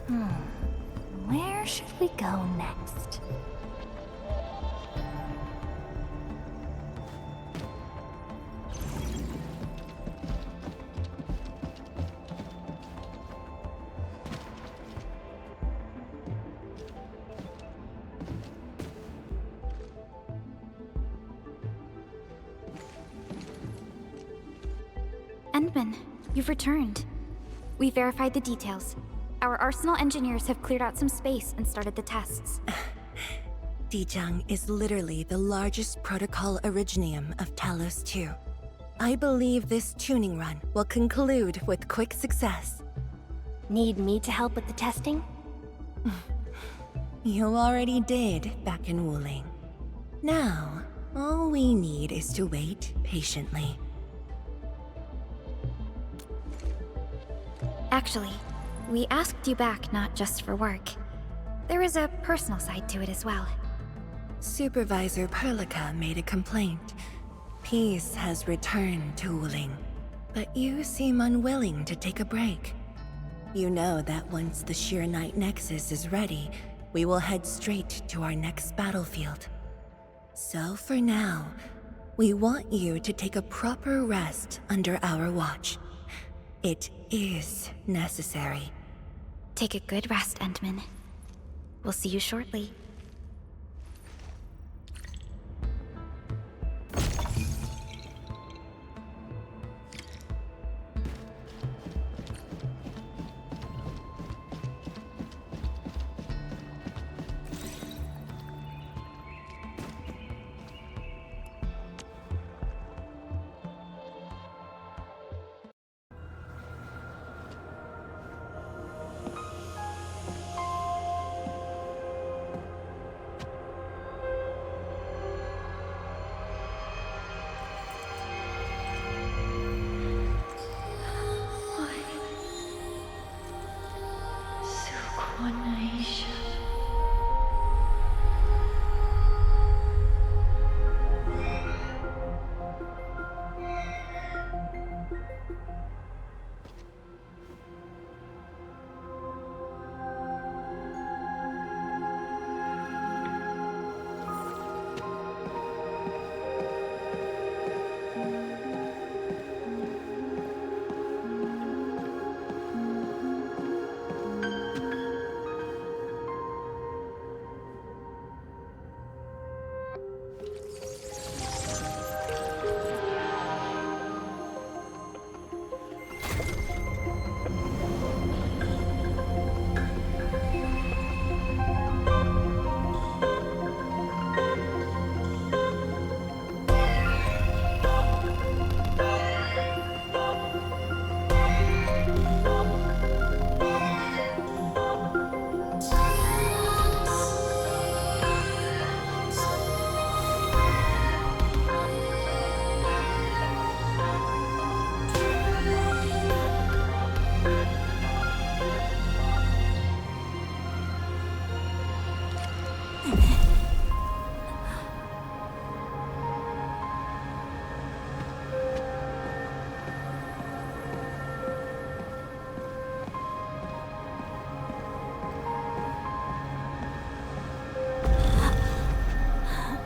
Where should we go next? Endmin, you've returned. We verified the details. Our arsenal engineers have cleared out some space and started the tests. Dijang is literally the largest protocol originium of Talos 2. I believe this tuning run will conclude with quick success. Need me to help with the testing? You already did back in Wuling. Now, all we need is to wait patiently. Actually, we asked you back not just for work. There is a personal side to it as well. Supervisor Perlica made a complaint. Peace has returned to Wuling, but you seem unwilling to take a break. You know that once the Sheer Night Nexus is ready, we will head straight to our next battlefield. So for now, we want you to take a proper rest under our watch. It is necessary. Take a good rest, Endmin. We'll see you shortly.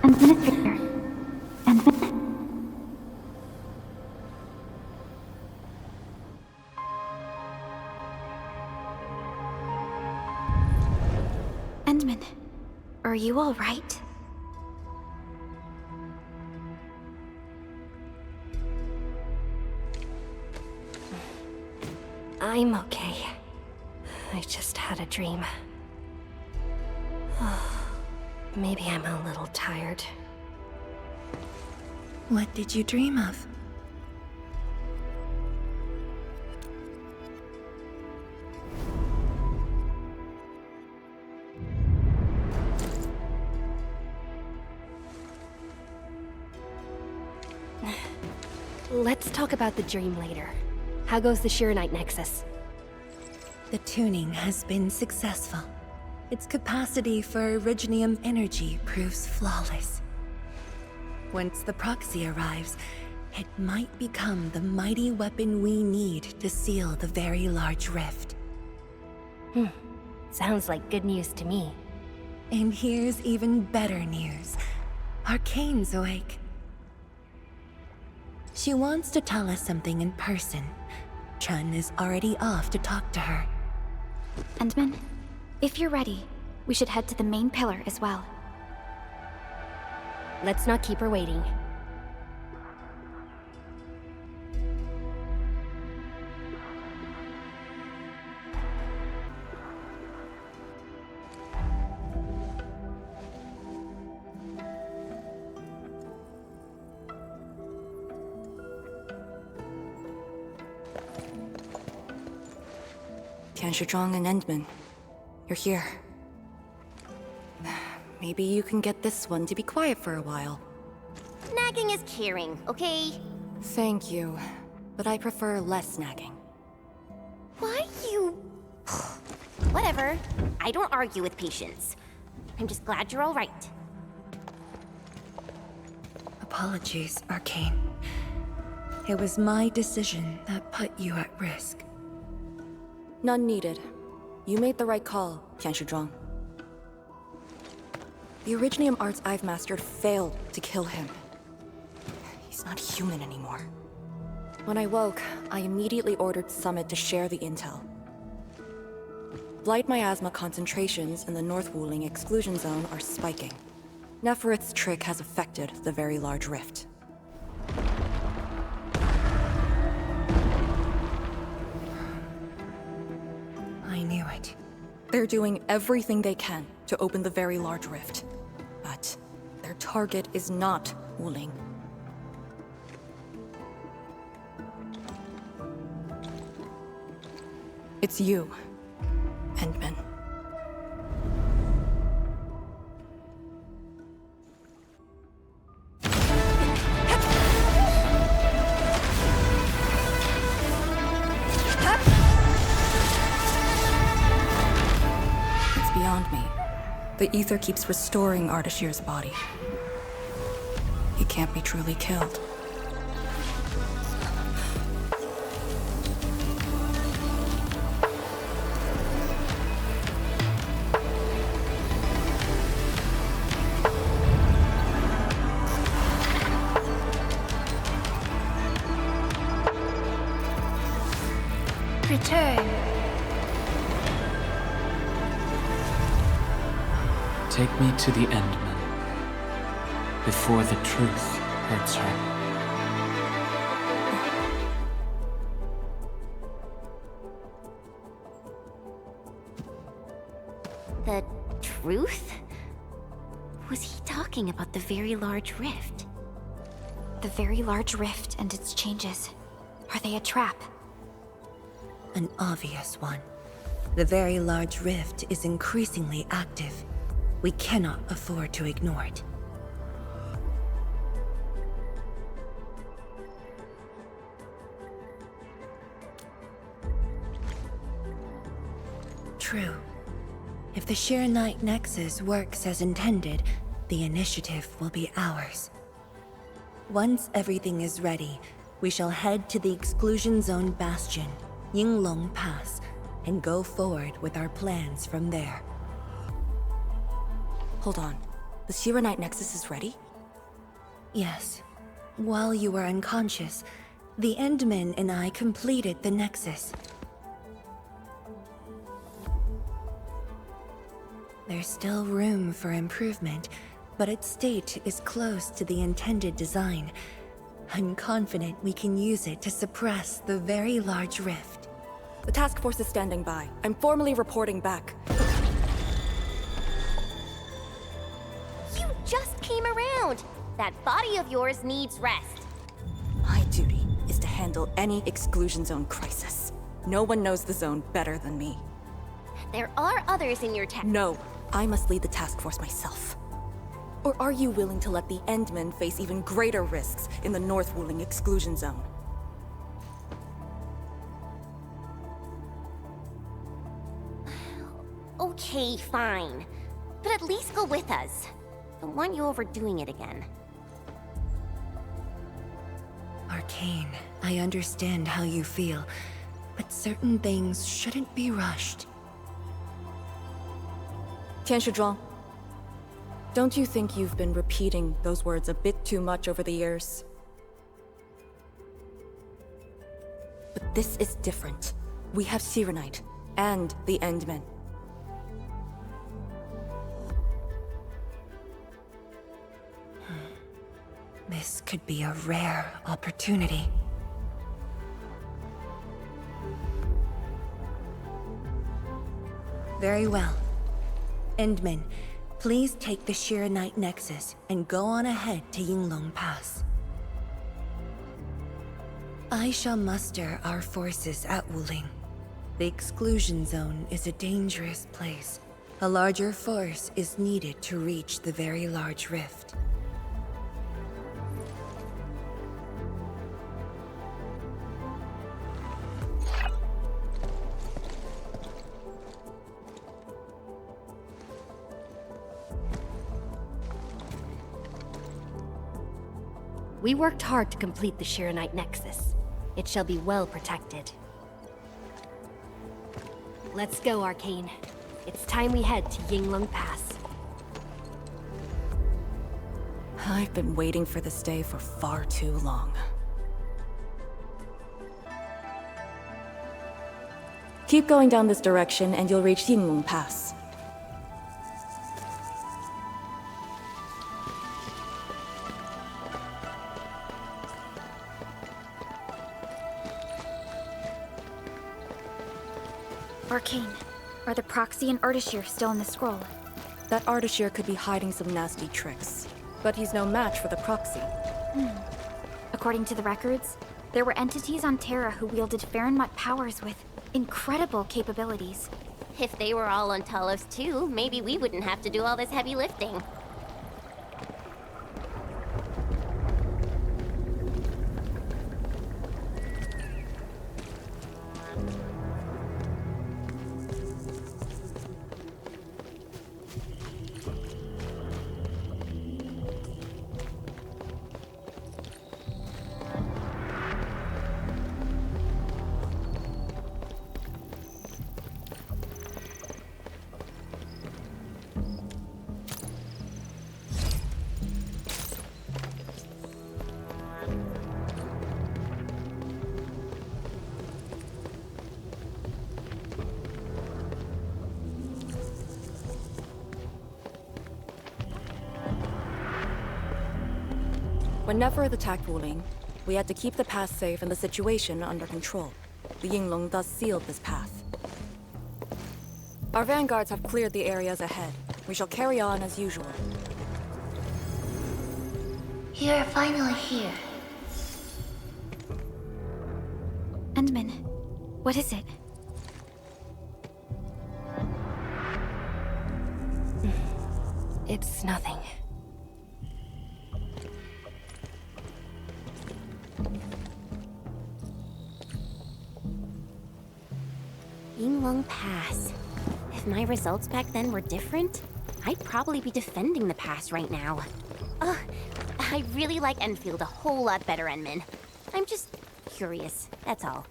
Administrator. Endmin, are you all right? I'm okay. I just had a dream. Maybe I'm a little tired. What did you dream of? Let's talk about the dream later. How goes the Sheer Night Nexus? The tuning has been successful. Its capacity for originium energy proves flawless. Once the proxy arrives, it might become the mighty weapon we need to seal the very large rift. Sounds like good news to me. And here's even better news. Arcane's awake. She wants to tell us something in person. Chun is already off to talk to her. Endmin, if you're ready, we should head to the main pillar as well. Let's not keep her waiting. Tianshizhuang and Endmin, you're here. Maybe you can get this one to be quiet for a while. Nagging is caring, okay? Thank you, but I prefer less nagging. Why you... Whatever. I don't argue with patience. I'm just glad you're all right. Apologies, Arcane. It was my decision that put you at risk. None needed. You made the right call, Tianshizhuang. The Originium arts I've mastered failed to kill him. He's not human anymore. When I woke, I immediately ordered Summit to share the intel. Blight miasma concentrations in the North Wuling exclusion zone are spiking. Neferith's trick has affected the Very Large Rift. I knew it. They're doing everything they can to open the Very Large Rift. But their target is not Wuling. It's you, Endmin. It's beyond me. The ether keeps restoring Ardashir's body. He can't be truly killed. Return. Take me to the endmin, before the truth hurts her. The truth? Was he talking about the Very Large Rift? The Very Large Rift and its changes. Are they a trap? An obvious one. The Very Large Rift is increasingly active. We cannot afford to ignore it. True. If the Sheer Night Nexus works as intended, the initiative will be ours. Once everything is ready, we shall head to the Exclusion Zone Bastion, Yinglong Pass, and go forward with our plans from there. Hold on. The Shiranite Nexus is ready? Yes. While you were unconscious, the Endmin and I completed the Nexus. There's still room for improvement, but its state is close to the intended design. I'm confident we can use it to suppress the Very Large Rift. The task force is standing by. I'm formally reporting back. You just came around! That body of yours needs rest. My duty is to handle any exclusion zone crisis. No one knows the zone better than me. There are others in your task. No, I must lead the task force myself. Or are you willing to let the Endmen face even greater risks in the North Wuling exclusion zone? Okay, fine. But at least go with us. Don't want you overdoing it again. Arcane, I understand how you feel, but certain things shouldn't be rushed. Tianshizhuang, don't you think you've been repeating those words a bit too much over the years? But this is different. We have Sirenite and the Endmen. This could be a rare opportunity. Very well. Endmin, please take the Shirenite Nexus and go on ahead to Yinglong Pass. I shall muster our forces at Wuling. The exclusion zone is a dangerous place. A larger force is needed to reach the very large rift. We worked hard to complete the Shirenite Nexus. It shall be well protected. Let's go, Arcane. It's time we head to Yinglong Pass. I've been waiting for this day for far too long. Keep going down this direction and you'll reach Yinglong Pass. Arcane. Are the proxy and Artishir still in the scroll? That Artishir could be hiding some nasty tricks, but he's no match for the proxy. According to the records, there were entities on Terra who wielded Farenmut powers with incredible capabilities. If they were all on Talos too, maybe we wouldn't have to do all this heavy lifting. When Neferth attacked Wuling, we had to keep the pass safe and the situation under control. The Yinglong thus sealed this path. Our vanguards have cleared the areas ahead. We shall carry on as usual. You're finally here. Endmin, what is it? It's nothing. Yinglong Pass. If my results back then were different, I'd probably be defending the pass right now. I really like Enfield a whole lot better, Endmin. I'm just curious, that's all.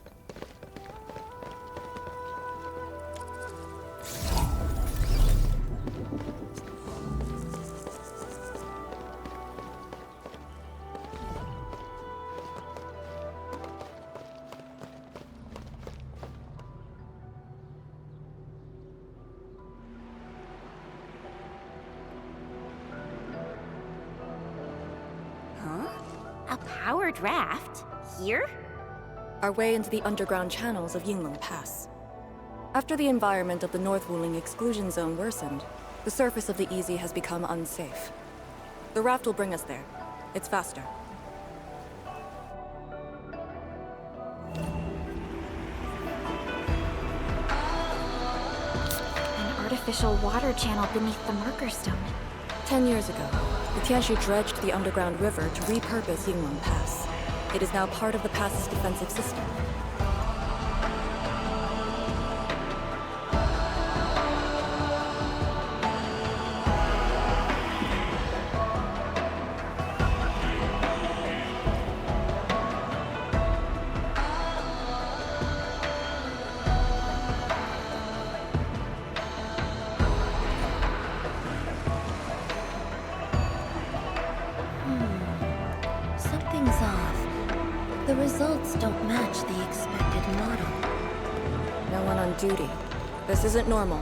A powered raft? Here? Our way into the underground channels of Yinglong Pass. After the environment of the North Wuling exclusion zone worsened, the surface of the Easy has become unsafe. The raft will bring us there. It's faster. An artificial water channel beneath the marker stone. 10 years ago, the Tianshi dredged the underground river to repurpose Yinglong Pass. It is now part of the pass's defensive system. The results don't match the expected model. No one on duty. This isn't normal.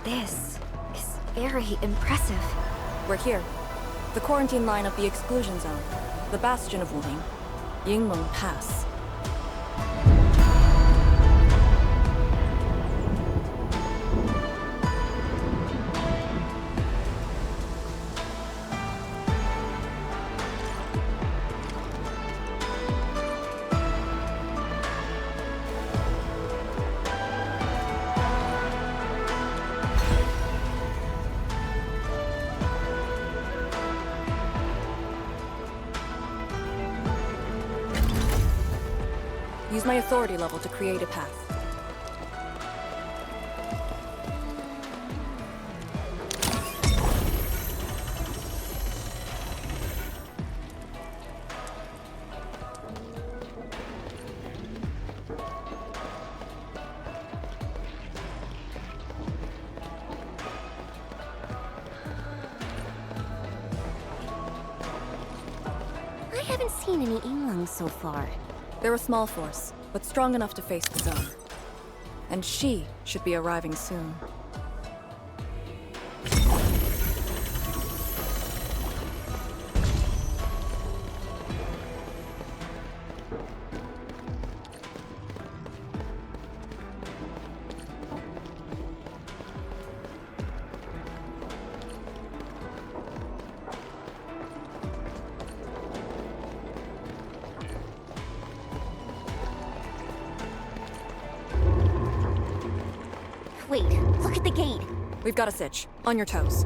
This is very impressive. We're here. The quarantine line of the exclusion zone. The bastion of Wuling. Yinglong Pass. Use my authority level to create a path. I haven't seen any Yinglongs so far. They're a small force, but strong enough to face the zone. And she should be arriving soon. Wait, look at the gate. We've got a sitch. On your toes.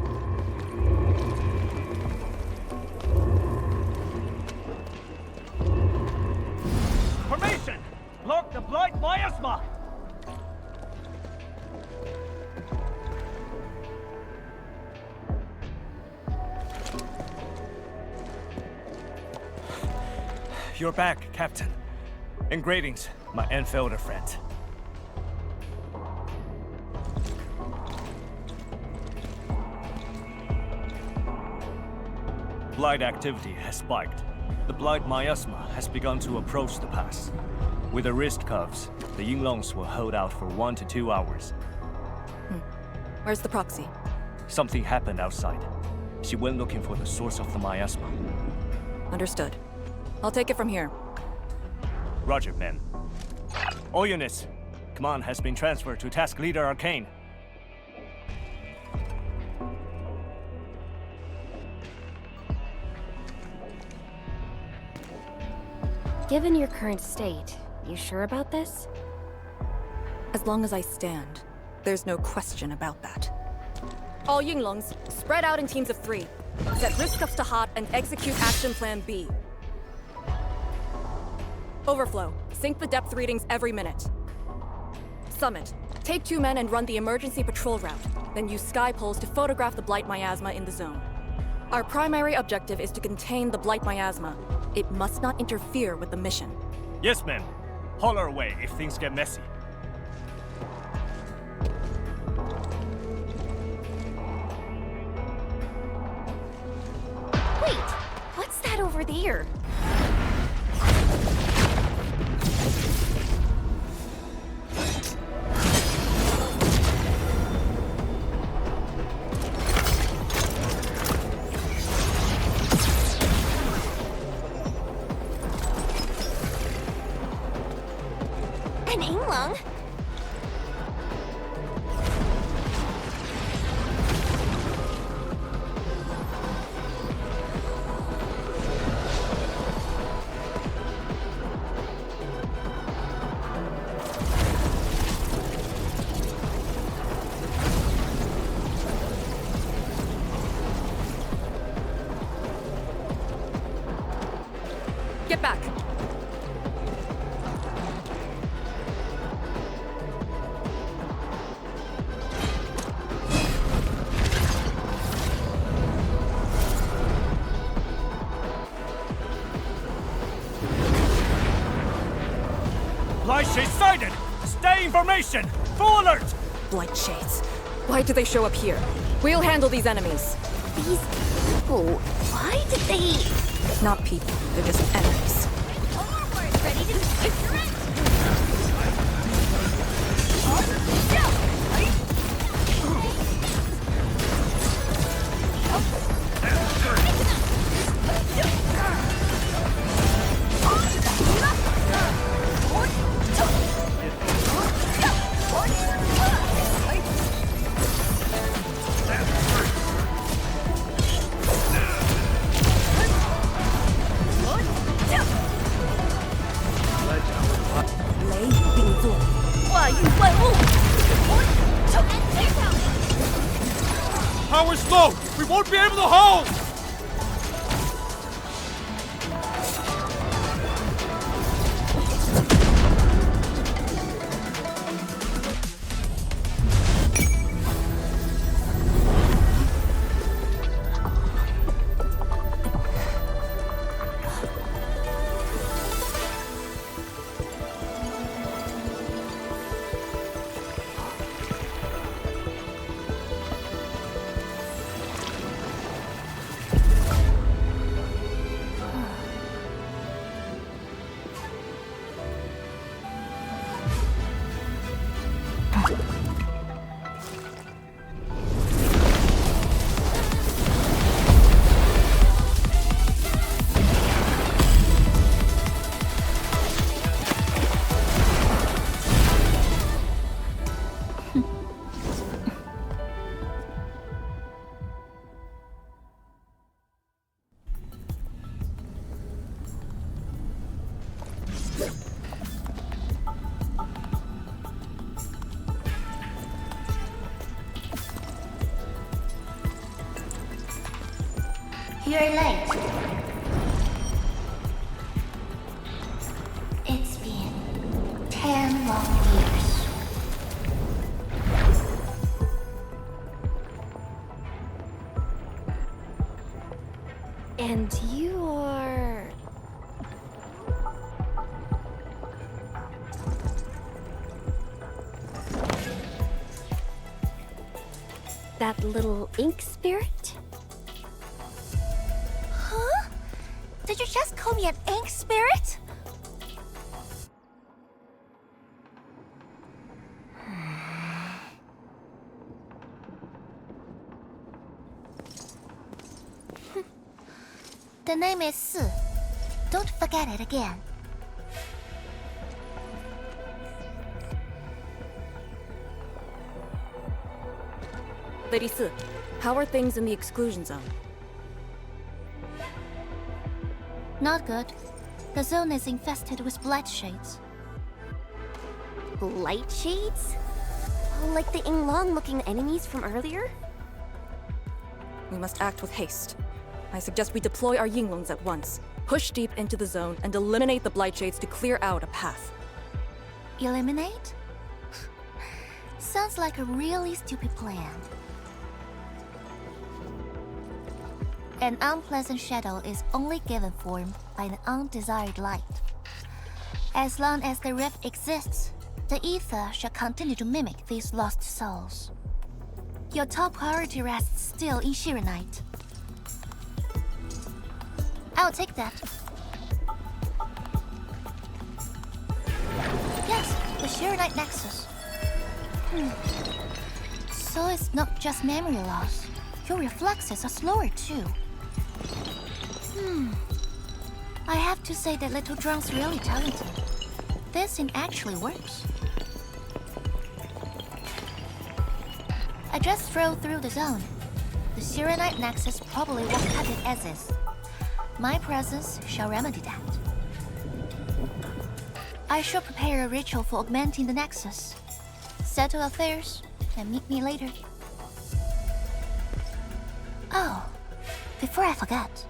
Formation! Block the blight miasma! You're back, Captain. And greetings, my Endfielder friend. Blight activity has spiked. The blight miasma has begun to approach the pass. With the wrist cuffs, the Yinglongs will hold out for 1 to 2 hours. Where's the proxy? Something happened outside. She went looking for the source of the miasma. Understood. I'll take it from here. Roger, men. All units, command has been transferred to Task Leader Arcane. Given your current state, you sure about this? As long as I stand, there's no question about that. All Yinglongs, spread out in teams of 3. Set wrist cuffs to hot and execute Action Plan B. Overflow, sync the depth readings every minute. Summit, take 2 men and run the emergency patrol route, then use sky poles to photograph the blight miasma in the zone. Our primary objective is to contain the blight miasma. It must not interfere with the mission. Yes, men. Holler away if things get messy. Wait, what's that over there? An Yinglong? Get back! formation! Full alert! Blight Shades. Why did they show up here? We'll handle these enemies. These people, why did they... Not people, they're just enemies. Forward, ready to interact! Power's low! We won't be able to hold! You're late. It's been 10 long years. And you are... that little ink spirit? Huh? Did you just call me an ink spirit? The name is Su. Don't forget it again. Lady Su, how are things in the exclusion zone? Not good. The zone is infested with blight shades. Light shades? Like the Inglong-looking enemies from earlier? We must act with haste. I suggest we deploy our Yinglungs at once, push deep into the zone, and eliminate the blight shades to clear out a path. Eliminate? Sounds like a really stupid plan. An unpleasant shadow is only given form by an undesired light. As long as the rift exists, the ether shall continue to mimic these lost souls. Your top priority rests still in Shirenite. I'll take that. Yes, the Shirenite Nexus. So it's not just memory loss. Your reflexes are slower too. I have to say that Little Drone's really talented. This thing actually works. I just drove through the zone. The Shirenite Nexus probably won't cut it as is. My presence shall remedy that. I shall prepare a ritual for augmenting the Nexus. Settle affairs, and meet me later. Oh, before I forget.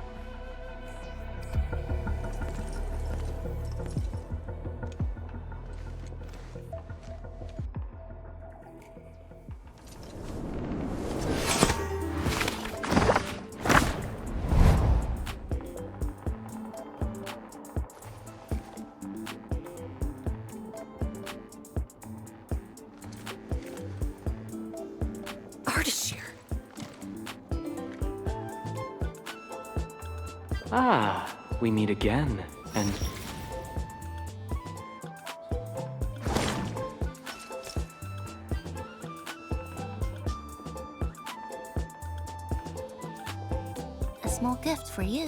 Ah, we meet again, and... A small gift for you.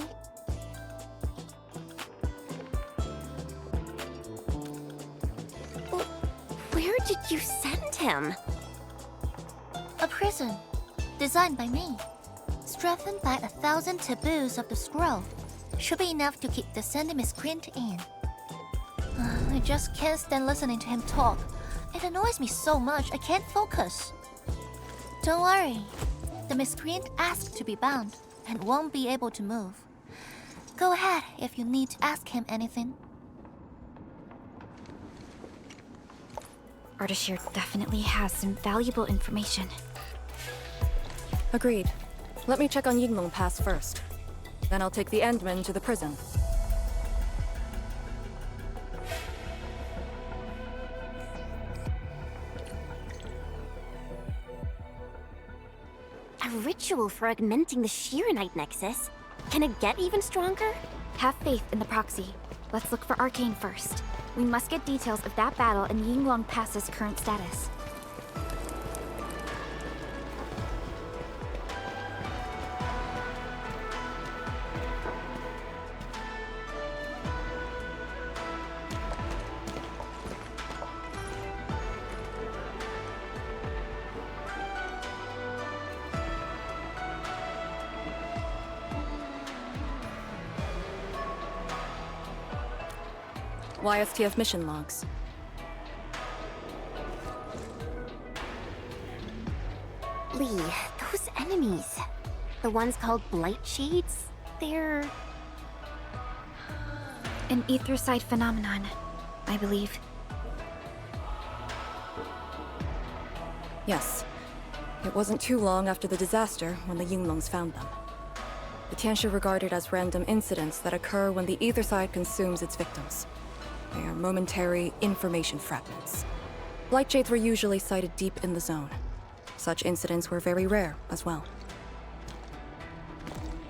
Where did you send him? A prison, designed by me. Strengthened by 1,000 taboos of the scroll. Should be enough to keep the sending miscreant in. I just can't stand listening to him talk. It annoys me so much I can't focus. Don't worry. The miscreant asked to be bound and won't be able to move. Go ahead if you need to ask him anything. Ardashir definitely has some valuable information. Agreed. Let me check on Yinglong Pass first. Then I'll take the endmin to the prison. A ritual for augmenting the Shirenite Nexus? Can it get even stronger? Have faith in the proxy. Let's look for Arcane first. We must get details of that battle and Yinglong Pass's current status. YSTF mission logs. Lee, those enemies. The ones called Blight Shades? They're... An ether-side phenomenon, I believe. Yes. It wasn't too long after the disaster when the Yinglongs found them. The Tianshi regarded as random incidents that occur when the ether side consumes its victims. They are momentary information fragments. Blight shades were usually sighted deep in the zone. Such incidents were very rare as well.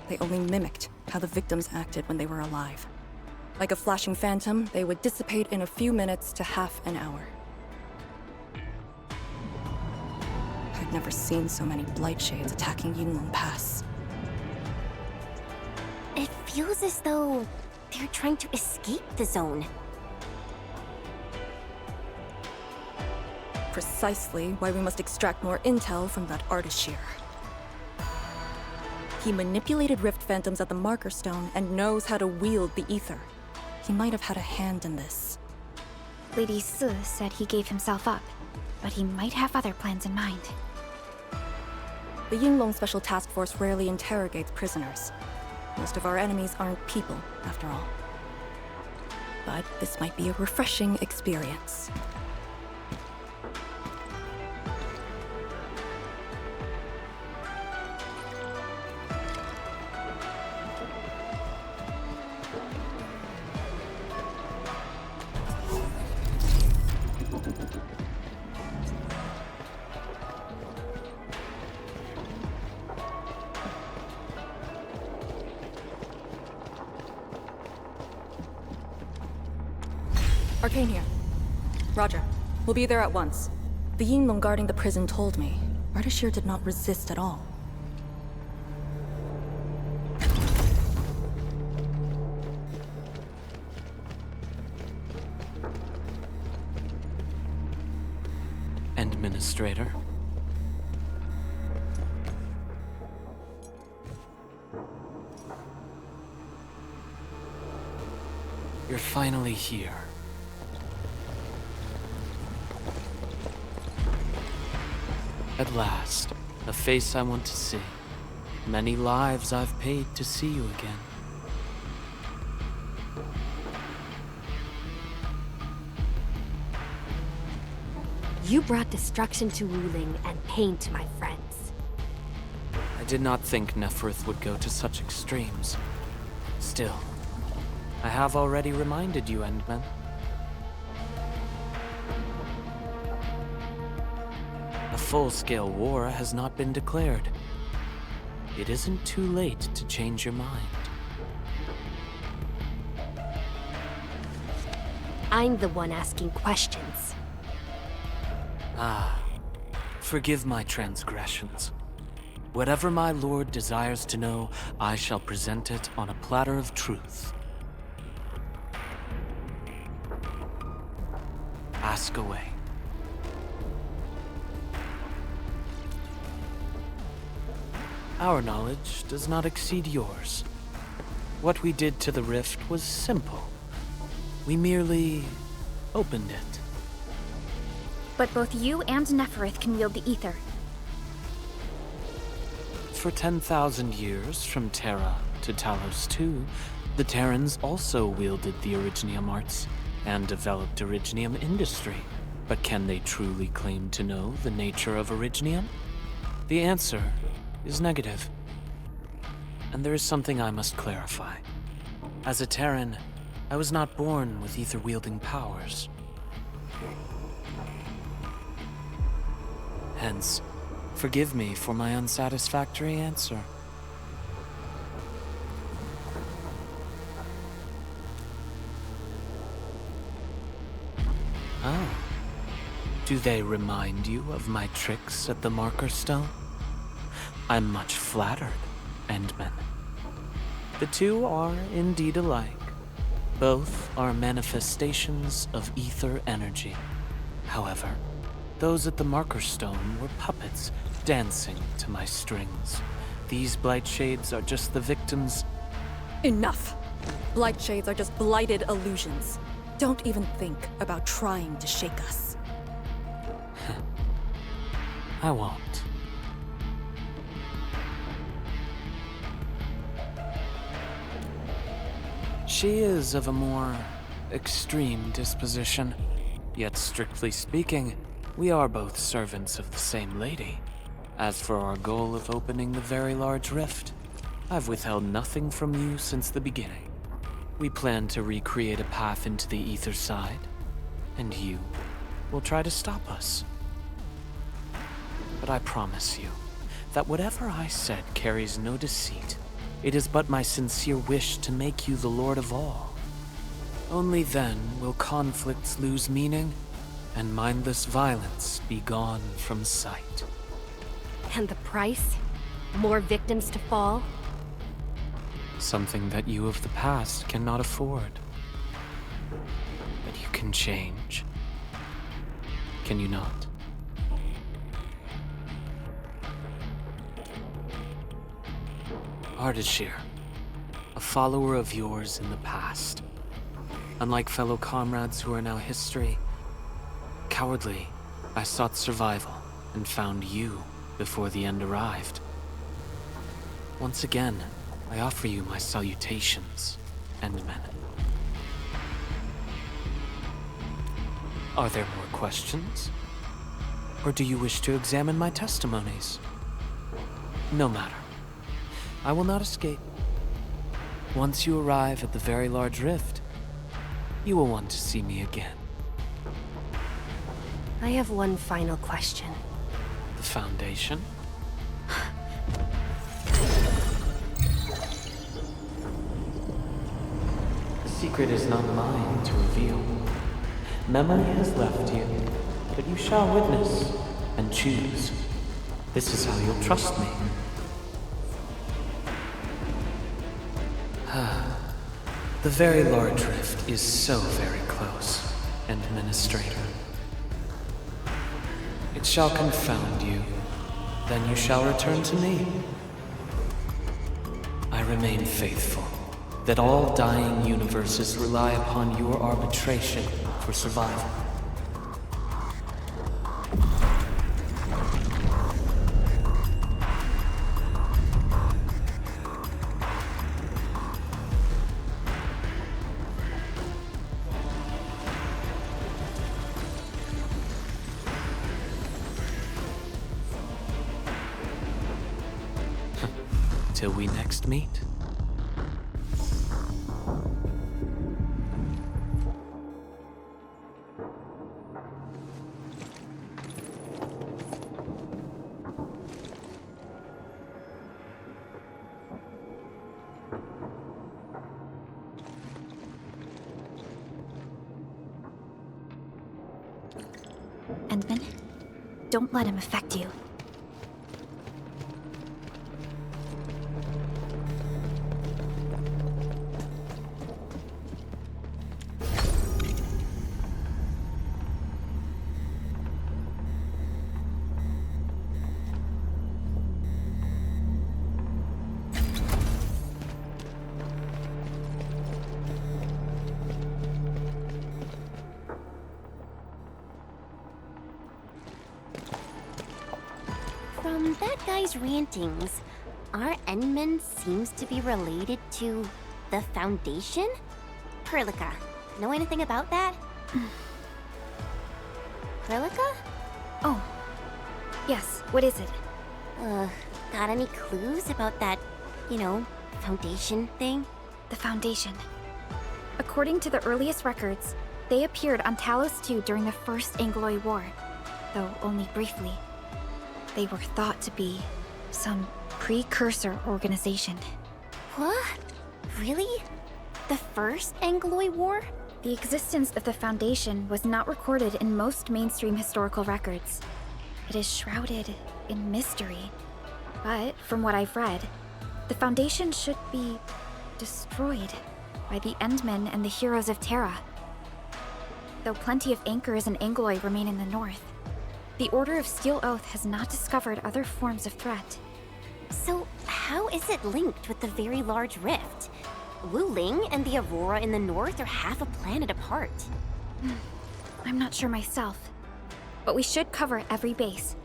They only mimicked how the victims acted when they were alive. Like a flashing phantom, they would dissipate in a few minutes to half an hour. I've never seen so many blight shades attacking Yinglong Pass. It feels as though they're trying to escape the zone. Precisely why we must extract more intel from that Ardashir. He manipulated Rift Phantoms at the Marker Stone and knows how to wield the ether. He might have had a hand in this. Lady Su said he gave himself up, but he might have other plans in mind. The Yinglong Special Task Force rarely interrogates prisoners. Most of our enemies aren't people, after all. But this might be a refreshing experience. Arcane here. Roger. We'll be there at once. The Yinglong guarding the prison told me. Ardashir did not resist at all. Administrator. You're finally here. At last, a face I want to see. Many lives I've paid to see you again. You brought destruction to Wuling and pain to my friends. I did not think Neferth would go to such extremes. Still, I have already reminded you, Endman. A full-scale war has not been declared. It isn't too late to change your mind. I'm the one asking questions. Ah, forgive my transgressions. Whatever my lord desires to know, I shall present it on a platter of truth. Ask away. Our knowledge does not exceed yours. What we did to the rift was simple. We merely opened it. But both you and Neferith can wield the ether. For 10,000 years, from Terra to Talos II, the Terrans also wielded the Originium arts and developed Originium industry. But can they truly claim to know the nature of Originium? The answer is negative. And there is something I must clarify. As a Terran, I was not born with ether-wielding powers. Hence, forgive me for my unsatisfactory answer. Oh. Do they remind you of my tricks at the Marker Stone? I'm much flattered, Endmin. The two are indeed alike. Both are manifestations of ether energy. However, those at the Marker Stone were puppets dancing to my strings. These blight shades are just the victims. Enough! Blight shades are just blighted illusions. Don't even think about trying to shake us. I won't. She is of a more extreme disposition. Yet strictly speaking, we are both servants of the same lady. As for our goal of opening the very large rift, I've withheld nothing from you since the beginning. We plan to recreate a path into the ether side, and you will try to stop us. But I promise you that whatever I said carries no deceit. It is but my sincere wish to make you the Lord of all. Only then will conflicts lose meaning and mindless violence be gone from sight. And the price? More victims to fall? Something that you of the past cannot afford. But you can change. Can you not? Ardashir, a follower of yours in the past. Unlike fellow comrades who are now history, cowardly, I sought survival and found you before the end arrived. Once again, I offer you my salutations, Endmen. Are there more questions? Or do you wish to examine my testimonies? No matter. I will not escape. Once you arrive at the very large rift, you will want to see me again. I have one final question. The Foundation? The secret is not mine to reveal. Memory has left you, but you shall witness and choose. This is how you'll trust me. The very large rift is so very close, Administrator. It shall confound you, then you shall return to me. I remain faithful, that all dying universes rely upon your arbitration for survival. Till we next meet. Endmin. Don't let him affect you. From that guy's rantings, our endmin seems to be related to the Foundation? Perlika, know anything about that? Perlika? Oh. Yes, what is it? Got any clues about that, Foundation thing? The Foundation. According to the earliest records, they appeared on Talos II during the First Angloid War, though only briefly. They were thought to be some precursor organization. What? Really? The First Angloid War? The existence of the Foundation was not recorded in most mainstream historical records. It is shrouded in mystery. But, from what I've read, the Foundation should be destroyed by the Endmen and the heroes of Terra. Though plenty of anchors and Angloid remain in the north, the Order of Steel Oath has not discovered other forms of threat. So, how is it linked with the Very Large Rift? Wu Ling and the Aurora in the north are half a planet apart. I'm not sure myself, but we should cover every base.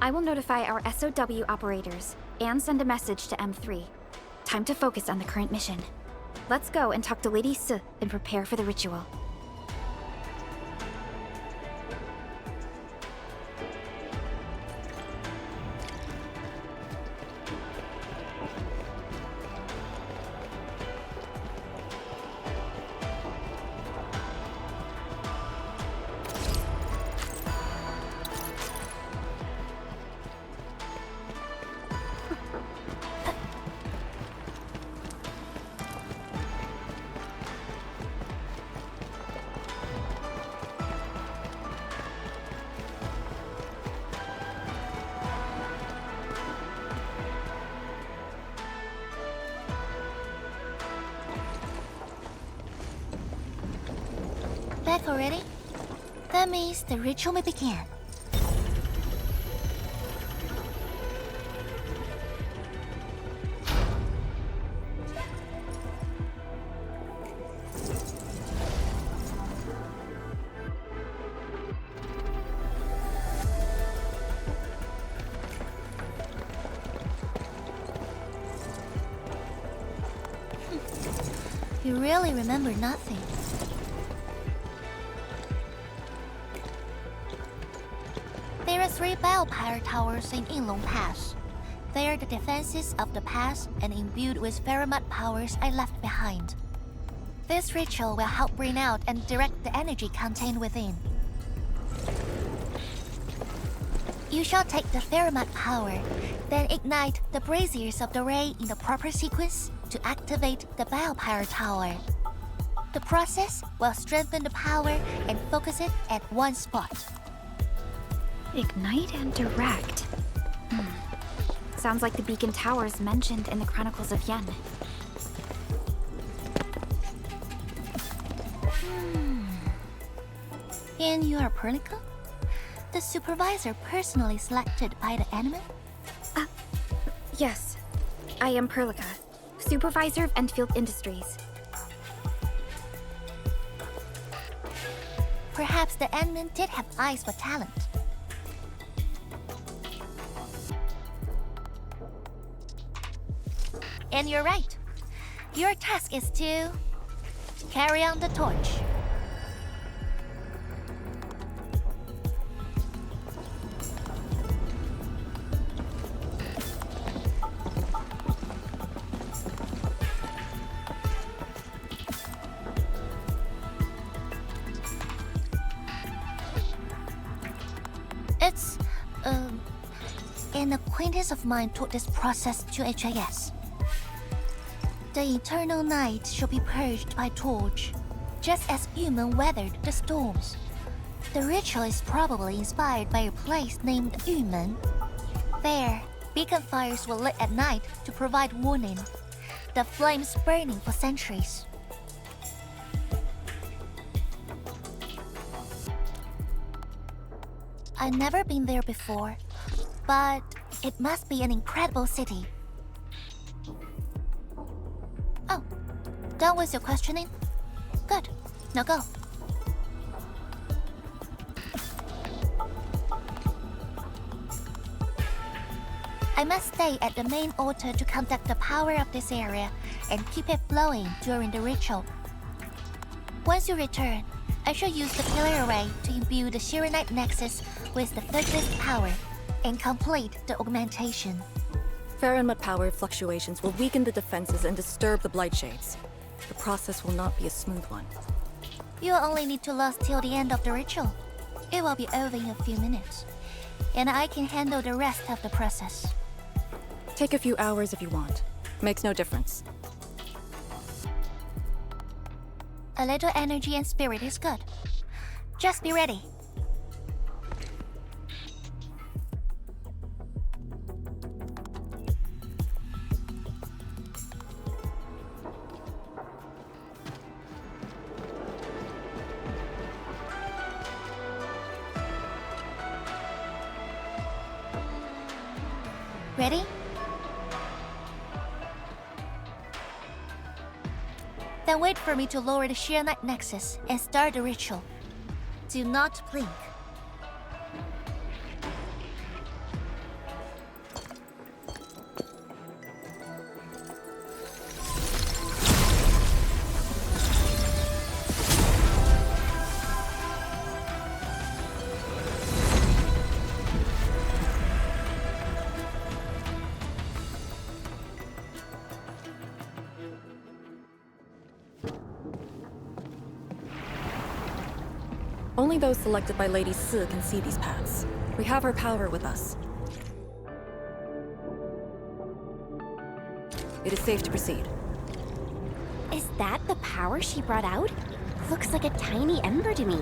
I will notify our SOW operators and send a message to M3. Time to focus on the current mission. Let's go and talk to Lady Si and prepare for the ritual. Back already? That means the ritual may begin. You really remember nothing. There are 3 biopower towers in Yinglong Pass. They are the defenses of the pass and imbued with Pheromat powers I left behind. This ritual will help bring out and direct the energy contained within. You shall take the Pheromat power, then ignite the braziers of the ray in the proper sequence to activate the biopower tower. The process will strengthen the power and focus it at one spot. Ignite and direct. Sounds like the beacon towers mentioned in the Chronicles of Yen. And you are Perlika? The supervisor personally selected by the enemy? Yes. I am Perlika, supervisor of Endfield Industries. Perhaps the endmin did have eyes for talent. And you're right. Your task is to carry on the torch. It's, an acquaintance of mine taught this process to HIS. The eternal night shall be purged by torch, just as human weathered the storms. The ritual is probably inspired by a place named Yumen. There, beacon fires were lit at night to provide warning. The flames burning for centuries. I've never been there before, but it must be an incredible city. Oh, done with your questioning? Good. Now go. I must stay at the main altar to conduct the power of this area and keep it flowing during the ritual. Once you return, I shall use the Pillar Array to imbue the Shiranite Nexus with the thickest power and complete the augmentation. Faramut power fluctuations will weaken the defenses and disturb the Blight Shades. The process will not be a smooth one. You'll only need to last till the end of the ritual. It will be over in a few minutes, and I can handle the rest of the process. Take a few hours if you want. Makes no difference. A little energy and spirit is good. Just be ready. Ready? Then wait for me to lower the Shiranite Nexus and start the ritual. Do not blink. Only those selected by Lady Si can see these paths. We have her power with us. It is safe to proceed. Is that the power she brought out? Looks like a tiny ember to me.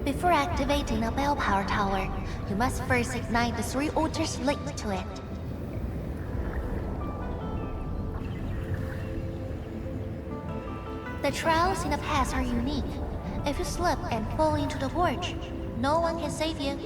Before activating a bell power tower, you must first ignite the 3 altars linked to it. The trials in the past are unique. If you slip and fall into the gorge, no one can save you.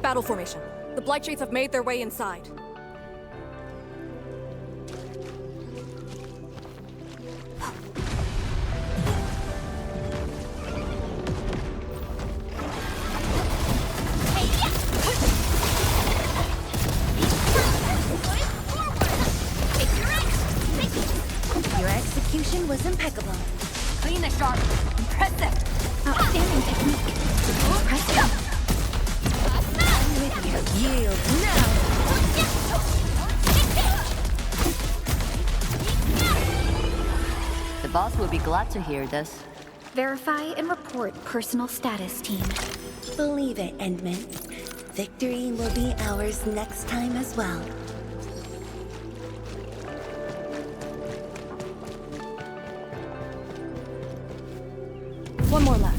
Battle formation. The Blight Shades have made their way inside. Your execution was impeccable. Clean and sharp. Impressive. Outstanding technique. Impressive. I'm with you. Yield now. glad to hear this. Verify and report personal status, team. Believe it, Endmin. Victory will be ours next time as well. One more left.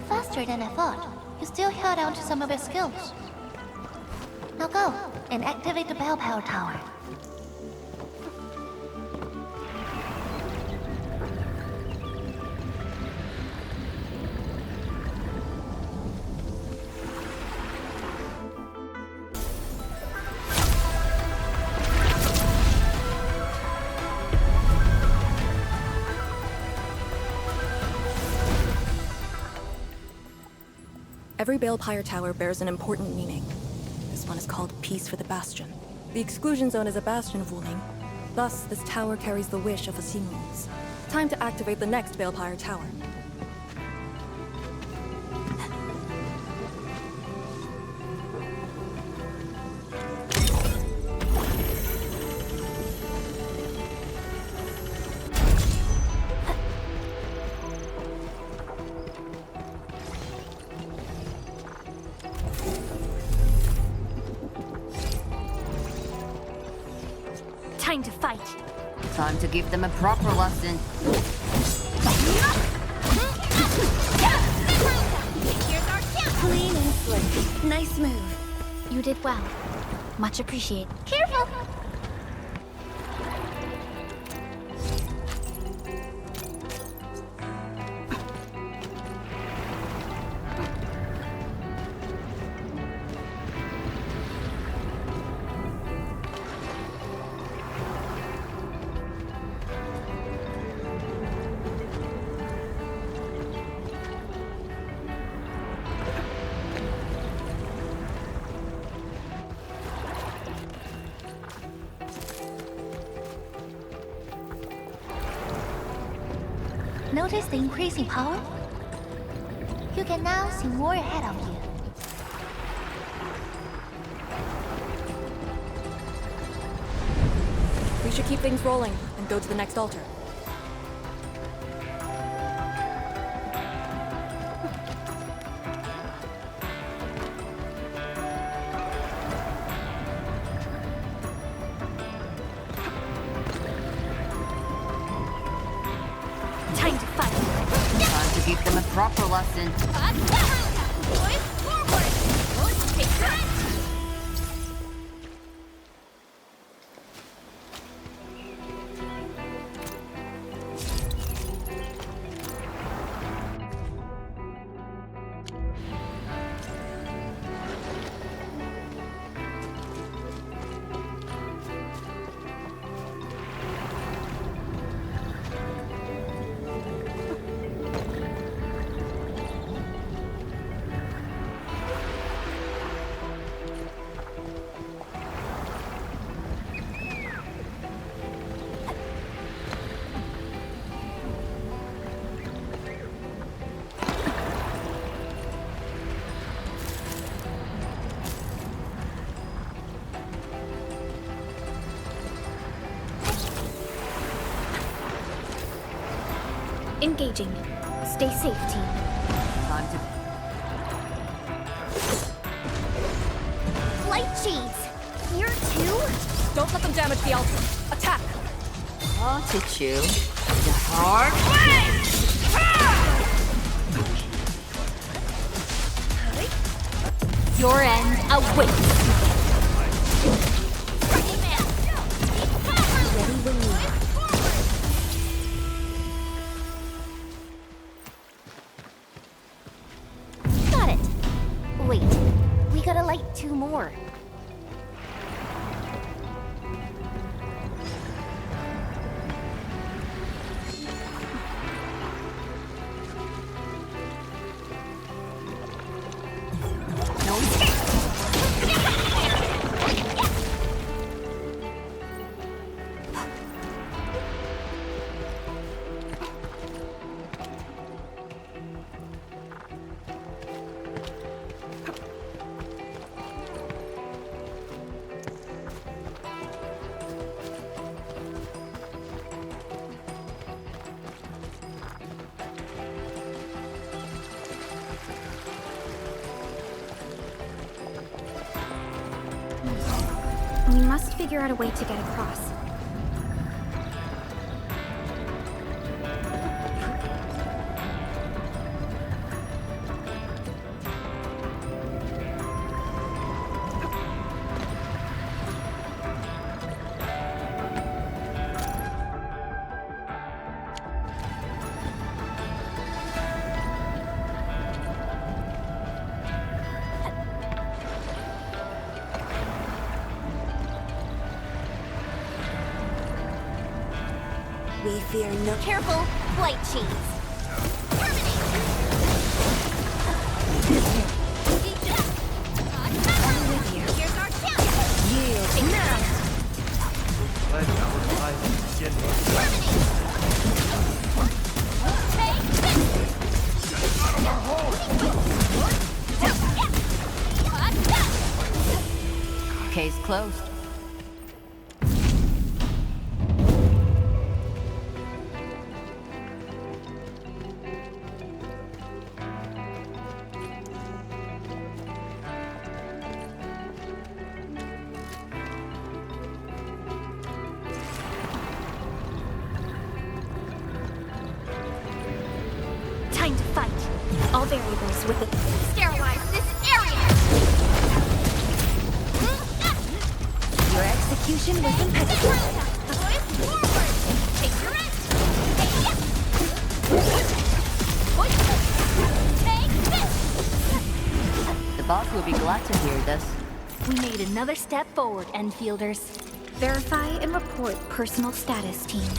Faster than I thought. You still held on to some of your skills. Now go and activate the bell power tower. Every Balefire Tower bears an important meaning. This one is called Peace for the Bastion. The exclusion zone is a bastion of Wuling. Thus, this tower carries the wish of the Xinglings. Time to activate the next Balefire Tower. Time to fight. Time to give them a proper lesson. Clean and slick. Nice move. You did well. Much appreciated. Careful! Notice the increasing power? You can now see more ahead of you. We should keep things rolling and go to the next altar. Time to fight. Time to give them a proper lesson. Engaging. Stay safe, team. Cheese! You're too? Don't let them damage the altar. Attack! I'll teach you the hard way! Your end awaits. Got it. Wait, we gotta light 2 more. We must figure out a way to get across. We fear no... Careful, flight cheese. Here's our chance. Yield now! Case closed. Time to fight. All variables with it. Sterilize this area. Your execution was impeccable. Forward. Take your rest. Take this. The boss will be glad to hear this. We made another step forward, Enfielders. Verify and report personal status, team.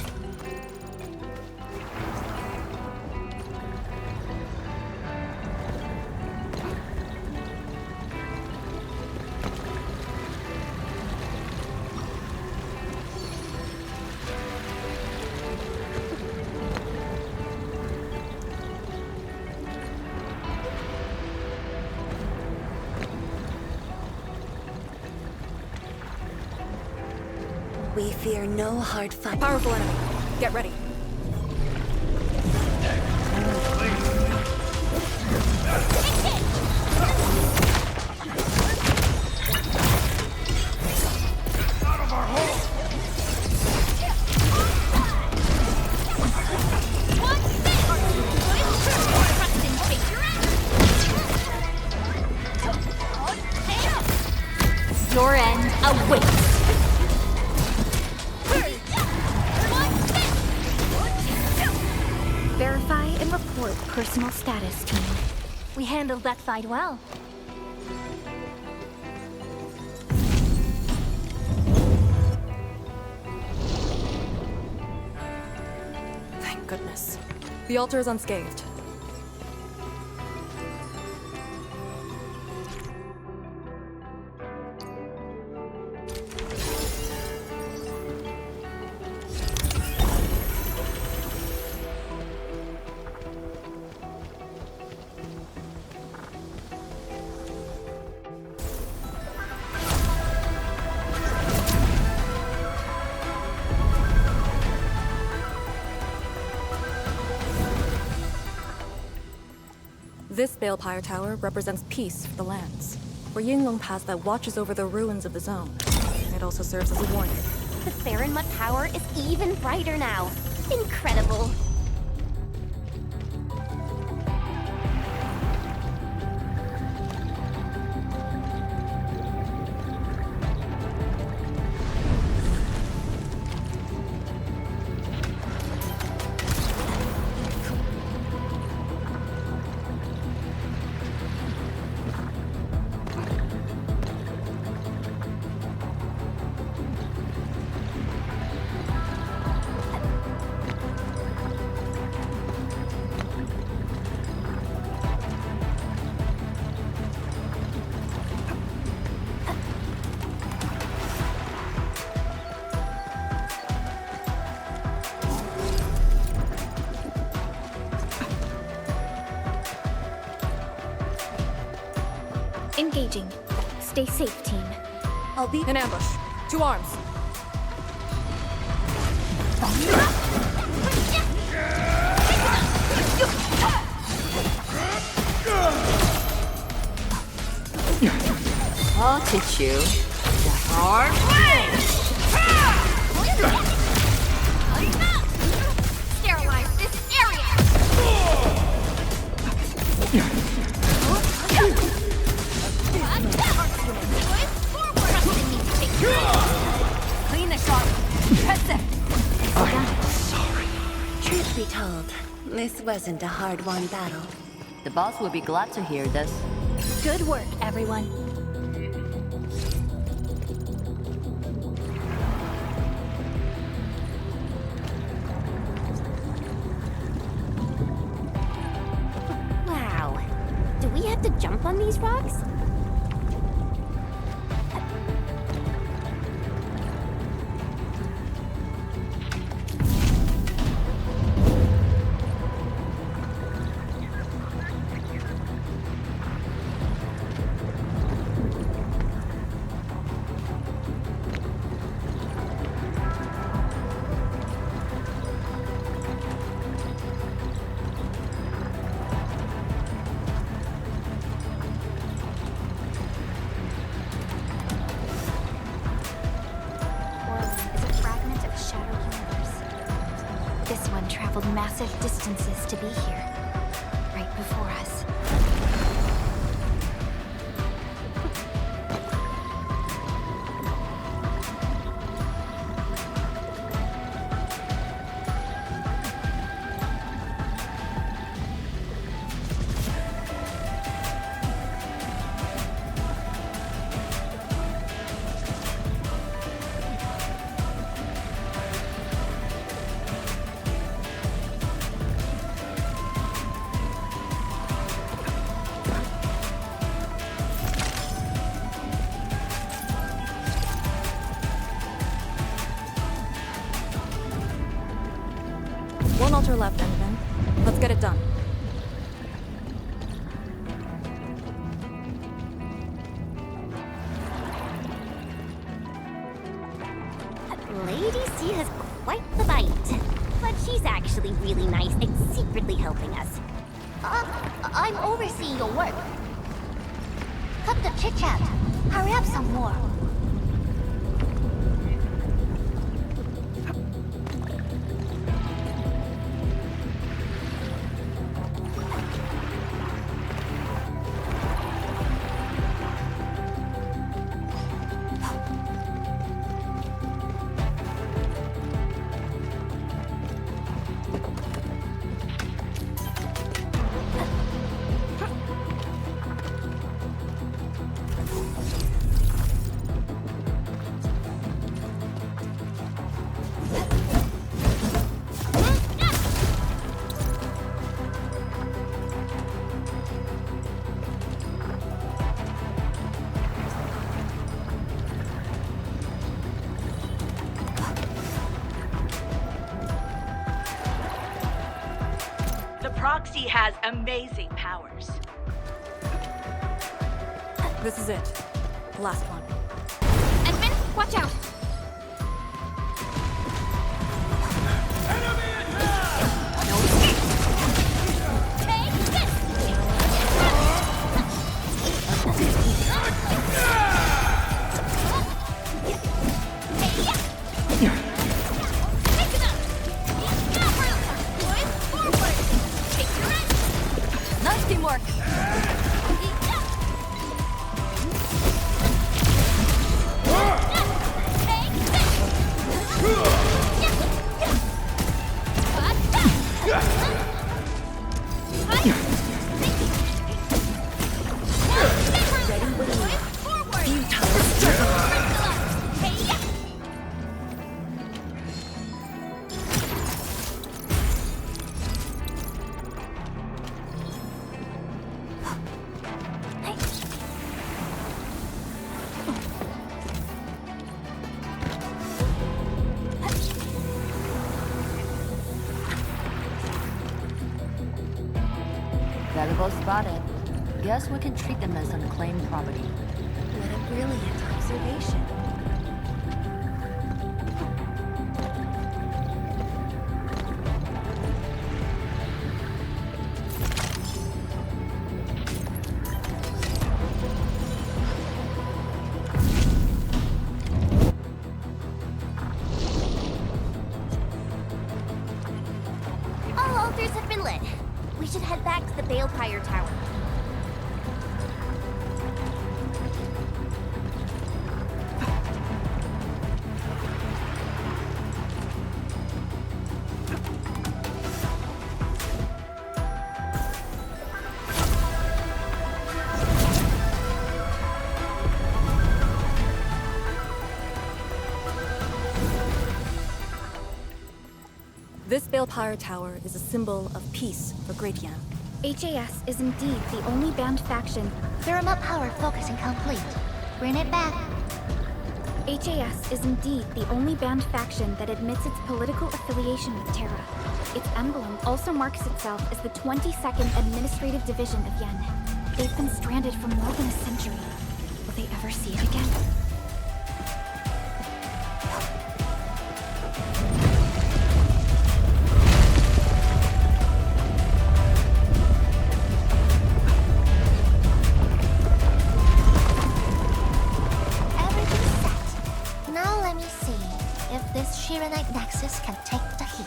We fear no hard fight. Powerful enemy. Get ready. Your end awaits. Verify and report personal status, team. We handled that fight well. Thank goodness. The altar is unscathed. This Balefire Tower represents peace for the lands. for Yinglong Pass that watches over the ruins of the zone. It also serves as a warning. The Theron Mud power is even brighter now. Incredible. Engaging. Stay safe, team. I'll be in ambush. To arms. I'll teach you the hard way! Sterilize this area! Clean the sharp. Press it. Truth be told, this wasn't a hard-won battle. The boss will be glad to hear this. Good work, everyone. Wow. Do we have to jump on these rocks? This one traveled massive distances to be here, right before us. One altar left, endmin. Let's get it done. Lady C has quite the bite. But she's actually really nice and secretly helping us. I'm overseeing your work. Cut the chit-chat. Hurry up some more. Proxy has amazing powers. This is it. Last one. Endmin, watch out! Take this! Got it. Guess we can treat them as unclaimed property. What a brilliant observation. All altars have been lit. We should head back to the Balefire Tower. This Balefire Tower is a symbol of peace for Great Yan. HAS is indeed the only banned faction. Thermal power focusing complete. Bring it back. HAS is indeed the only banned faction that admits its political affiliation with Terra. Its emblem also marks itself as the 22nd Administrative Division of Yen. They've been stranded for more than a century. Will they ever see it again? Everything's set. Now let me see if this Shiranite Nexus can take the heat.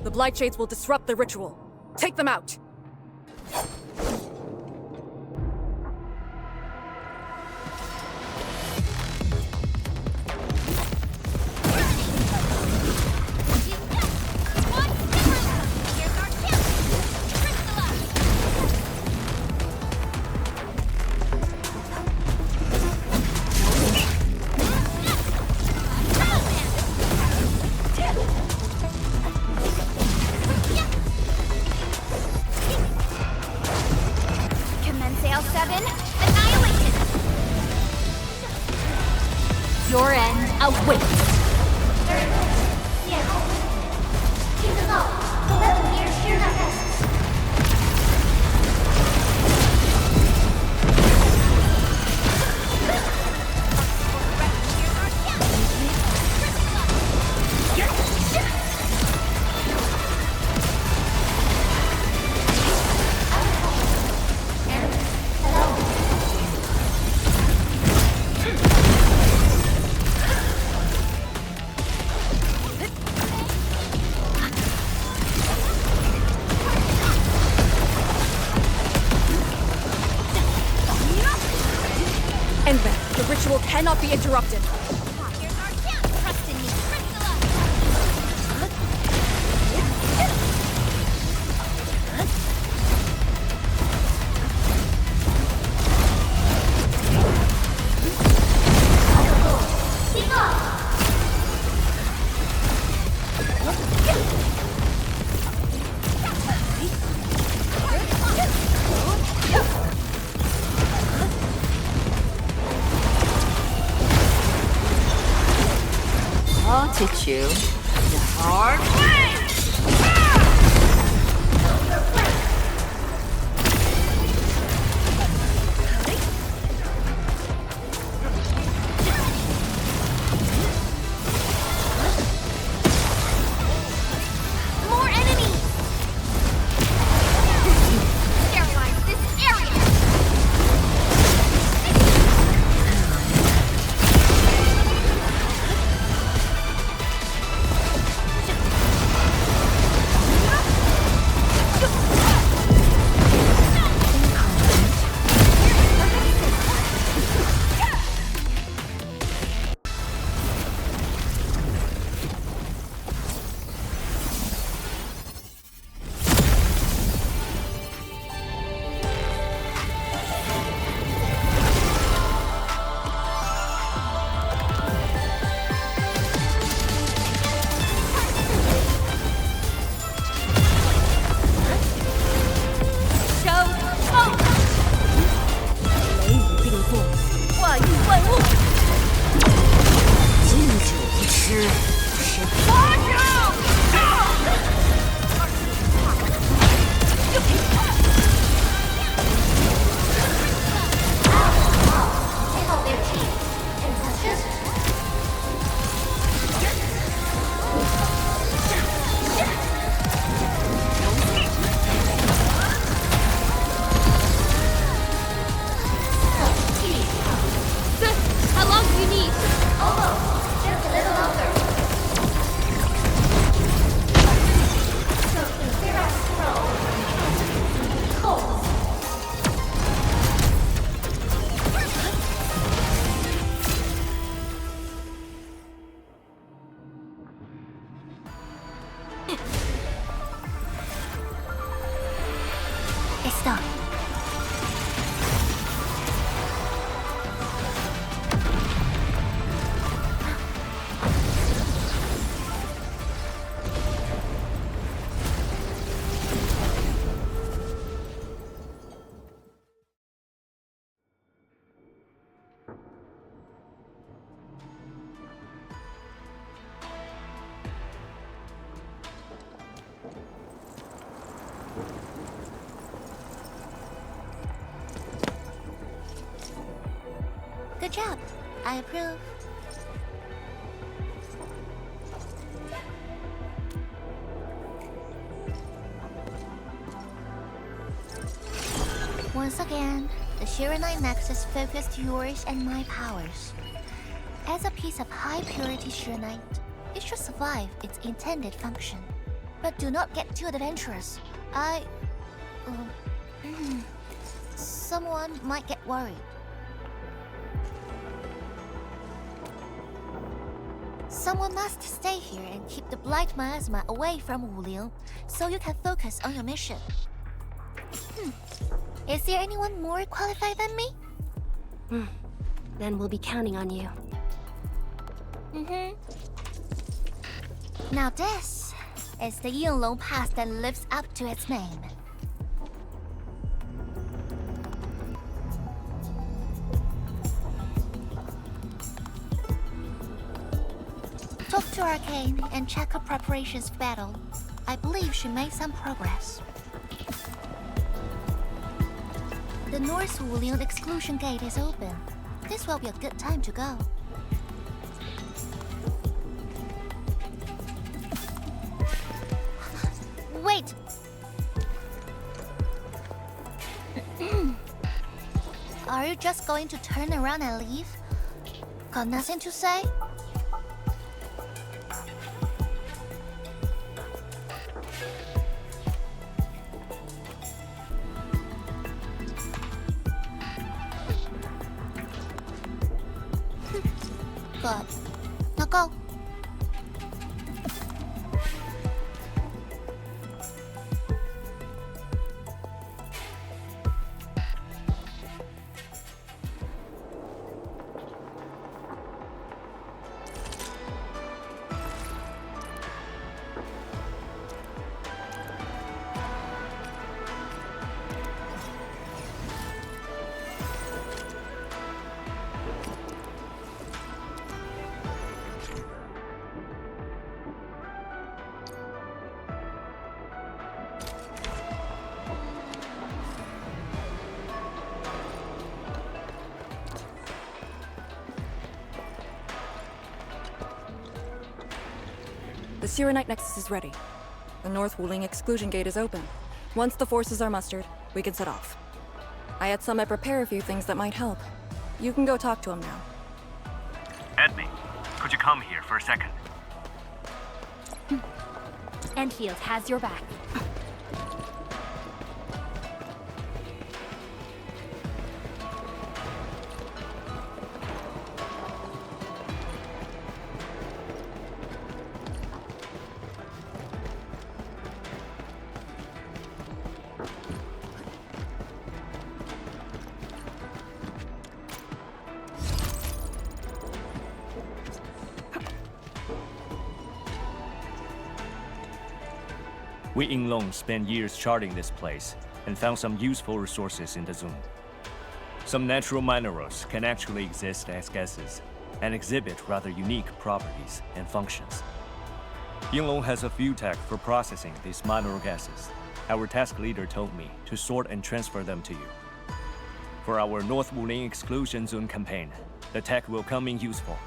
The Blightshades will disrupt the ritual. Take them out! Commence AL7, annihilation! Your end awaits. Endmin, the ritual cannot be interrupted. Trust in me. I'll teach you the hard way! More enemies! Sterilize this area! It's done. Good job. I approve. Once again, the Shiranite Nexus focused yours and my powers. As a piece of high-purity Shiranite, it should survive its intended function. But do not get too adventurous. Someone might get worried. Someone must stay here and keep the Blight Miasma away from Wuliang, so you can focus on your mission. Is there anyone more qualified than me? Then we'll be counting on you. Now this is the Yinglong Pass that lives up to its name. Talk to Arcane and check her preparations for battle. I believe she made some progress. The North Wuliang exclusion gate is open. This will be a good time to go. Wait! Are you just going to turn around and leave? Got nothing to say? Good. Now go. The Shiranite Nexus is ready. The North Wuling exclusion gate is open. Once the forces are mustered, we can set off. I had Summit prepare a few things that might help. You can go talk to him now. Edme, could you come here for a second? Endfield has your back. We Yinglong spent years charting this place and found some useful resources in the zone. Some natural minerals can actually exist as gases and exhibit rather unique properties and functions. Yinglong has a few tech for processing these mineral gases. Our task leader told me to sort and transfer them to you. For our North Wuling exclusion zone campaign, the tech will come in useful.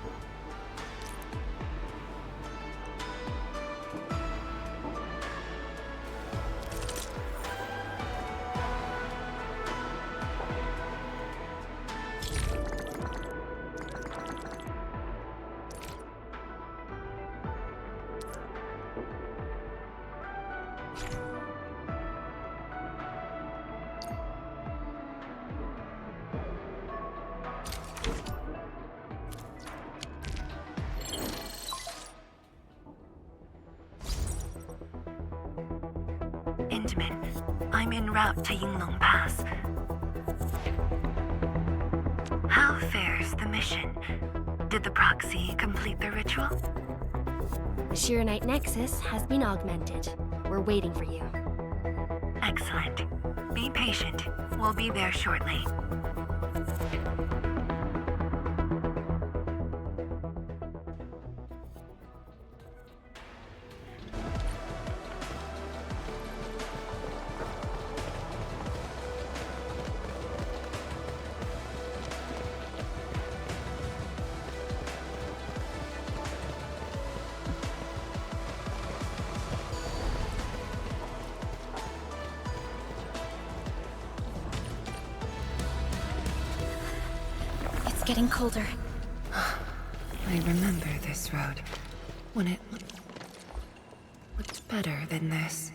Endmin. I'm en route to Yinglong Pass. How fares the mission? Did the proxy complete the ritual? The Shiranite Nexus has been augmented. We're waiting for you. Excellent. Be patient. We'll be there shortly. Getting colder. I remember this road. When it looked better than this.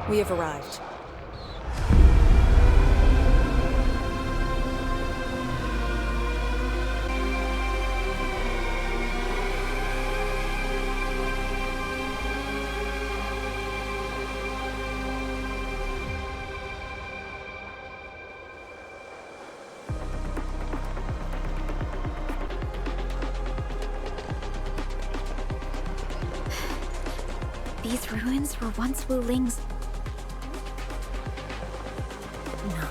We have arrived. These ruins were once Wu Ling's. No.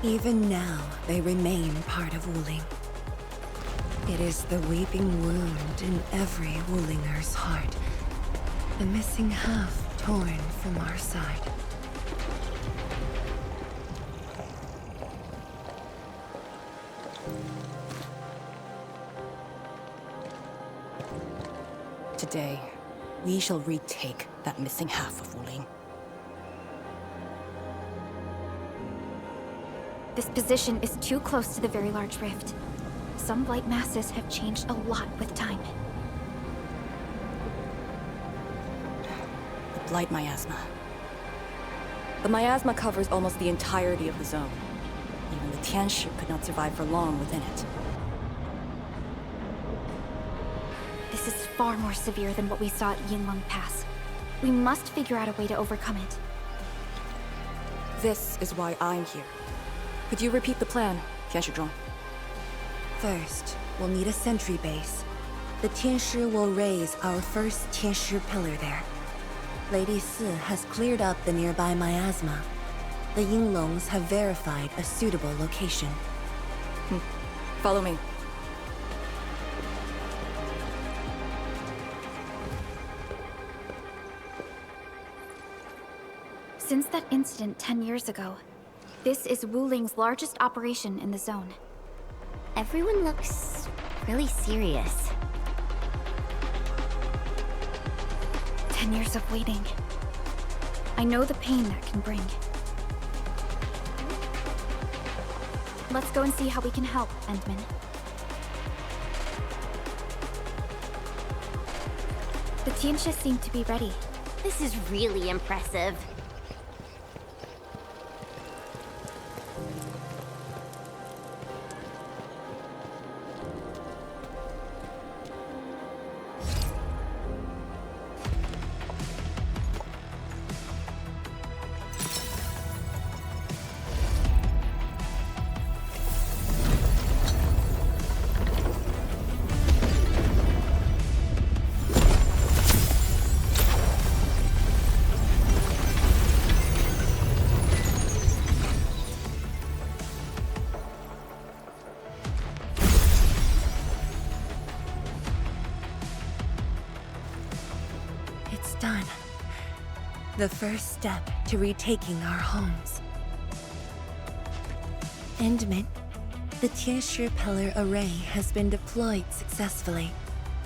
Even now, they remain part of Wuling. It is the weeping wound in every Wulinger's heart. The missing half torn from our side. Today, we shall retake that missing half of Wuling. This position is too close to the very large rift. Some blight masses have changed a lot with time. The Blight Miasma. The miasma covers almost the entirety of the zone. Even the Tianshi could not survive for long within it. This is far more severe than what we saw at Yinglong Pass. We must figure out a way to overcome it. This is why I'm here. Could you repeat the plan, Tianshi? First, we'll need a sentry base. The Tianshi will raise our first Tianshi pillar there. Lady Si has cleared up the nearby miasma. The Yinglongs have verified a suitable location. Follow me. Since that incident 10 years ago, this is Wuling's largest operation in the zone. Everyone looks really serious. 10 years of waiting. I know the pain that can bring. Let's go and see how we can help, Endmin. The Tianshi seem to be ready. This is really impressive. Done. The first step to retaking our homes. Endmin, The Tianshi Pillar array has been deployed successfully.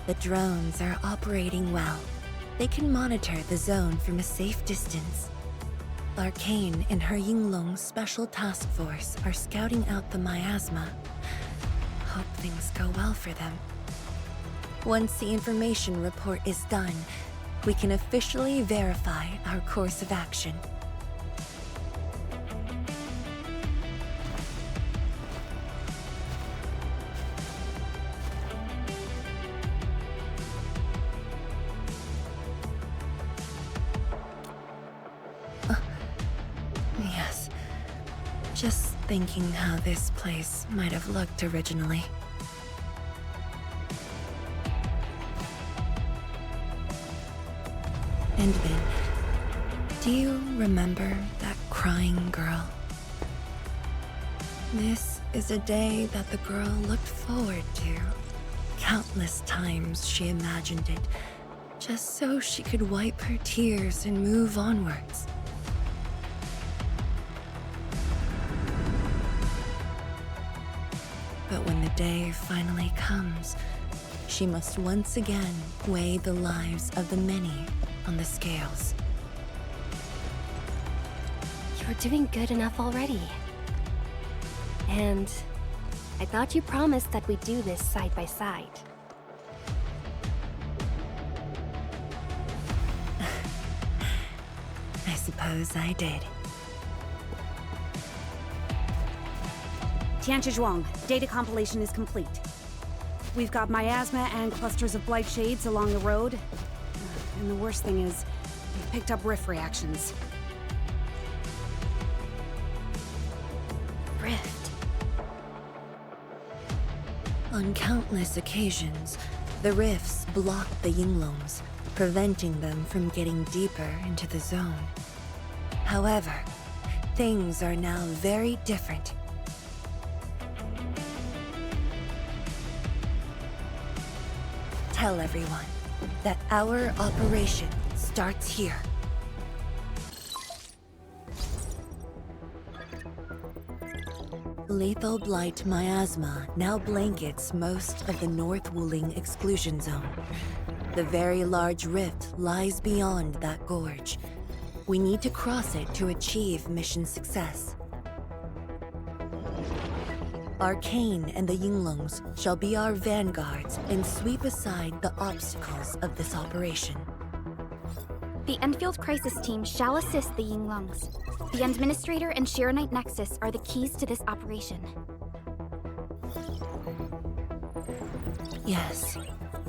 The drones are operating well. They can monitor the zone from a safe distance. Arcane and her Yinglong Special Task Force are scouting out the miasma. Hope things go well for them. Once the information report is done, we can officially verify our course of action. Yes. Just thinking how this place might have looked originally. Endmin, do you remember that crying girl? This is a day that the girl looked forward to. Countless times she imagined it, just so she could wipe her tears and move onwards. But when the day finally comes, she must once again weigh the lives of the many on the scales. You're doing good enough already. And I thought you promised that we'd do this side by side. I suppose I did. Tianchi, data compilation is complete. We've got miasma and clusters of blight shades along the road. And the worst thing is, we've picked up rift reactions. Rift. On countless occasions, the rifts block the Yinglongs, preventing them from getting deeper into the zone. However, things are now very different. Tell everyone that our operation starts here. Lethal Blight miasma now blankets most of the North Wuling exclusion zone. The very large rift lies beyond that gorge. We need to cross it to achieve mission success. Arcane and the Yinglongs shall be our vanguards and sweep aside the obstacles of this operation. The Endfield Crisis Team shall assist the Yinglongs. The Administrator and Shiranite Nexus are the keys to this operation. Yes.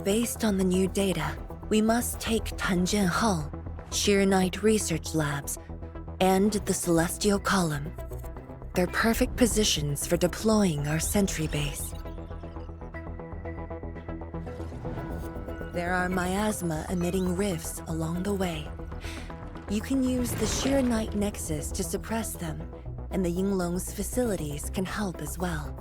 Based on the new data, we must take Tanjian Hall, Shiranite Research Labs, and the Celestial Column. They're perfect positions for deploying our sentry base. There are miasma-emitting rifts along the way. You can use the Shiranite Nexus to suppress them, and the Yinglong's facilities can help as well.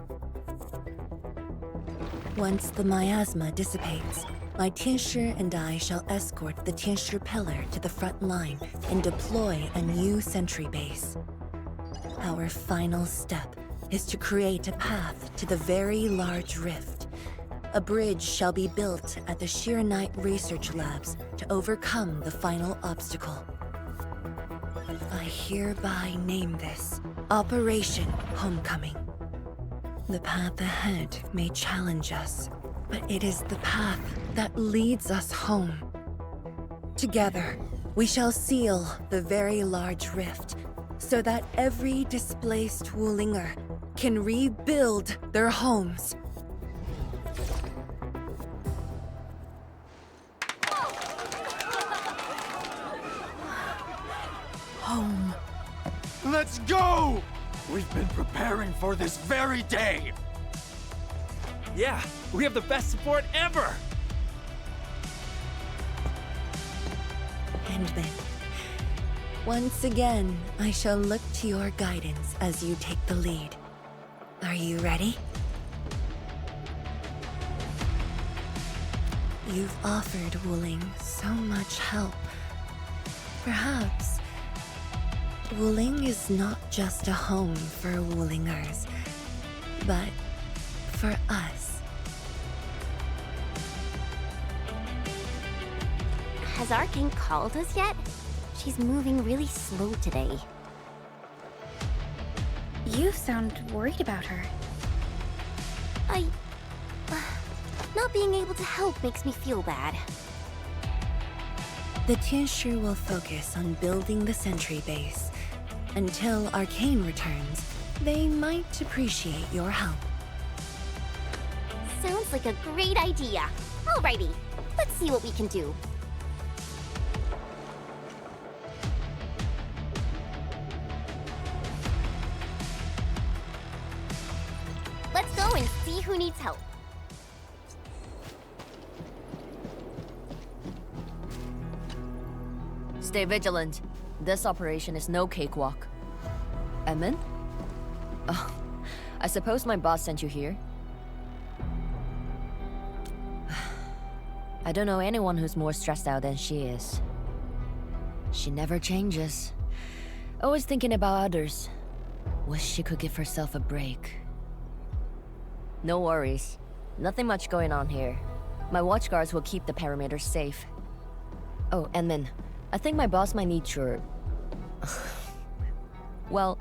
Once the miasma dissipates, my Tianshi and I shall escort the Tianshi Pillar to the front line and deploy a new sentry base. Our final step is to create a path to the very large rift. A bridge shall be built at the Shiranite Research Labs to overcome the final obstacle. I hereby name this Operation Homecoming. The path ahead may challenge us, but it is the path that leads us home. Together, we shall seal the very large rift so that every displaced Wulinger can rebuild their homes. Home. Let's go! We've been preparing for this very day! Yeah, we have the best support ever! Endmin, once again, I shall look to your guidance as you take the lead. Are you ready? You've offered Wuling so much help. Perhaps Wuling is not just a home for Wulingers, but for us. Has Arcane called us yet? She's moving really slow today. You sound worried about her. Not being able to help makes me feel bad. The Tinshu will focus on building the sentry base. Until Arcane returns, they might appreciate your help. Sounds like a great idea. Alrighty, let's see what we can do. Let's go and see who needs help. Stay vigilant. This operation is no cakewalk. Endmin? Oh, I suppose my boss sent you here? I don't know anyone who's more stressed out than she is. She never changes. Always thinking about others. Wish she could give herself a break. No worries. Nothing much going on here. My watchguards will keep the perimeter safe. Oh, Endmin, I think my boss might need your... Well,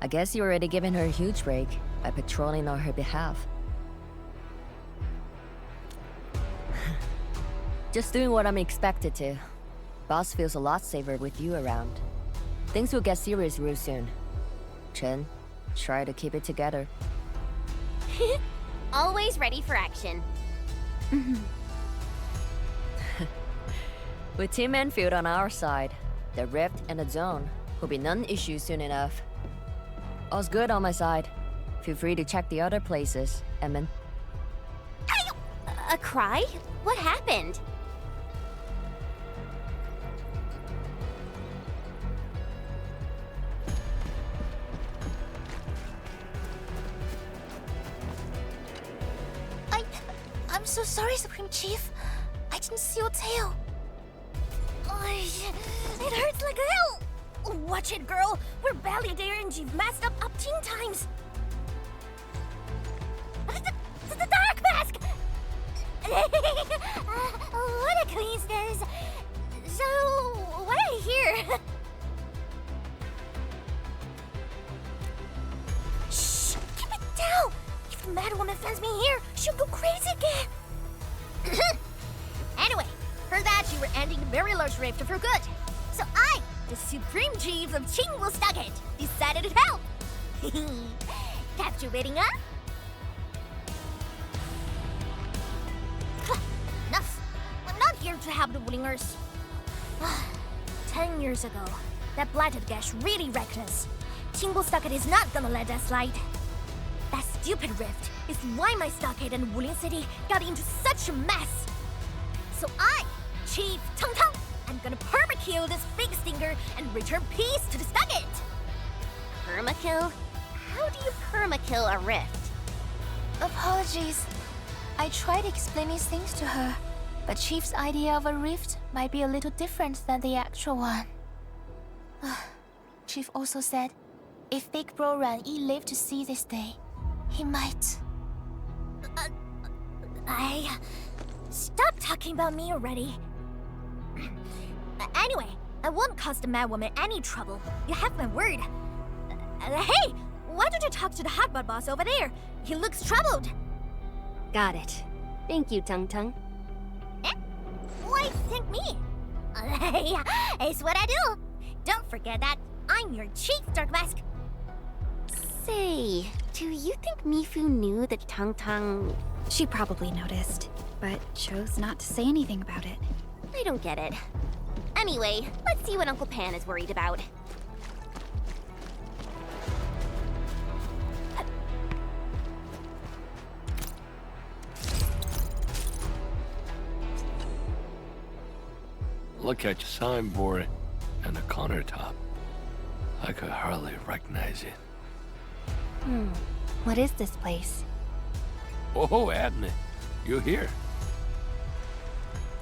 I guess you're already giving her a huge break by patrolling on her behalf. Just doing what I'm expected to. Boss feels a lot safer with you around. Things will get serious real soon. Chen, try to keep it together. Always ready for action. With Team Endfield on our side, the rift and the zone will be non-issue soon enough. All's good on my side. Feel free to check the other places, Endmin. A cry? What happened? I'm so sorry, Supreme Chief. I didn't see your tail. It hurts like hell. Watch it, girl. We're barely there and you've messed up 10 times. The dark mask! What a coincidence. So, what I hear? Shh! Keep it down! If the Mad Woman finds me here, she'll go crazy again. Anyway, heard that you were ending the very large rift for good. So I, the Supreme Chief of Qingwu Stockade, decided to help. Captivating, huh? Enough. I'm not here to help the Wulingers. 10 years ago, that blighted gash really reckless. Qingwu Stockade is not gonna let that slide. That stupid rift is why my stockade and Wuling City got into such a mess. So I, Chief Tang Tang, I'm gonna permakill this big stinker and return peace to the stockade. Permakill? How do you permakill a rift? Apologies. I tried explaining things to her, but Chief's idea of a rift might be a little different than the actual one. Chief also said, if Big Bro Ran Yi lived to see this day, he might... Stop talking about me already. Anyway, I won't cause the Mad Woman any trouble. You have my word. Hey! Why don't you talk to the hotbot boss over there? He looks troubled. Got it. Thank you, Tung Tung. Why thank me? It's what I do. Don't forget that I'm your Chief Dark Mask. Say, do you think Mifu knew that Tang Tang... She probably noticed, but chose not to say anything about it. I don't get it. Anyway, let's see what Uncle Pan is worried about. Look at your signboard and the countertop. I could hardly recognize it. What is this place? Oh, Admin, you here?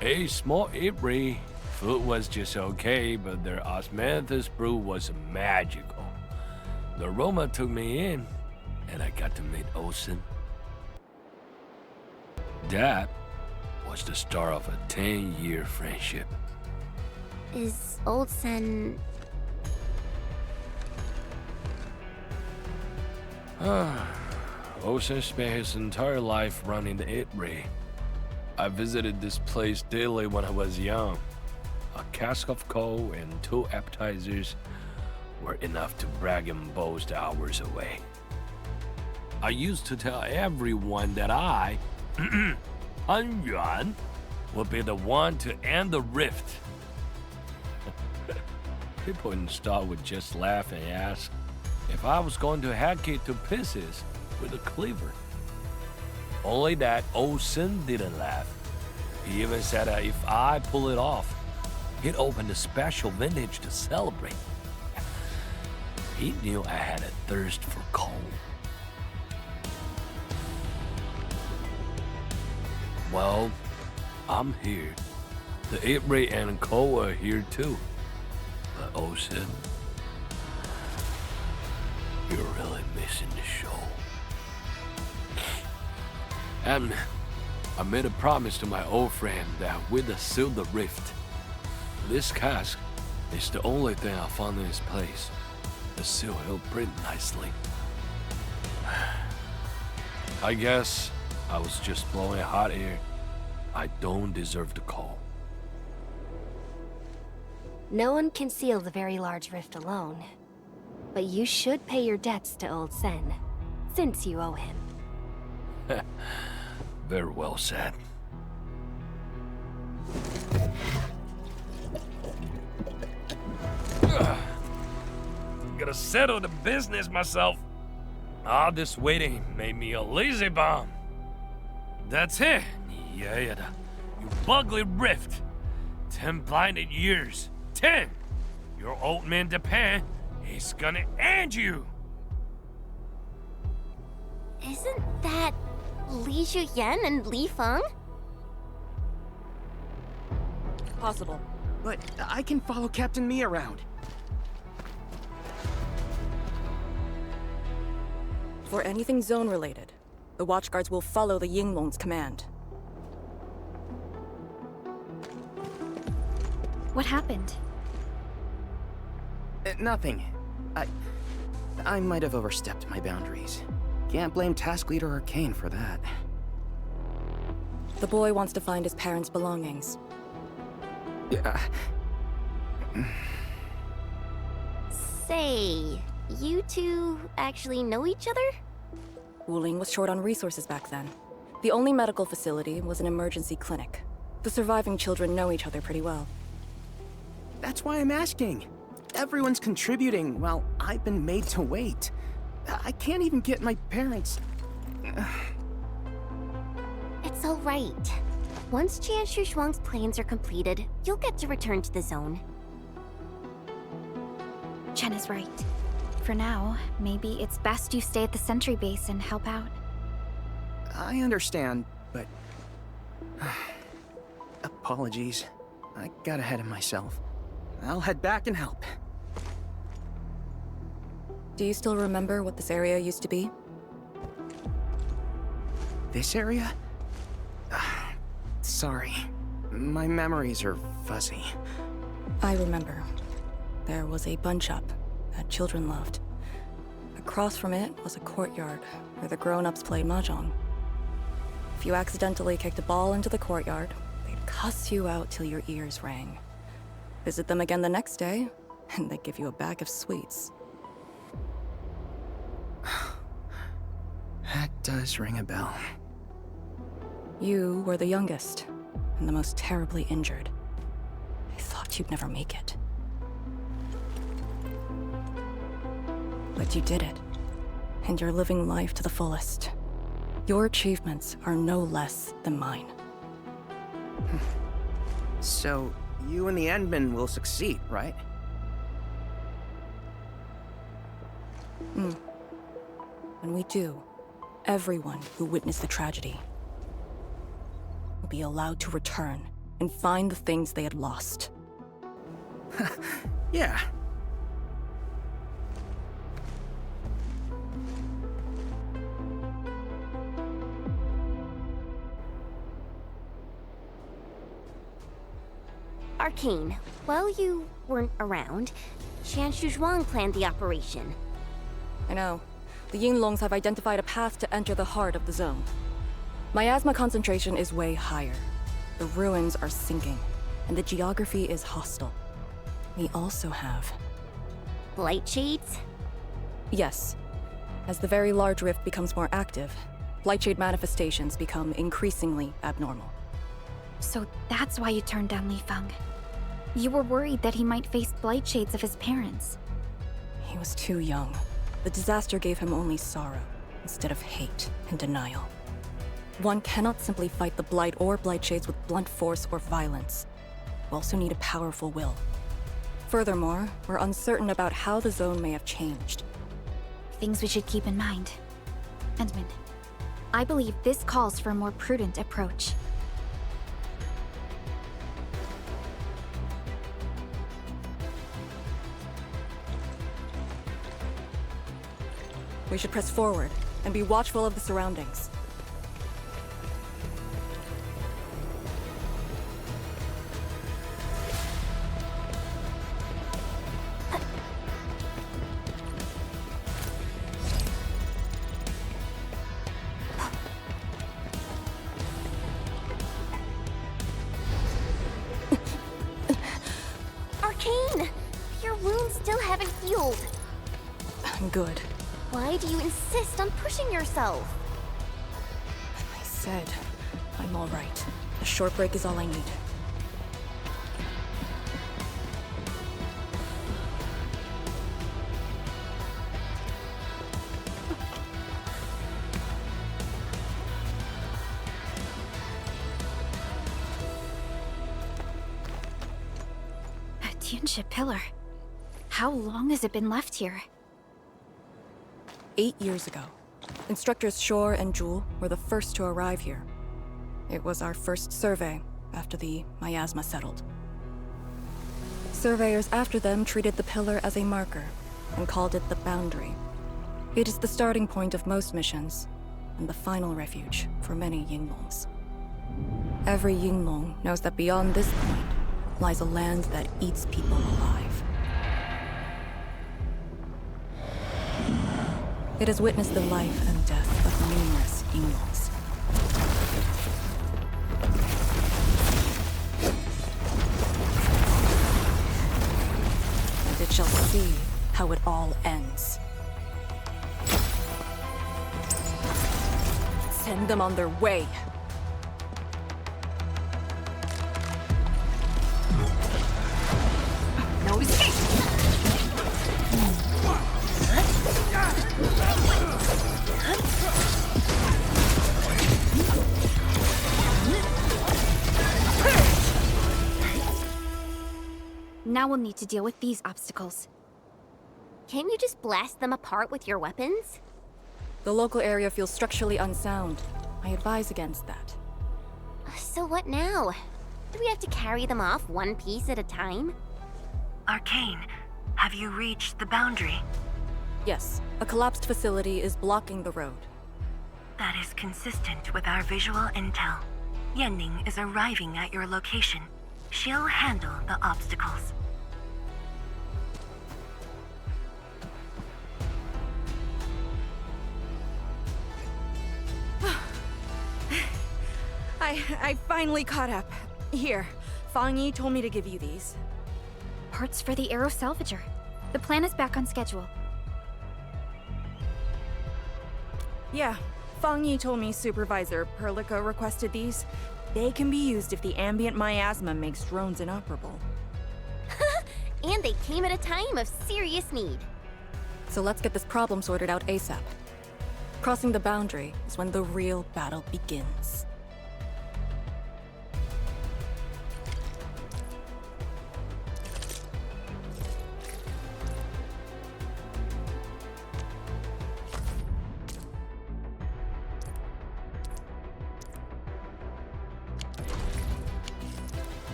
A small Ibri. Food was just okay, but their osmanthus brew was magical. The aroma took me in, and I got to meet Olsen. That was the start of a 10-year friendship. Is Old Sen... Ocean spent his entire life running the Ray. I visited this place daily when I was young. A cask of coal and 2 appetizers were enough to brag and boast hours away. I used to tell everyone that I, Han Yuan, would be the one to end the rift. People in the store would just laugh and ask if I was going to hack it to pieces with a cleaver. Only that old Sin didn't laugh. He even said that if I pull it off, he'd open a special vintage to celebrate. He knew I had a thirst for coal. Well, I'm here. The 8-Ray and coal are here too. But Ocean, you're really missing the show. And I made a promise to my old friend that we'd seal the rift. This cask is the only thing I found in this place. The seal held pretty nicely. I guess I was just blowing hot air. I don't deserve the coal. No one can seal the very large rift alone. But you should pay your debts to Old Sen, since you owe him. Very well said. Gotta settle the business myself. All this waiting made me a lazy bum. That's it. Yeah, you ugly rift. 10 blinded years. 10. Your old man Japan is gonna end you. Isn't that Li Zhuyan and Li Feng? Possible. But I can follow Captain Mi around. For anything zone-related, the Watchguards will follow the Yinglong's command. What happened? Nothing. I might have overstepped my boundaries. Can't blame Task Leader Arcane for that. The boy wants to find his parents' belongings. Yeah. Say, you two actually know each other? Wuling was short on resources back then. The only medical facility was an emergency clinic. The surviving children know each other pretty well. That's why I'm asking. Everyone's contributing while I've been made to wait. I can't even get my parents... It's all right. Once Jian Shuang's plans are completed, you'll get to return to the zone. Chen is right. For now, maybe it's best you stay at the sentry base and help out. I understand, but... Apologies. I got ahead of myself. I'll head back and help. Do you still remember what this area used to be? This area? Sorry. My memories are fuzzy. I remember. There was a bun shop that children loved. Across from it was a courtyard where the grown-ups played mahjong. If you accidentally kicked a ball into the courtyard, they'd cuss you out till your ears rang. Visit them again the next day, and they'd give you a bag of sweets. That does ring a bell. You were the youngest, and the most terribly injured. I thought you'd never make it. But you did it, and you're living life to the fullest. Your achievements are no less than mine. So, you and the endmin will succeed, right? When we do, everyone who witnessed the tragedy will be allowed to return and find the things they had lost. Yeah. Arcane, while you weren't around, Shan Shuzhuang planned the operation. I know. The Yinglongs have identified a path to enter the heart of the zone. Miasma concentration is way higher. The ruins are sinking, and the geography is hostile. We also have... Blight shades? Yes. As the very large rift becomes more active, Blightshade manifestations become increasingly abnormal. So that's why you turned down Li Feng. You were worried that he might face blight shades of his parents. He was too young. The disaster gave him only sorrow, instead of hate and denial. One cannot simply fight the Blight or Blightshades with blunt force or violence. You also need a powerful will. Furthermore, we're uncertain about how the zone may have changed. Things we should keep in mind. Endmin, I believe this calls for a more prudent approach. We should press forward and be watchful of the surroundings. Arcane! Your wounds still haven't healed. Good. Why do you insist on pushing yourself? I said, I'm all right. A short break is all I need. A Tianxia pillar. How long has it been left here? 8 years ago, Instructors Shore and Jewel were the first to arrive here. It was our first survey after the miasma settled. Surveyors after them treated the pillar as a marker and called it the boundary. It is the starting point of most missions and the final refuge for many Yinglongs. Every Yinglong knows that beyond this point lies a land that eats people alive. It has witnessed the life and death of numerous Yinglongs. And it shall see how it all ends. Send them on their way. No escape! Now we'll need to deal with these obstacles. Can't you just blast them apart with your weapons? The local area feels structurally unsound. I advise against that. So what now? Do we have to carry them off one piece at a time? Arcane, have you reached the boundary? Yes, a collapsed facility is blocking the road. That is consistent with our visual intel. Yenning is arriving at your location. She'll handle the obstacles. I finally caught up. Here, Fang Yi told me to give you these. Parts for the Arrow Salvager. The plan is back on schedule. Yeah, Fang Yi told me Supervisor Perlica requested these. They can be used if the ambient miasma makes drones inoperable. And they came at a time of serious need. So let's get this problem sorted out ASAP. Crossing the boundary is when the real battle begins.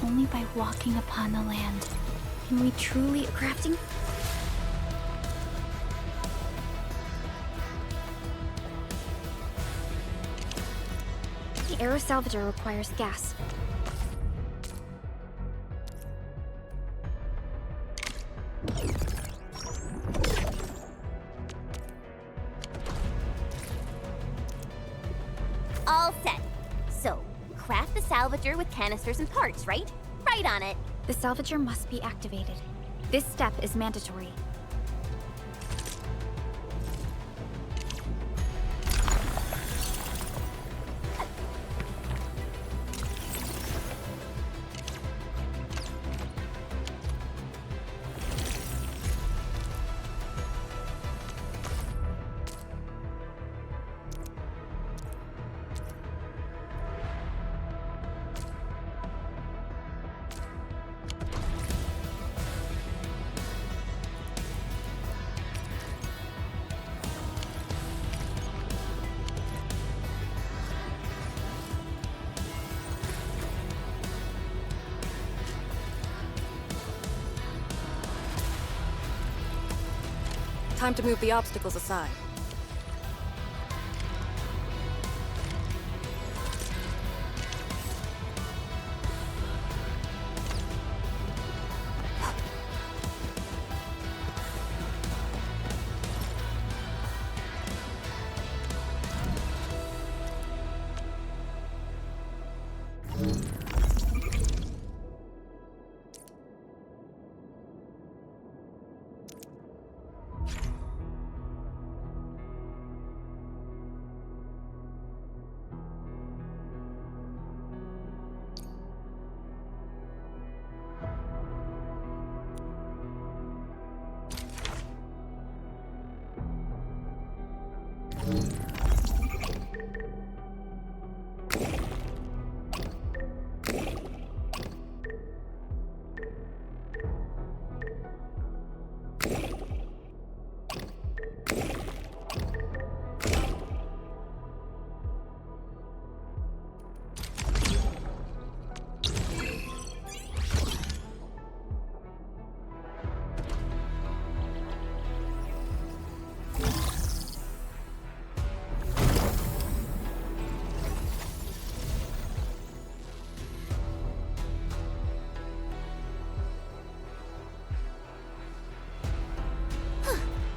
Only by walking upon the land can we truly crafting. Aero salvager requires gas. All set. So, craft the salvager with canisters and parts, right? Right on it. The salvager must be activated. This step is mandatory. Time to move the obstacles aside.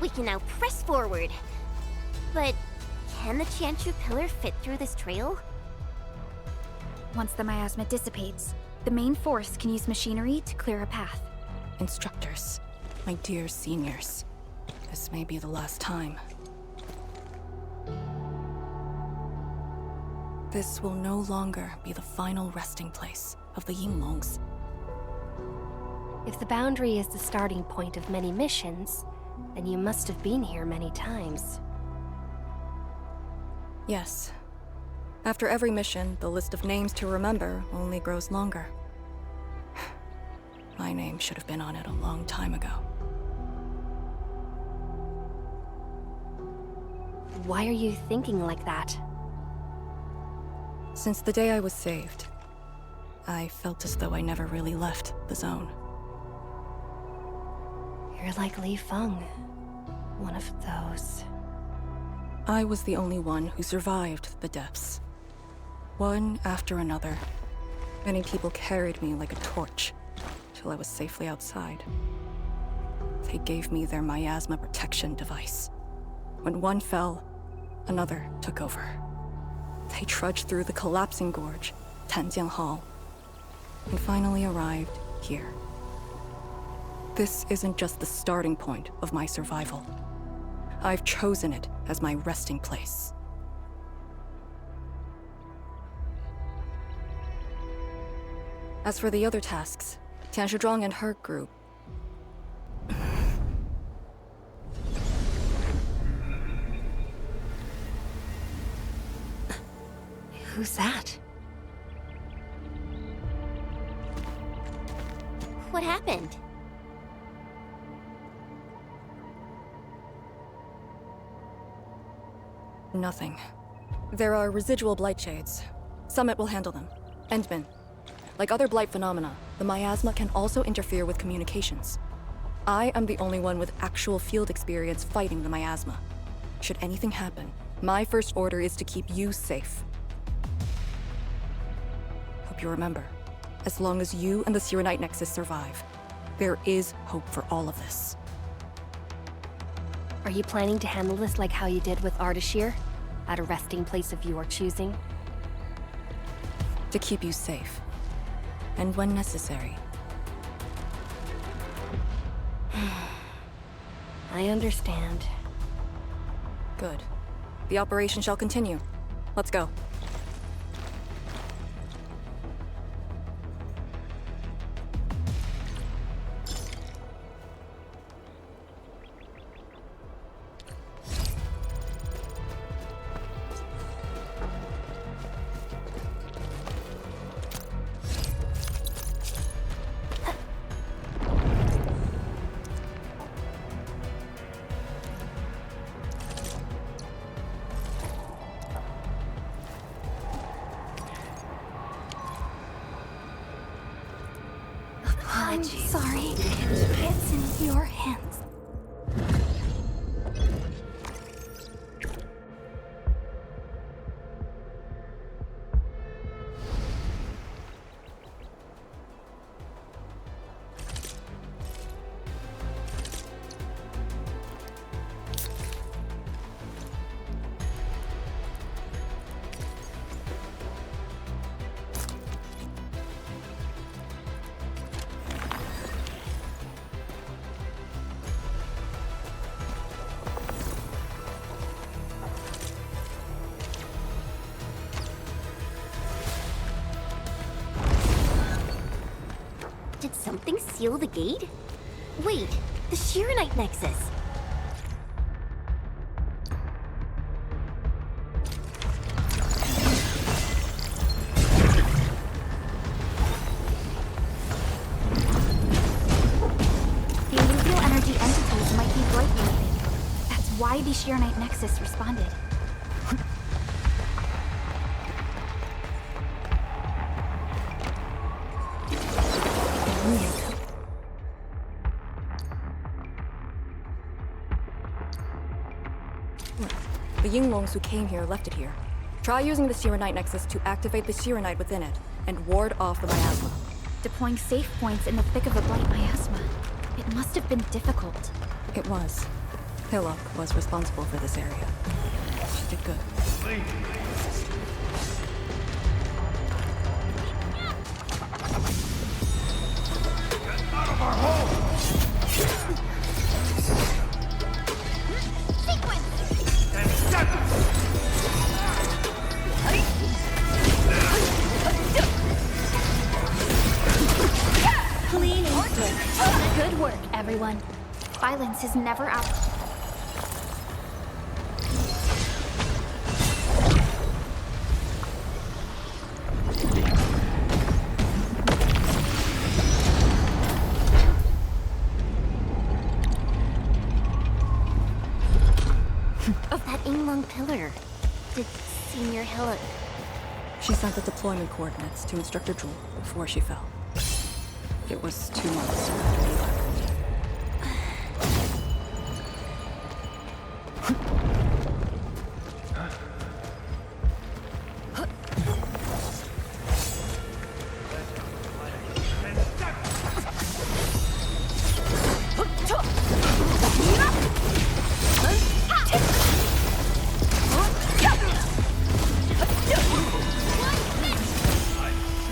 We can now press forward. But can the Qianchu pillar fit through this trail? Once the miasma dissipates, the main force can use machinery to clear a path. Instructors, my dear seniors, this may be the last time. This will no longer be the final resting place of the Yinglongs. If the boundary is the starting point of many missions, then you must have been here many times. Yes. After every mission, the list of names to remember only grows longer. My name should have been on it a long time ago. Why are you thinking like that? Since the day I was saved, I felt as though I never really left the zone. You're like Li Feng. One of those. I was the only one who survived the depths. One after another. Many people carried me like a torch, till I was safely outside. They gave me their miasma protection device. When one fell, another took over. They trudged through the collapsing gorge, Tanjiang Hall, and finally arrived here. This isn't just the starting point of my survival. I've chosen it as my resting place. As for the other tasks, Tian Shizhuang and her group... Who's that? What happened? Nothing. There are residual blight shades. Summit will handle them. Endmin. Like other blight phenomena, the miasma can also interfere with communications. I am the only one with actual field experience fighting the miasma. Should anything happen, my first order is to keep you safe. you remember. As long as you and the Sirenite Nexus survive, there is hope for all of this. Are you planning to handle this like how you did with Ardashir? At a resting place of your choosing? To keep you safe. And when necessary. I understand. Good. The operation shall continue. Let's go. I'm sorry. It's in your hands. Did something seal the gate? Wait, the Sirenite Nexus. The illusional energy entities might be bright related. That's why the Sirenite Nexus responded. The Yinglongs who came here left it here. Try using the Sirenite Nexus to activate the Sirenite within it, and ward off the miasma. Deploying safe points in the thick of a blight miasma. It must have been difficult. It was. Hillock was responsible for this area. She did good. Out of our hole! Clean and slick. Good work, everyone. Violence is never out. Of that Yinglong pillar. Did Senior Hillock... She sent the deployment coordinates to Instructor Jewel before she fell. It was 2 months after we left.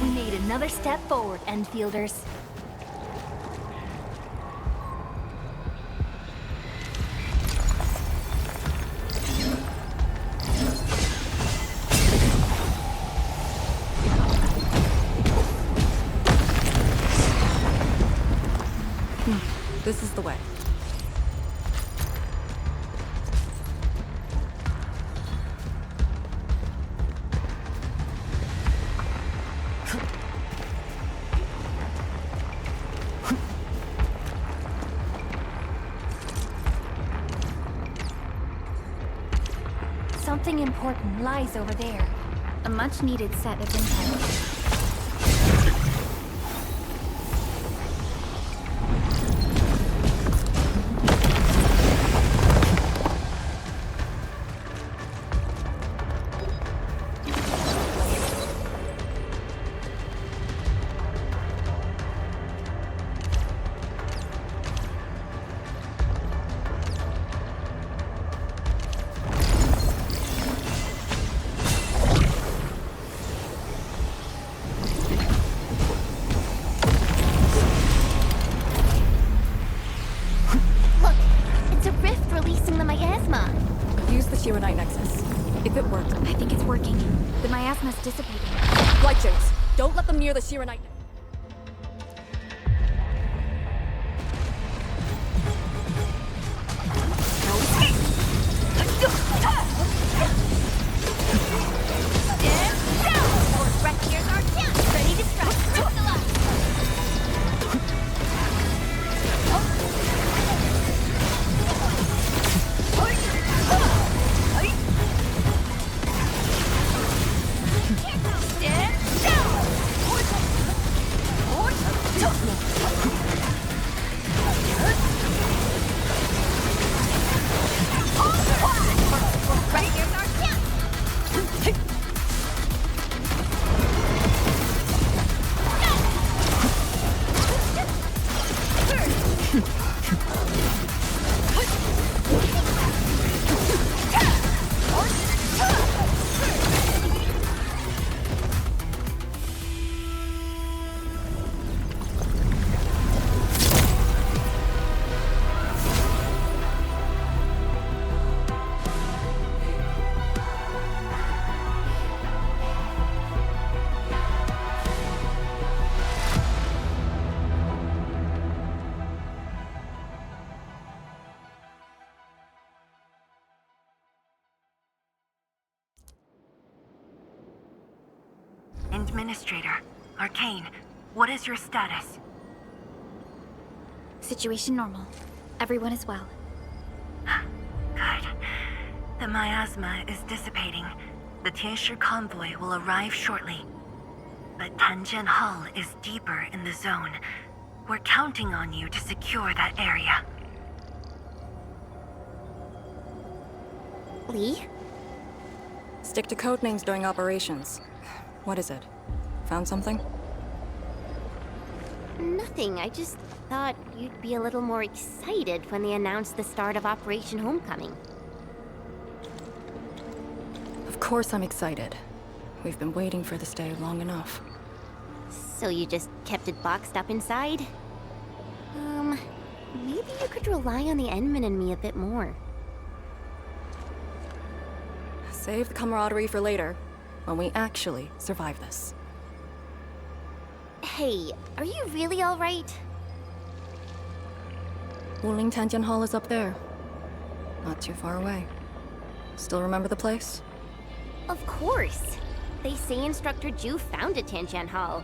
We made another step forward, Enfielders. This is the way. Something important lies over there. A much-needed set of intel. miasma's dissipating. Blight shades, don't let them near the Shiranite. Ready to strike. Administrator, Arcane, what is your status? Situation normal. Everyone is well. Good. The miasma is dissipating. The Tianshi convoy will arrive shortly. But Tanjian Hall is deeper in the zone. We're counting on you to secure that area. Lee? Stick to codenames during operations. What is it? Found something? Nothing. I just thought you'd be a little more excited when they announced the start of Operation Homecoming. Of course I'm excited. We've been waiting for this day long enough. So you just kept it boxed up inside? Maybe you could rely on the endmin and me a bit more. Save the camaraderie for later, when we actually survive this. Hey, are you really alright? Wuling Tanjian Hall is up there. Not too far away. Still remember the place? Of course. They say Instructor Ju founded Tianjian Hall.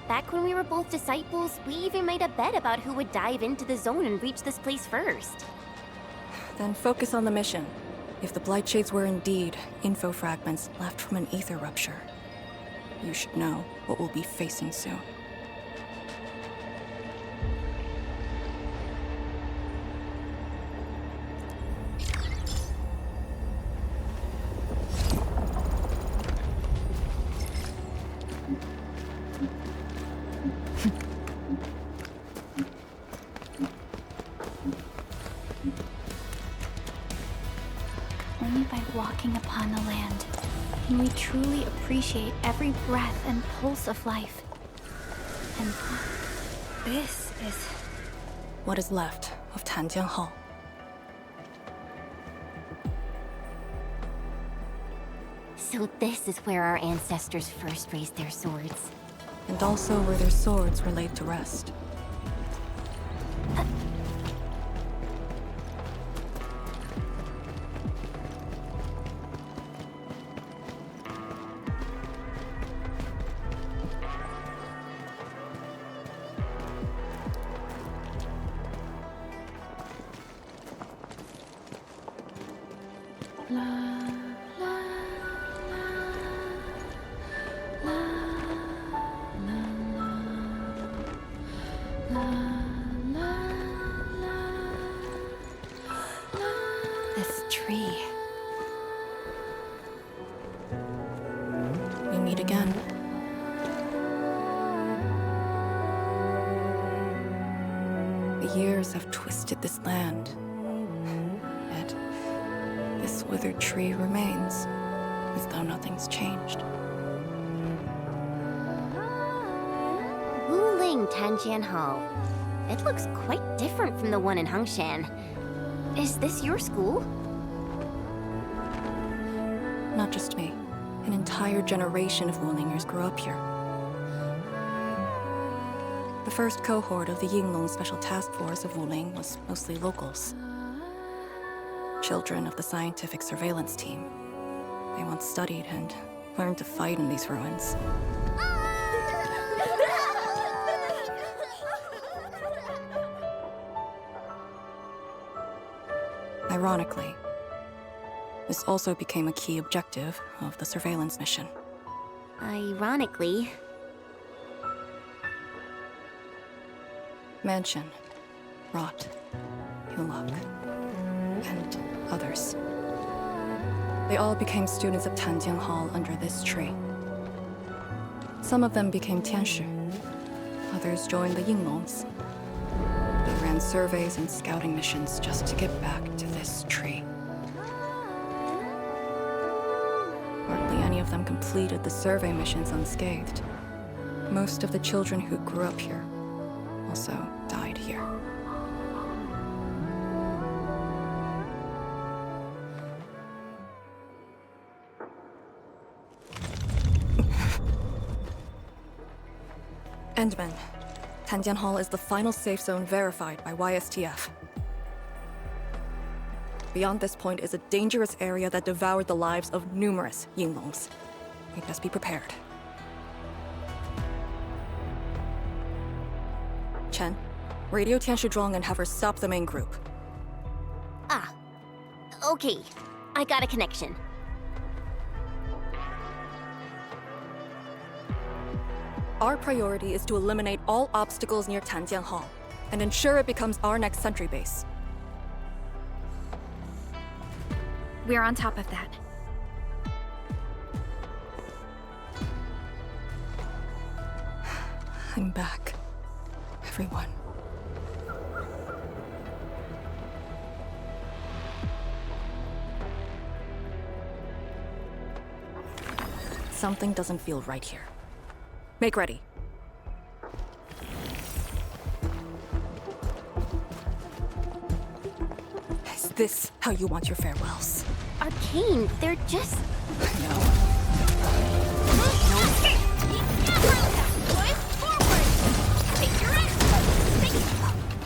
Back when we were both disciples, we even made a bet about who would dive into the zone and reach this place first. Then focus on the mission. If the Blight Shades were indeed info fragments left from an ether rupture, you should know what we'll be facing soon. Only by walking upon the land can we truly appreciate every breath and pulse of life. And this is what is left of Tanjian Hall. So this is where our ancestors first raised their swords. And also where their swords were laid to rest. This tree. We meet again. The years have twisted this land. Yet, this withered tree remains, as though nothing's changed. Wuling Tanjian Hall. It looks quite different from the one in Hongshan. Is this your school? Not just me. An entire generation of Wulingers grew up here. The first cohort of the Yinglong Special Task Force of Wuling was mostly locals. Children of the scientific surveillance team. They once studied and learned to fight in these ruins. Ironically, this also became a key objective of the surveillance mission. Ironically. Mansion, Rot, Hulok, and others. They all became students of Tanjiang Hall under this tree. Some of them became Tianshi. Others joined the Yinglongs. They ran surveys and scouting missions just to get back to this tree. Hardly any of them completed the survey missions unscathed. Most of the children who grew up here also died here. Endmin. Tanjian Hall is the final safe zone verified by YSTF. Beyond this point is a dangerous area that devoured the lives of numerous Yinglongs. We best be prepared. Chen, radio Tianshi Zhuang and have her stop the main group. Ah. Okay. I got a connection. Our priority is to eliminate all obstacles near Tanjiang Hall and ensure it becomes our next sentry base. We're on top of that. I'm back. Everyone. Something doesn't feel right here. Make ready. Is this how you want your farewells? Arcane, they're just...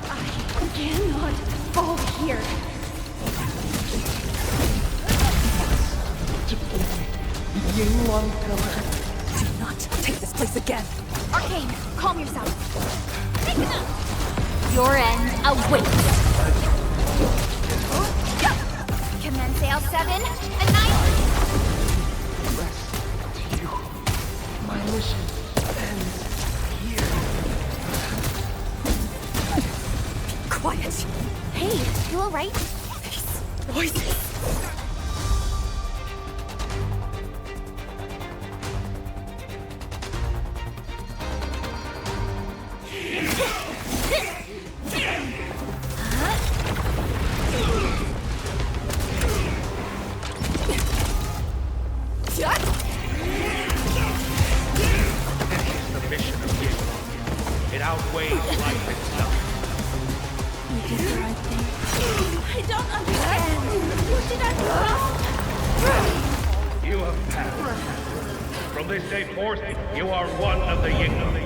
I cannot fall here. Do not take this place again. Arcane, calm yourself. Your end awaits. Commence L7 and 9. Rest to you. My mission ends here. Quiet. Hey, you alright? These voices. You are one of the Yinglong.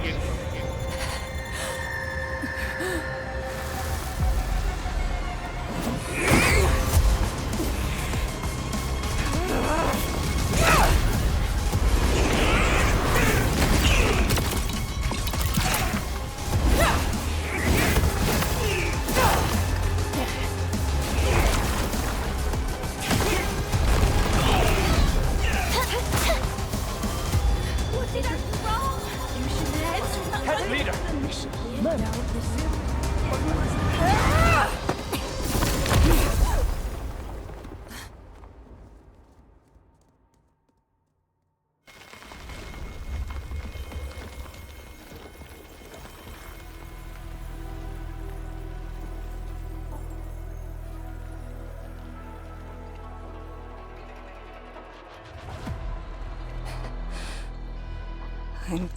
I'm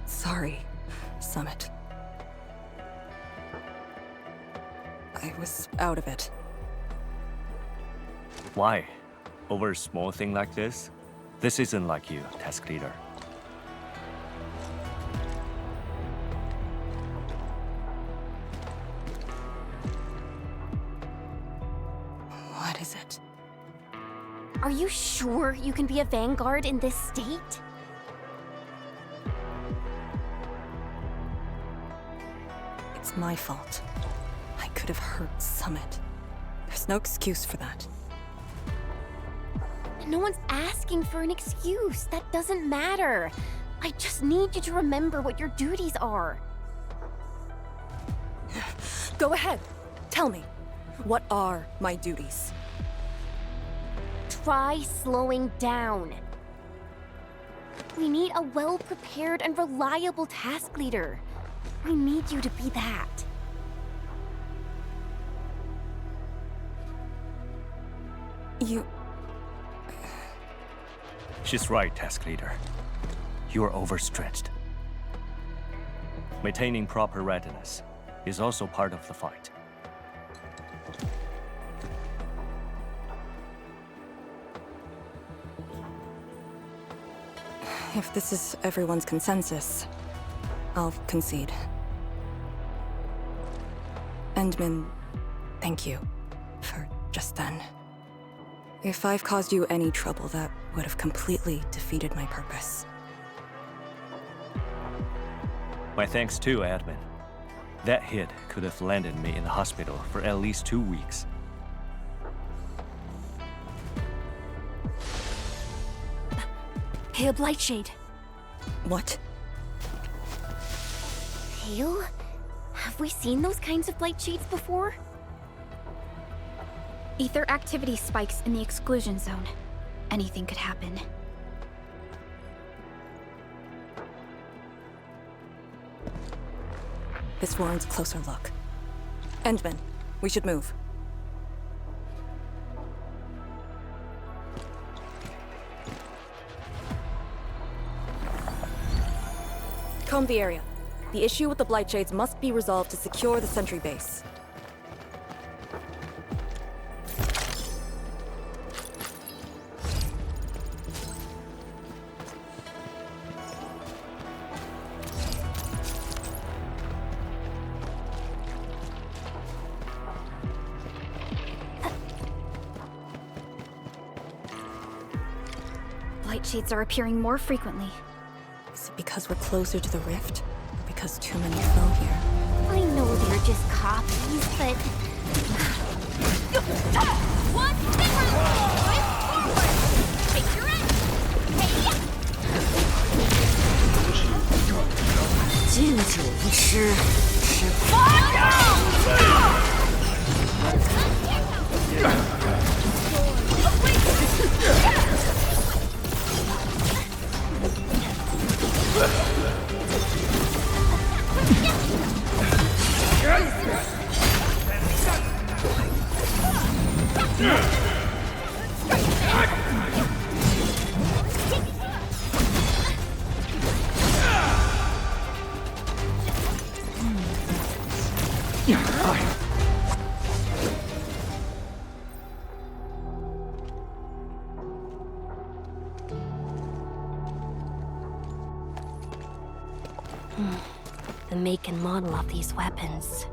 sorry, Summit. I was out of it. Why? Over a small thing like this? This isn't like you, task leader. What is it? Are you sure you can be a vanguard in this state? It's my fault. I could have hurt Summit. There's no excuse for that. No one's asking for an excuse. That doesn't matter. I just need you to remember what your duties are. Go ahead. Tell me. What are my duties? Try slowing down. We need a well-prepared and reliable task leader. We need you to be that. You... She's right, task leader. You are overstretched. Maintaining proper readiness is also part of the fight. If this is everyone's consensus, I'll concede. Endmin, thank you for just then. If I've caused you any trouble, that would have completely defeated my purpose. My thanks too, admin. That hit could have landed me in the hospital for at least 2 weeks. Hail Blightshade. What? Hail? Have we seen those kinds of Blightshades before? Ether activity spikes in the exclusion zone. Anything could happen. This warrants a closer look. Endmin, we should move. Comb the area. The issue with the Blightshades must be resolved to secure the sentry base. Blightshades are appearing more frequently. Is it because we're closer to the rift? Or because too many fell here? I know they're just copies, but... One different! Twist forward! Take your end! Hey-ya! 禁止不吃，吃不 The make and model of these weapons.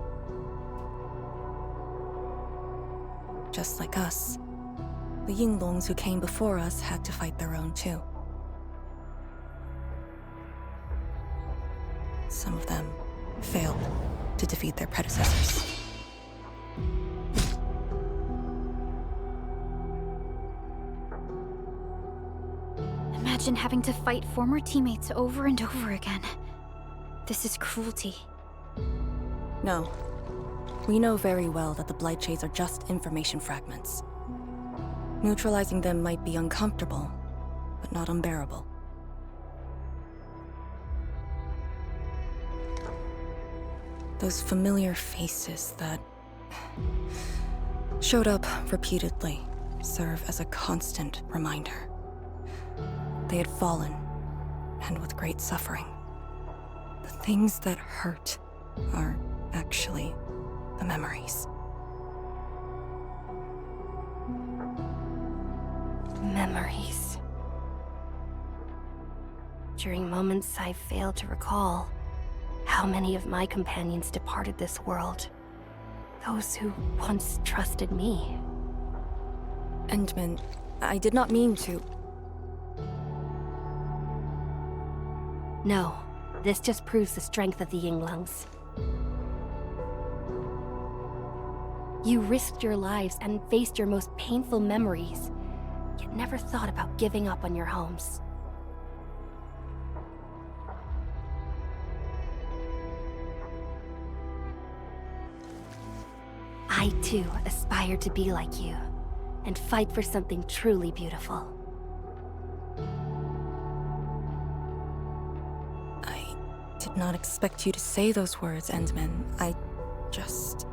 Just like us. The Yinglongs who came before us had to fight their own too. Some of them failed to defeat their predecessors. Imagine having to fight former teammates over and over again. This is cruelty. No. We know very well that the Blightshades are just information fragments. Neutralizing them might be uncomfortable, but not unbearable. Those familiar faces that showed up repeatedly serve as a constant reminder. They had fallen, and with great suffering. The things that hurt are actually the memories. Memories. During moments I fail to recall, how many of my companions departed this world? Those who once trusted me. Endmin, I did not mean to. No, this just proves the strength of the Yinglungs. You risked your lives and faced your most painful memories, yet never thought about giving up on your homes. I too aspire to be like you, and fight for something truly beautiful. I did not expect you to say those words, Endmin. I just...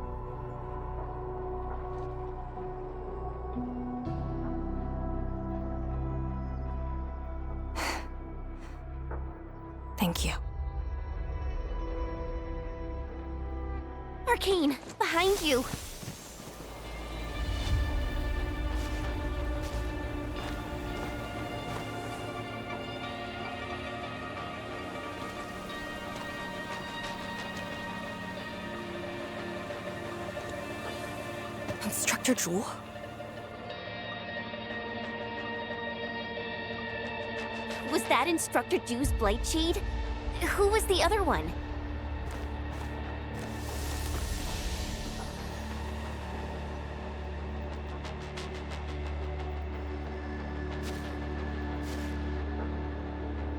Thank you. Arcane, behind you! Instructor Jewel? Was that Instructor Jew's Blight Shade? Who was the other one?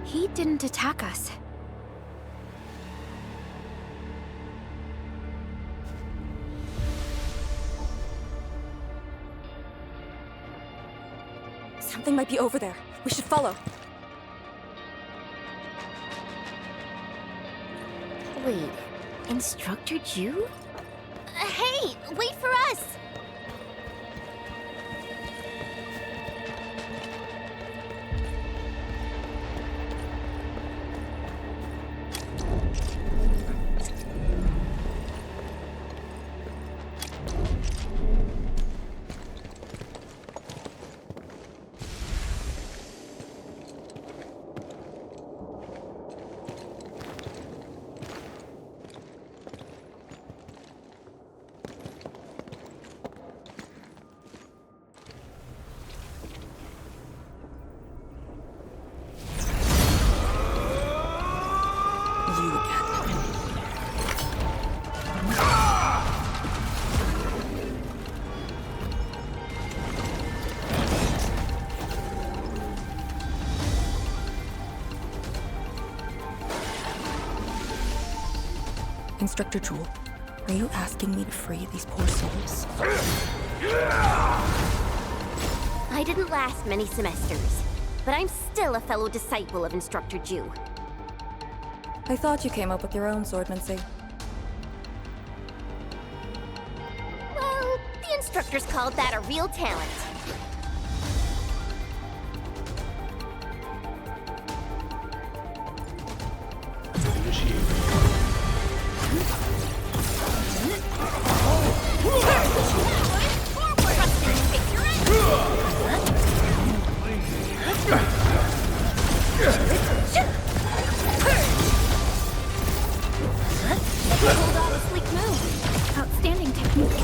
He didn't attack us. Something might be over there. We should follow. Wait, Instructor Jew? Hey, wait for us! Instructor Jewel, are you asking me to free these poor souls? I didn't last many semesters, but I'm still a fellow disciple of Instructor Jew. I thought you came up with your own swordmancy. Well, the instructors called that a real talent. Pulled off a sleek move. Outstanding technique.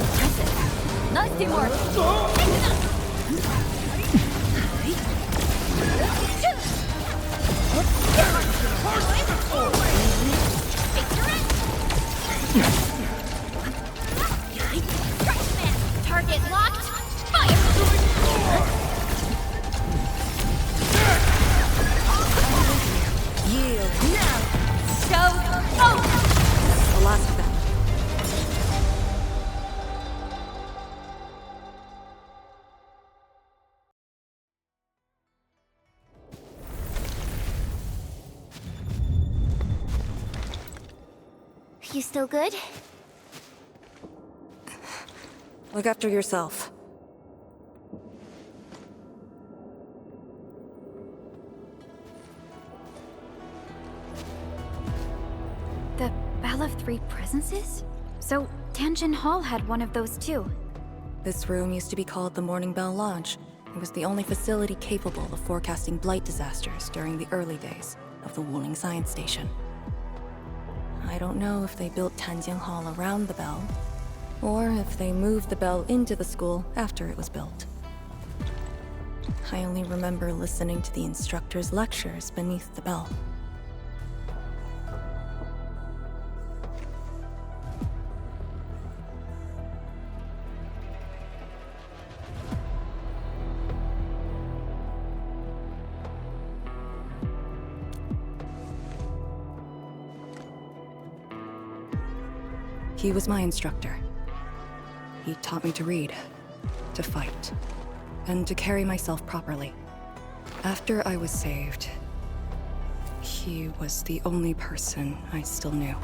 Impressive. Nice teamwork. Target locked. Fire! Yield now! Show over! The last of them. You still good? Look after yourself. The Bell of Three Presences? So, Tanjin Hall had one of those too. This room used to be called the Morning Bell Lodge. It was the only facility capable of forecasting blight disasters during the early days of the Wuling Science Station. I don't know if they built Tanjian Hall around the bell, or if they moved the bell into the school after it was built. I only remember listening to the instructor's lectures beneath the bell. He was my instructor. He taught me to read, to fight, and to carry myself properly. After I was saved, he was the only person I still knew.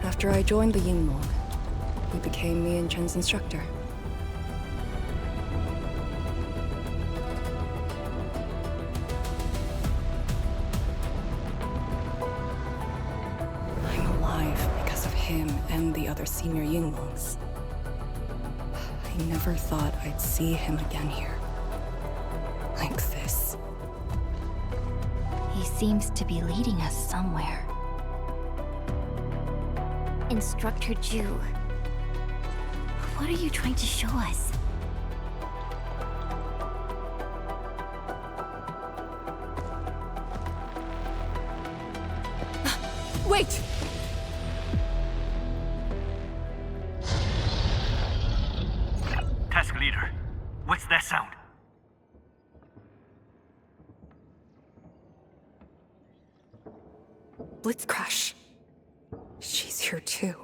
After I joined the Yinglong, he became me and Chen's instructor. And the other senior Yinglongs. I never thought I'd see him again here. Like this. He seems to be leading us somewhere. Instructor Ju, what are you trying to show us? Wait! Task leader, what's that sound? Blitzcrash. She's here too.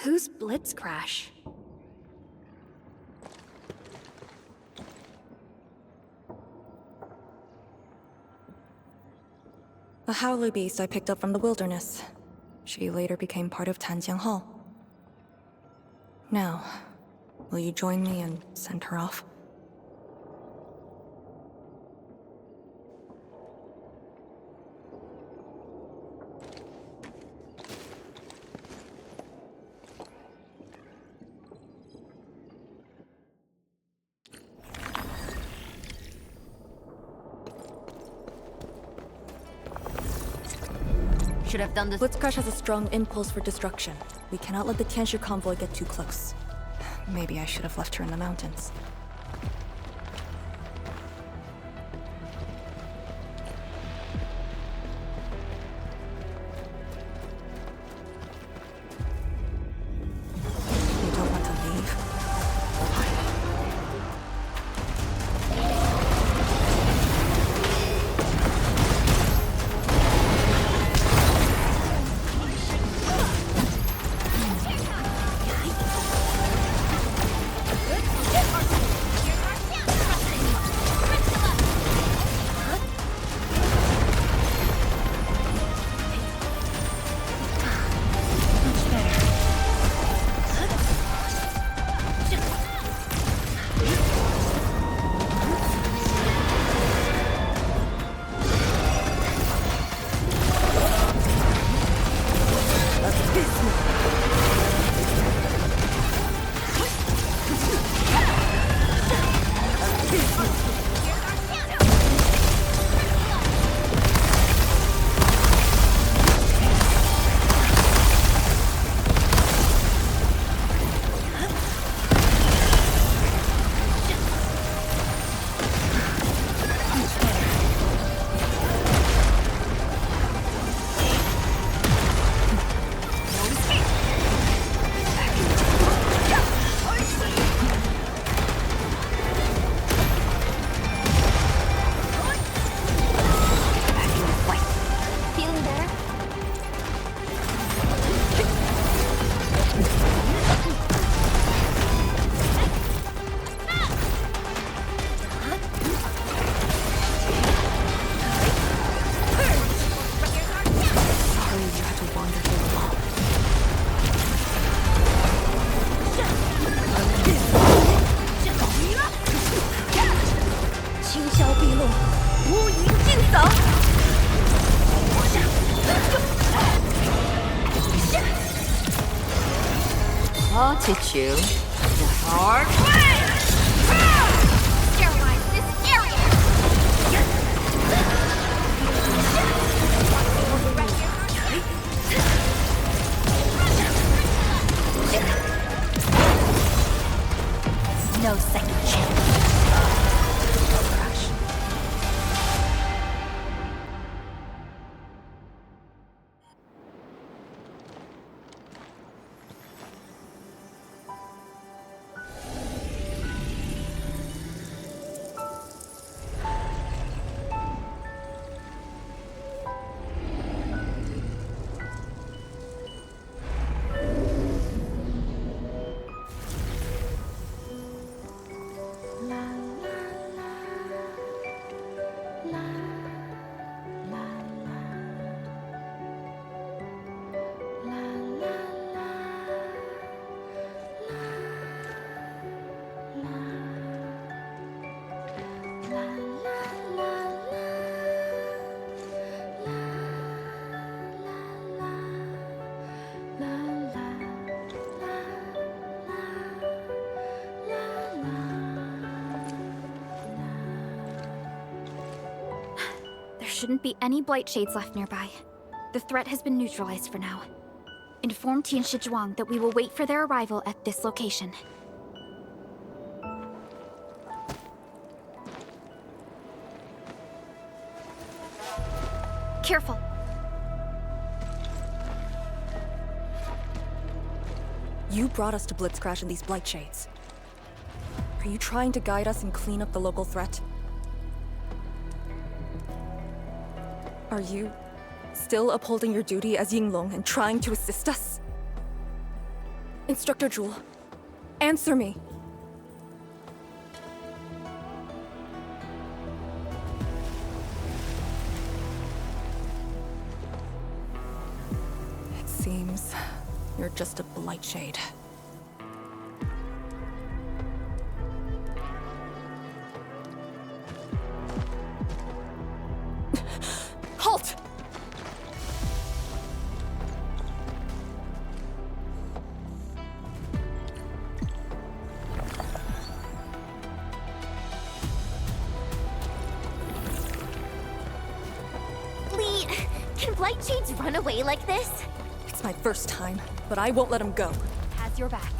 Who's Blitzcrash? A howler beast I picked up from the wilderness. She later became part of Tanjian Hall. Now, will you join me and send her off? Should have done this. Blitzcrash has a strong impulse for destruction. We cannot let the Tianshu convoy get too close. Maybe I should have left her in the mountains. You don't want to leave? teach you the hard way! Sterilize this area! No second chance. Shouldn't be any blight shades left nearby. The threat has been neutralized for now. Inform Tianshi Zhuang that we will wait for their arrival at this location. Careful. You brought us to Blitzcrash in these blight shades. Are you trying to guide us and clean up the local threat? Are you still upholding your duty as Yinglong and trying to assist us? Instructor Jewel, answer me! It seems you're just a blight shade. Halt! Lee, can blight shades run away like this? It's my first time, but I won't let him go. Has your back.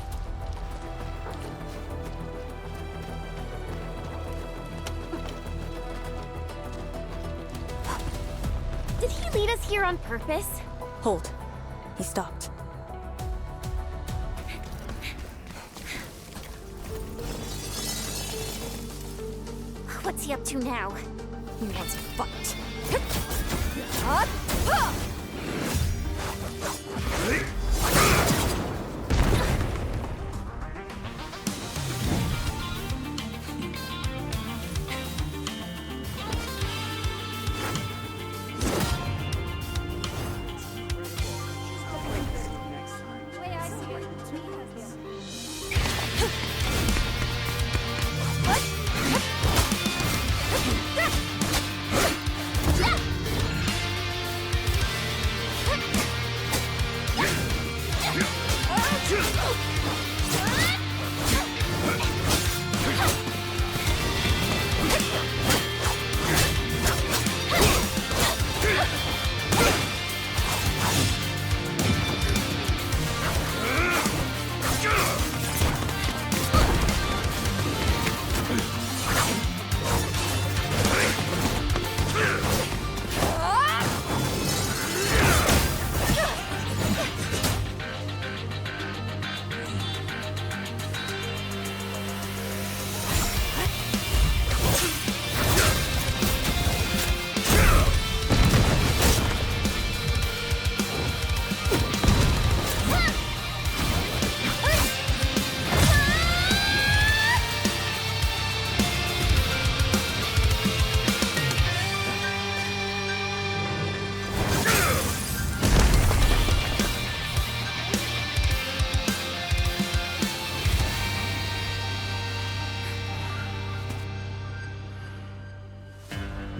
Did he lead us here on purpose? Hold. He stopped. What's he up to now? He wants to fight.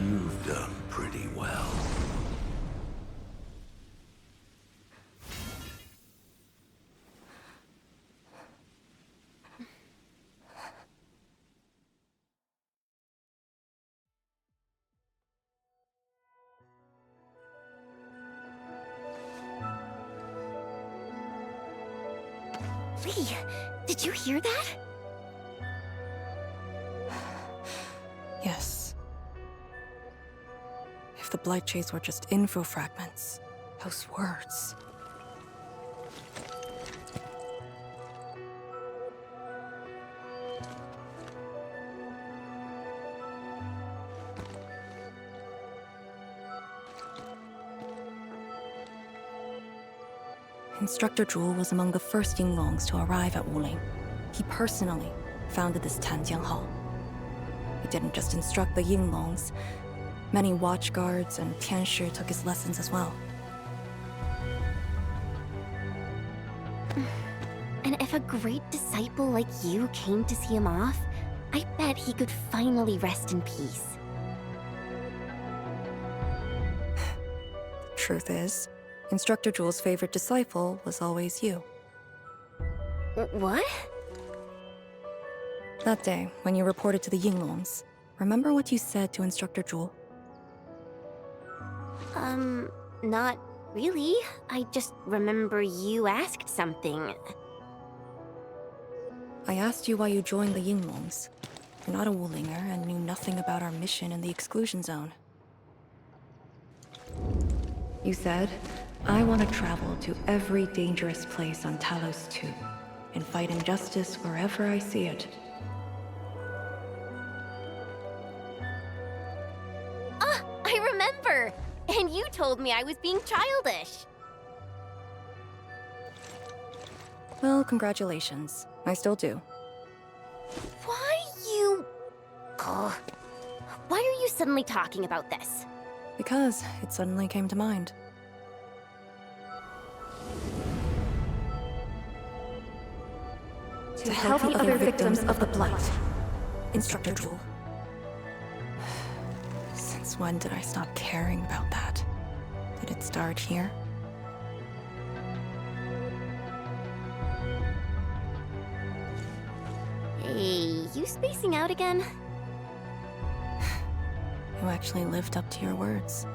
You've done pretty well. Hey, did you hear that? Yes. If the Blight Shades were just info fragments, those words. Instructor Zhu was among the first Yinglongs to arrive at Wuling. He personally founded this Tanjiang Hall. He didn't just instruct the Yinglongs. Many watchguards and Tianshi took his lessons as well. And if a great disciple like you came to see him off, I bet he could finally rest in peace. Truth is, Instructor Zhu's favorite disciple was always you. What? That day, when you reported to the Yinglongs, remember what you said to Instructor Zhu? Not really. I just remember you asked something. I asked you why you joined the Yinglongs. You're not a Wulinger and knew nothing about our mission in the exclusion zone. You said, I want to travel to every dangerous place on Talos 2 and fight injustice wherever I see it. Ah, I remember! And you told me I was being childish. Well, congratulations. I still do. Why you... Ugh. Why are you suddenly talking about this? Because it suddenly came to mind. To help the other victims of the Blight. Instructor Zhu. Since when did I stop caring about that? Did it start here? Hey, you spacing out again? You actually lived up to your words.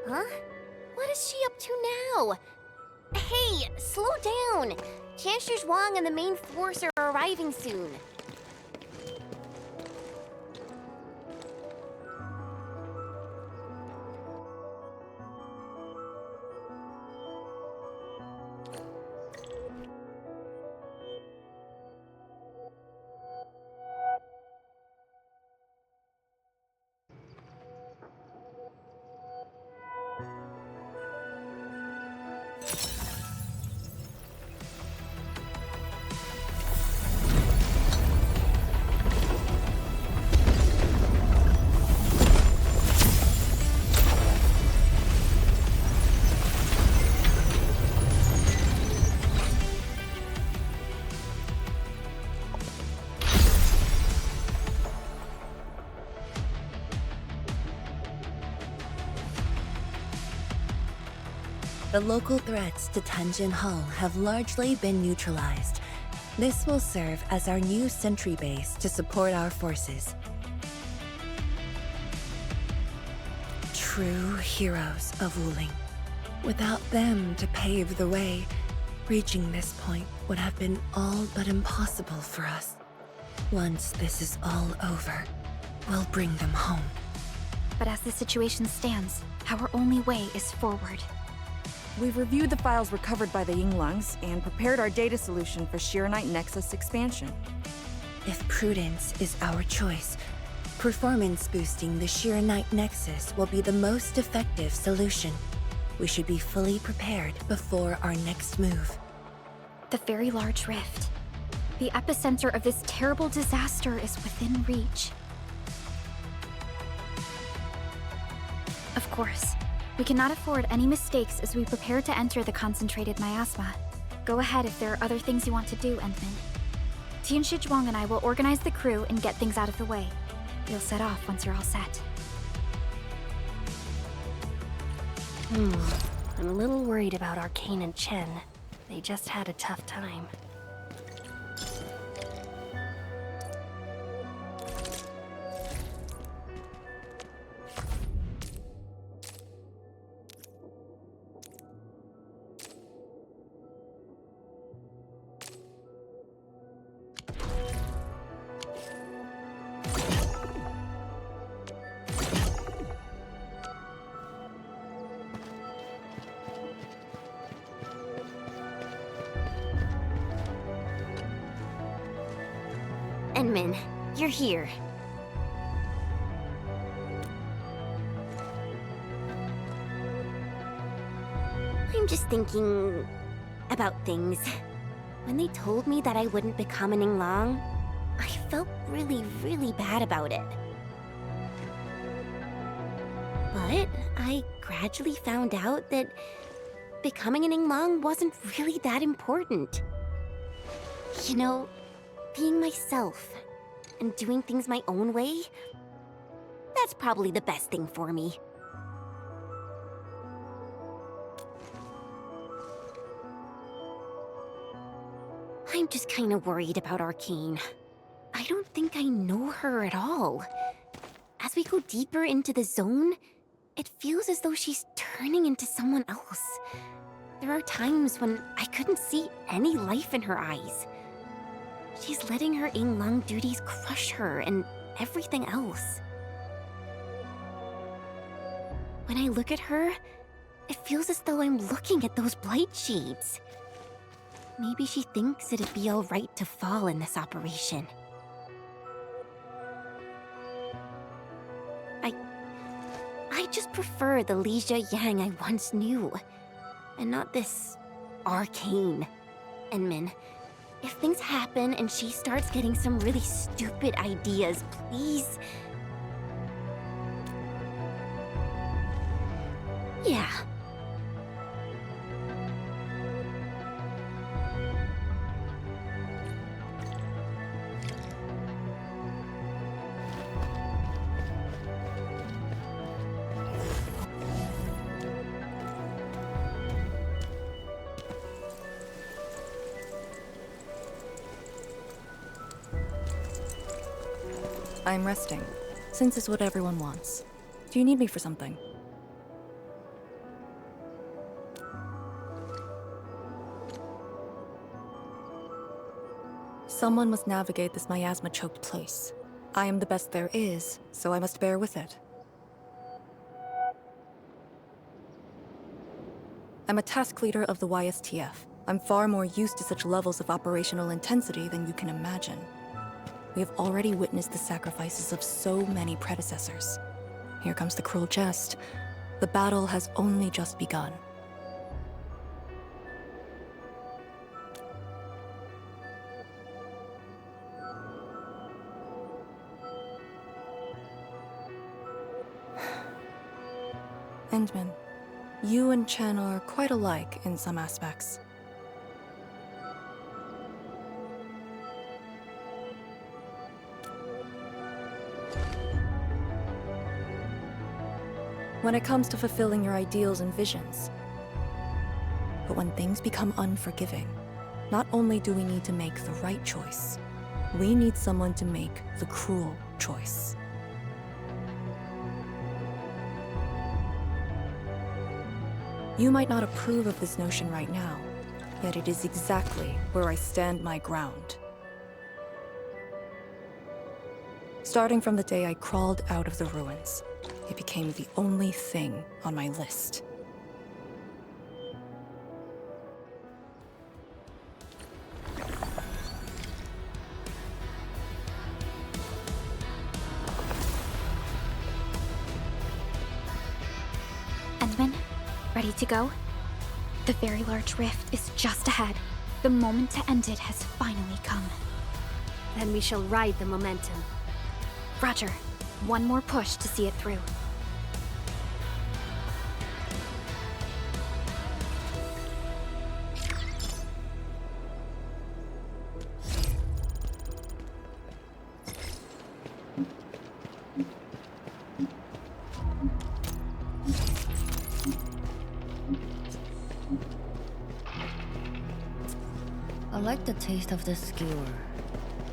Huh? What is she up to now? Hey, slow down! Chancellor Zhuang and the main force are arriving soon. The local threats to Tanjin Hall have largely been neutralized. This will serve as our new sentry base to support our forces. True heroes of Wuling. Without them to pave the way, reaching this point would have been all but impossible for us. Once this is all over, we'll bring them home. But as the situation stands, our only way is forward. We've reviewed the files recovered by the Yinglongs and prepared our data solution for Shiranite Nexus expansion. If prudence is our choice, performance boosting the Shiranite Nexus will be the most effective solution. We should be fully prepared before our next move. The very large rift. The epicenter of this terrible disaster is within reach. Of course, we cannot afford any mistakes as we prepare to enter the concentrated miasma. Go ahead if there are other things you want to do, Endmin. Tianshi Zhuang and I will organize the crew and get things out of the way. You'll set off once you're all set. I'm a little worried about Arcane and Chen. They just had a tough time. Endmin, you're here. I'm just thinking about things. When they told me that I wouldn't become an Yinglang, I felt really, really bad about it. But I gradually found out that becoming an Yinglang wasn't really that important. You know, being myself and doing things my own way, that's probably the best thing for me. I'm just kind of worried about Arcane. I don't think I know her at all. As we go deeper into the zone, it feels as though she's turning into someone else. There are times when I couldn't see any life in her eyes. She's letting her Yinglang duties crush her and everything else. When I look at her, it feels as though I'm looking at those blight shades. Maybe she thinks it'd be alright to fall in this operation. I just prefer the Lizha Yang I once knew, and not this arcane. Endmin, if things happen and she starts getting some really stupid ideas, please... Yeah. I'm resting, since it's what everyone wants. Do you need me for something? Someone must navigate this miasma-choked place. I am the best there is, so I must bear with it. I'm a task leader of the YSTF. I'm far more used to such levels of operational intensity than you can imagine. We have already witnessed the sacrifices of so many predecessors. Here comes the cruel jest. The battle has only just begun. Endmin, you and Chen are quite alike in some aspects. When it comes to fulfilling your ideals and visions. But when things become unforgiving, not only do we need to make the right choice, we need someone to make the cruel choice. You might not approve of this notion right now, yet it is exactly where I stand my ground. Starting from the day I crawled out of the ruins, it became the only thing on my list. Endmin, ready to go? The very large rift is just ahead. The moment to end it has finally come. Then we shall ride the momentum. Roger. One more push to see it through. I like the taste of this skewer.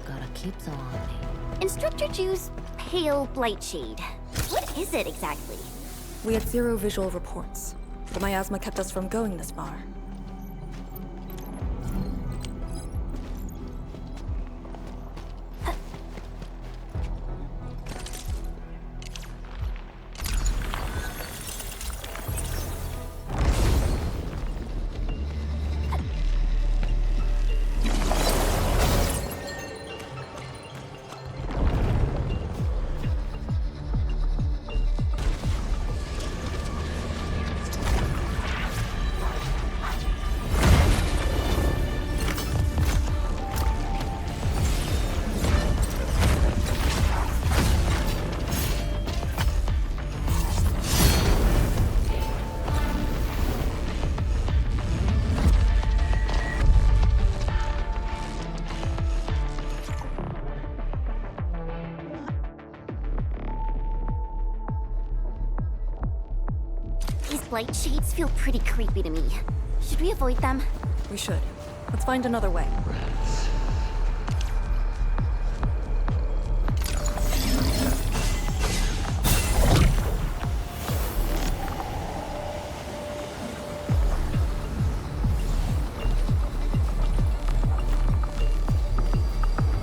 Gotta keep some on me. Instructor Ju's pale blight shade. What is it exactly? We had zero visual reports. The miasma kept us from going this far. Blight shades feel pretty creepy to me. Should we avoid them? We should. Let's find another way.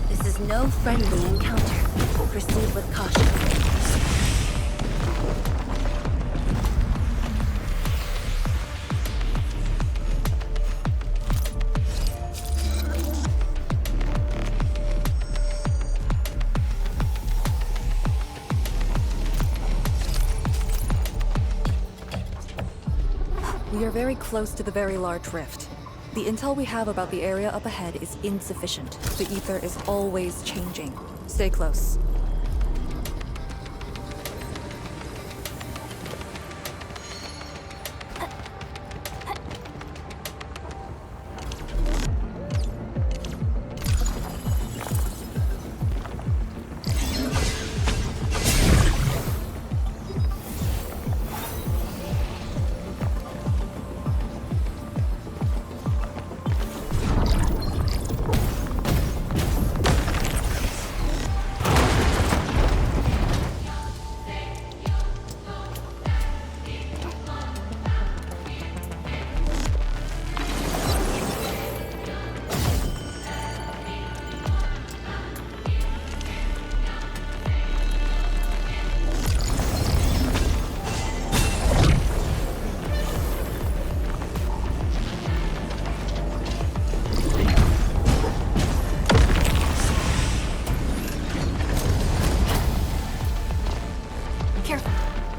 This is no friendly encounter. Proceed with caution. We are very close to the very large rift. The intel we have about the area up ahead is insufficient. The ether is always changing. Stay close.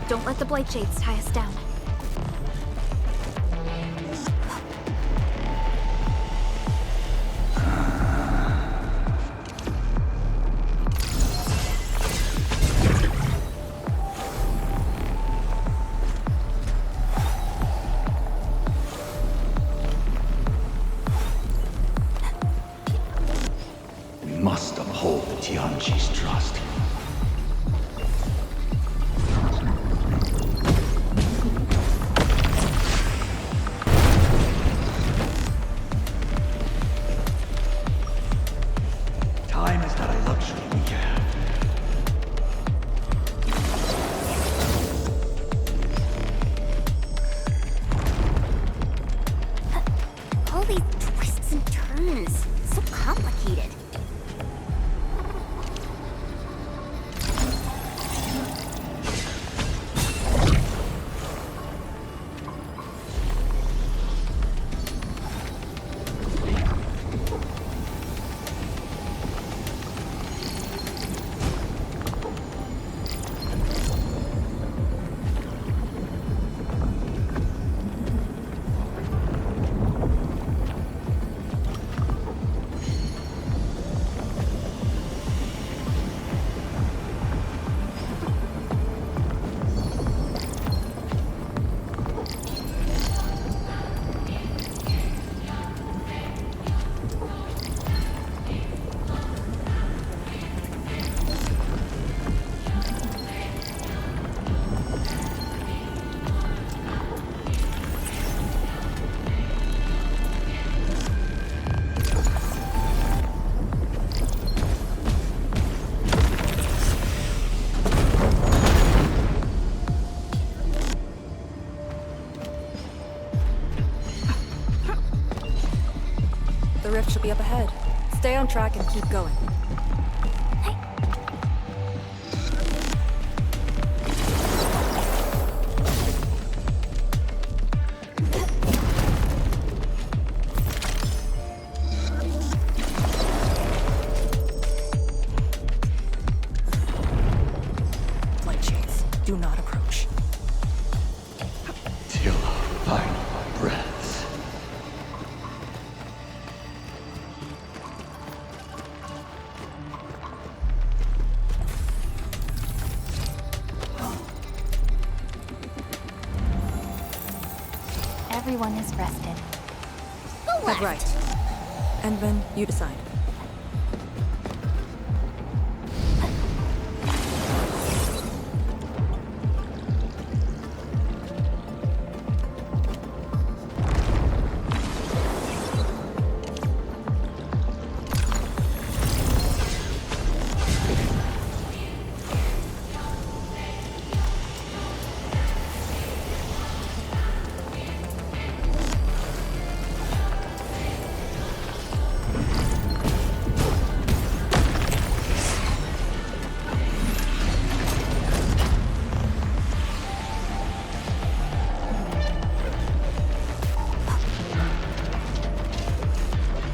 Don't let the Blight Shades tie us down. We must uphold the Tianqi's trust. Time is not a luxury we have. All these twists and turns. So complicated. The rift should be up ahead. Stay on track and keep going. Blight Shades, do not approach. Till our final breaths. Everyone is rested. Head right. Endmin, you decide.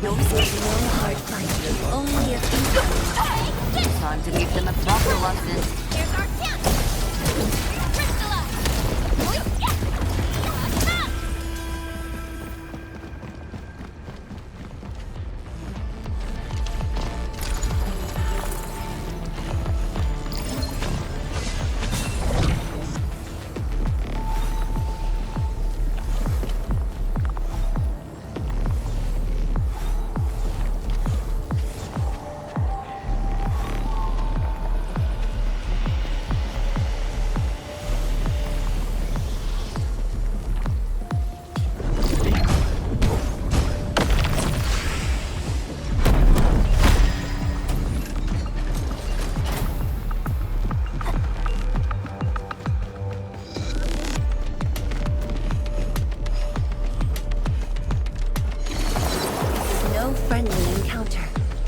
No hard fight. Only a few. Time to give them a proper lesson. Here's our chance!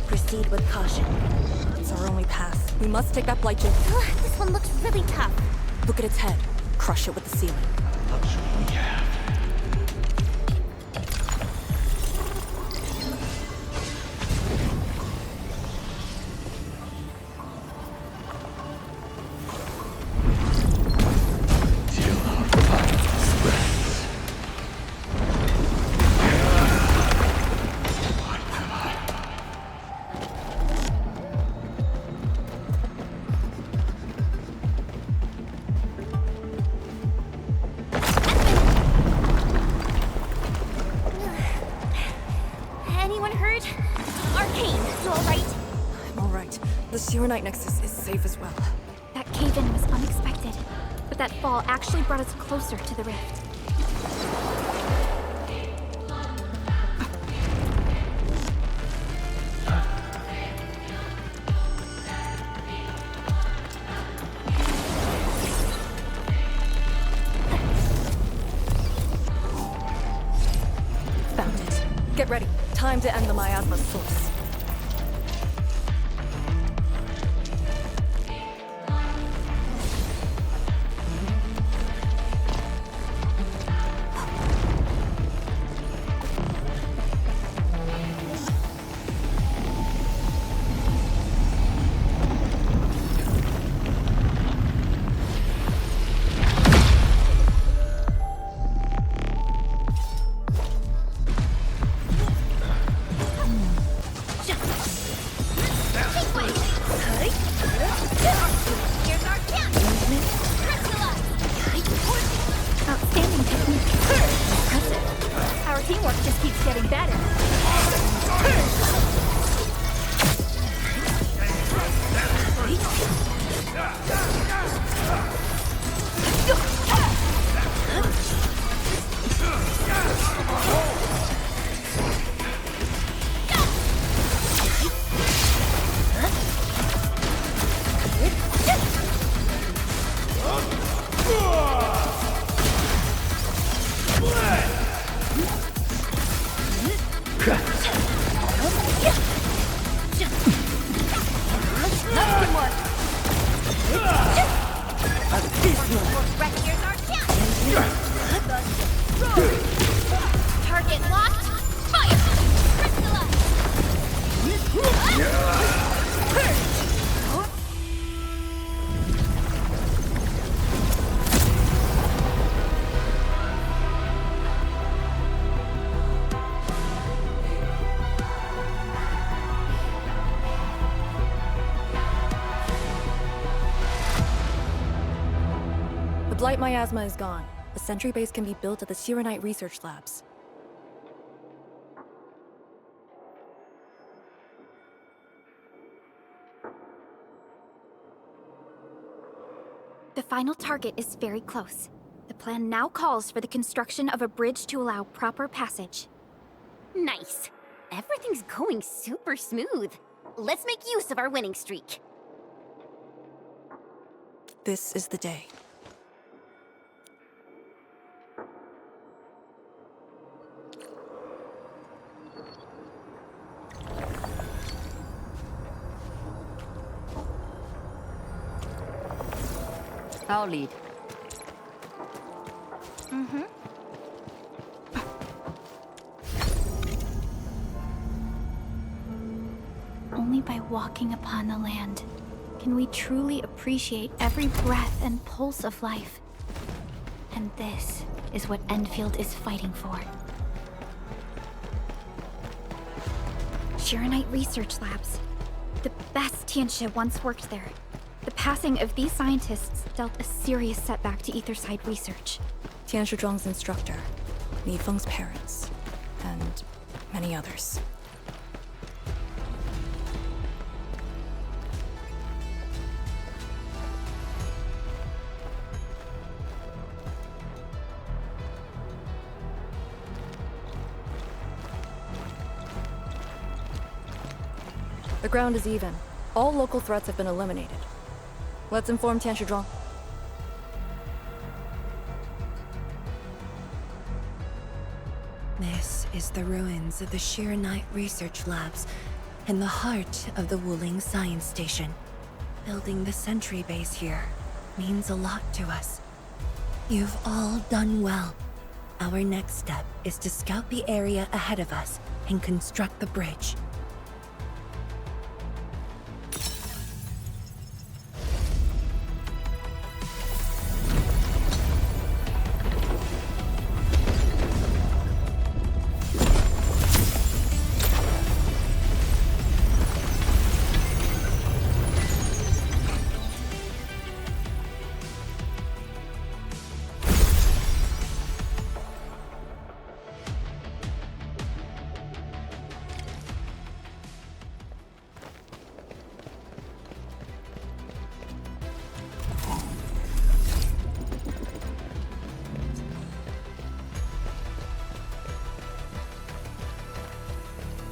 Proceed with caution. It's our only path. We must take that blight shade. This one looks really tough. Look at its head. Crush it with the ceiling. Luxury we have. Anyone hurt? Arcane, you alright? I'm alright. The Sirenite Nexus is safe as well. That cave-in was unexpected, but that fall actually brought us closer to the rift. Found it. Get ready. Time to end the miasma's source. Outstanding technique. Impressive. Our teamwork just keeps getting better. Target locked. Fire! The blight miasma is gone. A sentry base can be built at the Sirenite research labs. The final target is very close. The plan now calls for the construction of a bridge to allow proper passage. Nice. Everything's going super smooth. Let's make use of our winning streak. This is the day. I'll lead. only by walking upon the land can we truly appreciate every breath and pulse of life. And this is what Endfield is fighting for. Shiranite Research Labs. The best Tianxia once worked there. The passing of these scientists dealt a serious setback to Etherside research. Tianxia Zhuang's instructor, Mi Feng's parents, and many others. The ground is even. All local threats have been eliminated. Let's inform Tianxia Zhuang. This is the ruins of the Shiranite Research Labs in the heart of the Wuling Science Station. Building the sentry base here means a lot to us. You've all done well. Our next step is to scout the area ahead of us and construct the bridge.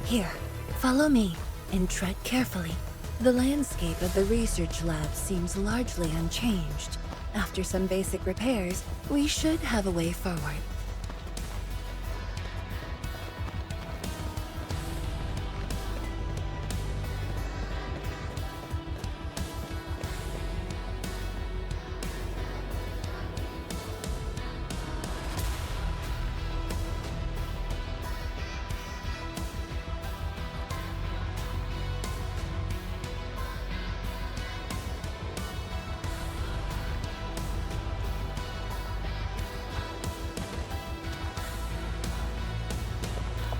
Here, follow me, and tread carefully. The landscape of the research lab seems largely unchanged. After some basic repairs, we should have a way forward.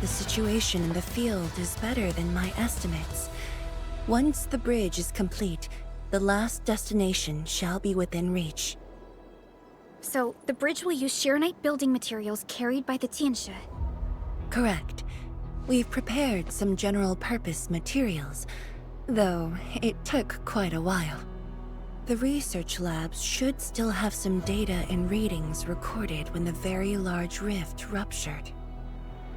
The situation in the field is better than my estimates. Once the bridge is complete, the last destination shall be within reach. So, the bridge will use Shiranite building materials carried by the Tianxia. Correct. We've prepared some general-purpose materials, though it took quite a while. The research labs should still have some data and readings recorded when the very large rift ruptured.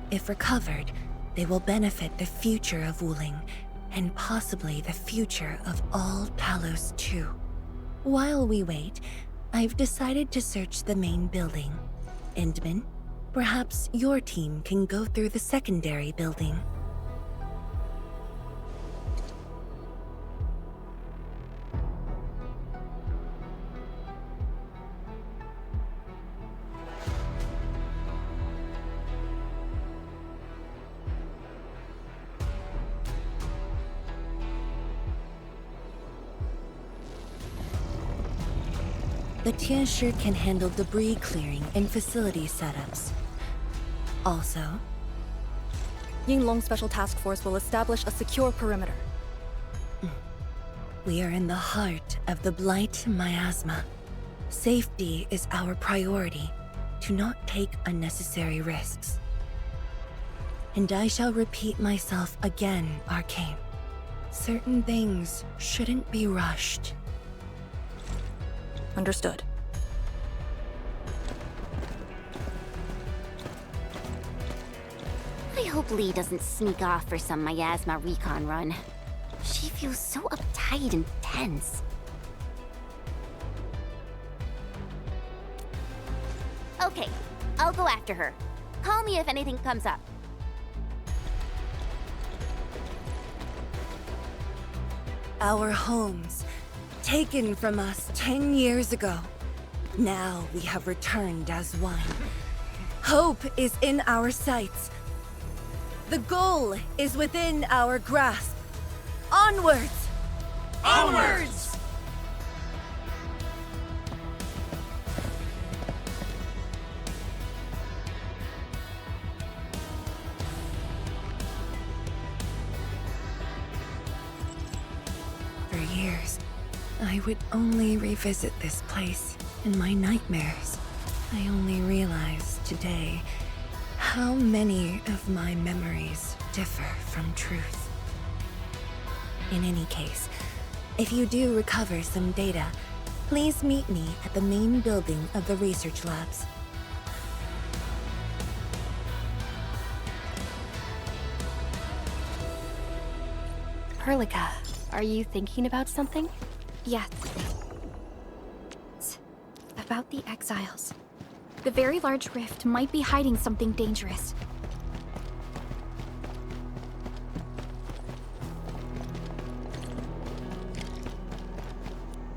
If recovered, they will benefit the future of Wuling, and possibly the future of all Talos too. While we wait, I've decided to search the main building. Endmin, perhaps your team can go through the secondary building. The Tianxia can handle debris clearing and facility setups. Also, Yinglong Special Task Force will establish a secure perimeter. We are in the heart of the Blight miasma. Safety is our priority. Do not take unnecessary risks. And I shall repeat myself again, Arcane. Certain things shouldn't be rushed. Understood. I hope Lee doesn't sneak off for some miasma recon run. She feels so uptight and tense. Okay, I'll go after her. Call me if anything comes up. Our homes, taken from us 10 years ago. Now we have returned as one. Hope is in our sights. The goal is within our grasp. Onwards! Onwards! For years, I would only revisit this place in my nightmares. I only realized today how many of my memories differ from truth. In any case, if you do recover some data, please meet me at the main building of the research labs. Perlika, are you thinking about something? Yes. It's about the exiles. The very large rift might be hiding something dangerous.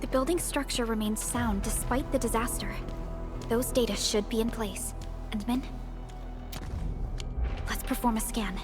The building structure remains sound despite the disaster. Those data should be in place. Endmin, let's perform a scan.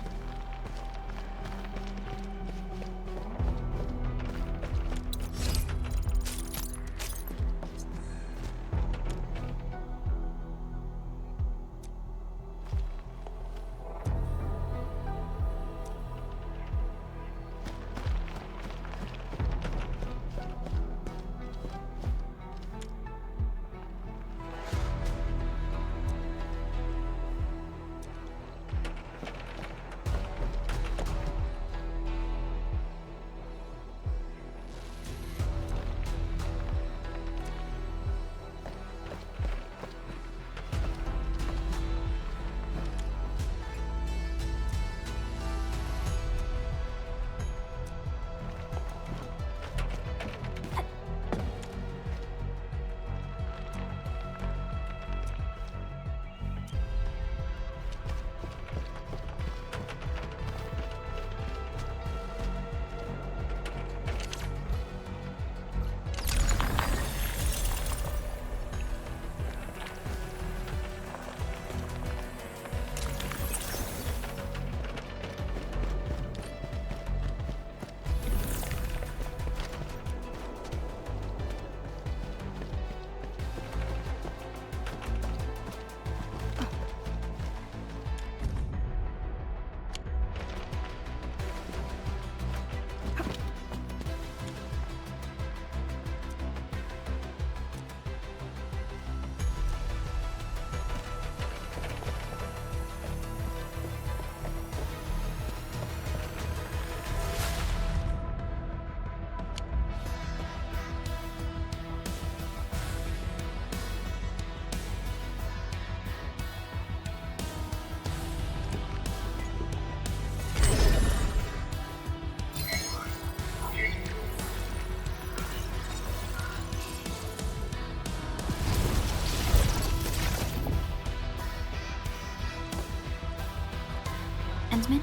Endmin?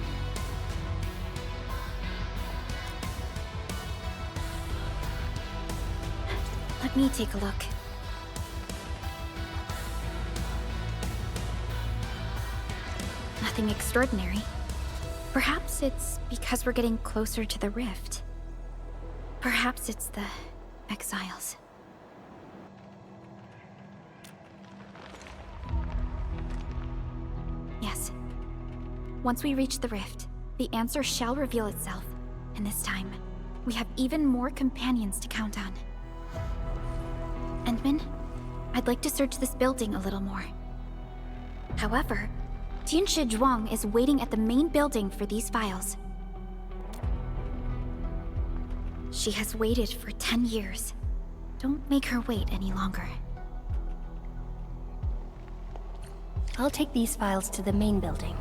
Let me take a look. Nothing extraordinary. Perhaps it's because we're getting closer to the rift. Perhaps it's the exiles. Yes. Once we reach the rift, the answer shall reveal itself. And this time, we have even more companions to count on. Endmin, I'd like to search this building a little more. However, Tianshi Zhuang is waiting at the main building for these files. She has waited for 10 years. Don't make her wait any longer. I'll take these files to the main building.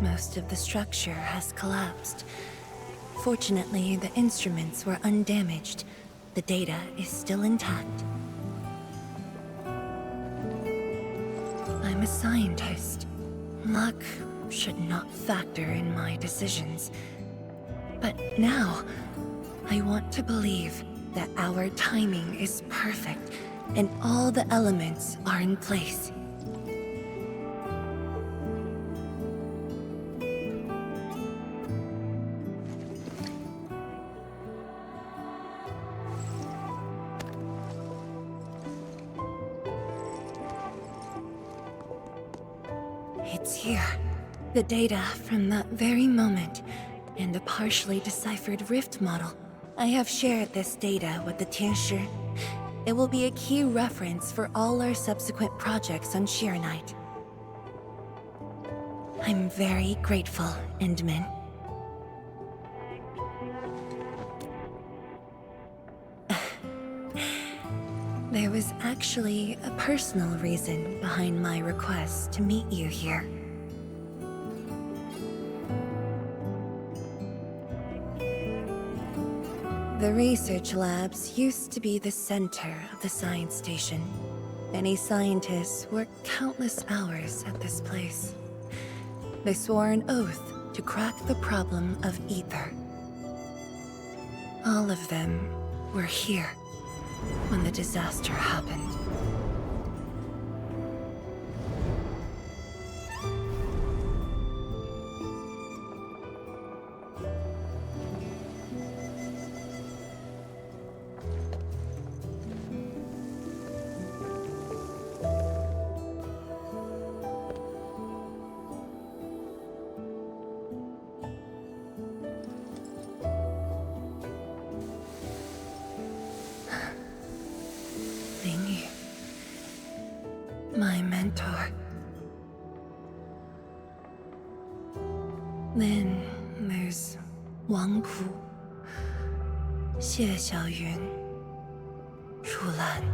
most of the structure has collapsed. Fortunately, the instruments were undamaged. The data is still intact. I'm a scientist. Luck should not factor in my decisions. But now, I want to believe that our timing is perfect and all the elements are in place. It's here. The data from that very moment, and a partially deciphered rift model. I have shared this data with the Tianshi. It will be a key reference for all our subsequent projects on Arknight. I'm very grateful, Endmin. There was actually a personal reason behind my request to meet you here. The research labs used to be the center of the science station. Many scientists worked countless hours at this place. They swore an oath to crack the problem of ether. All of them were here when the disaster happened. My mentor. Then there's Wang Pu, Xie Xiaoyun, Shu Lan.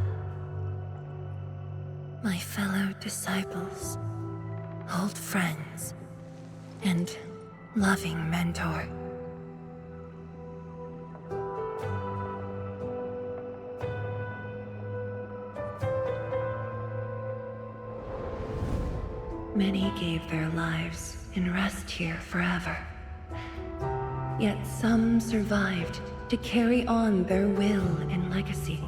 My fellow disciples, old friends, and loving mentor. Many gave their lives and rest here forever. Yet some survived to carry on their will and legacy.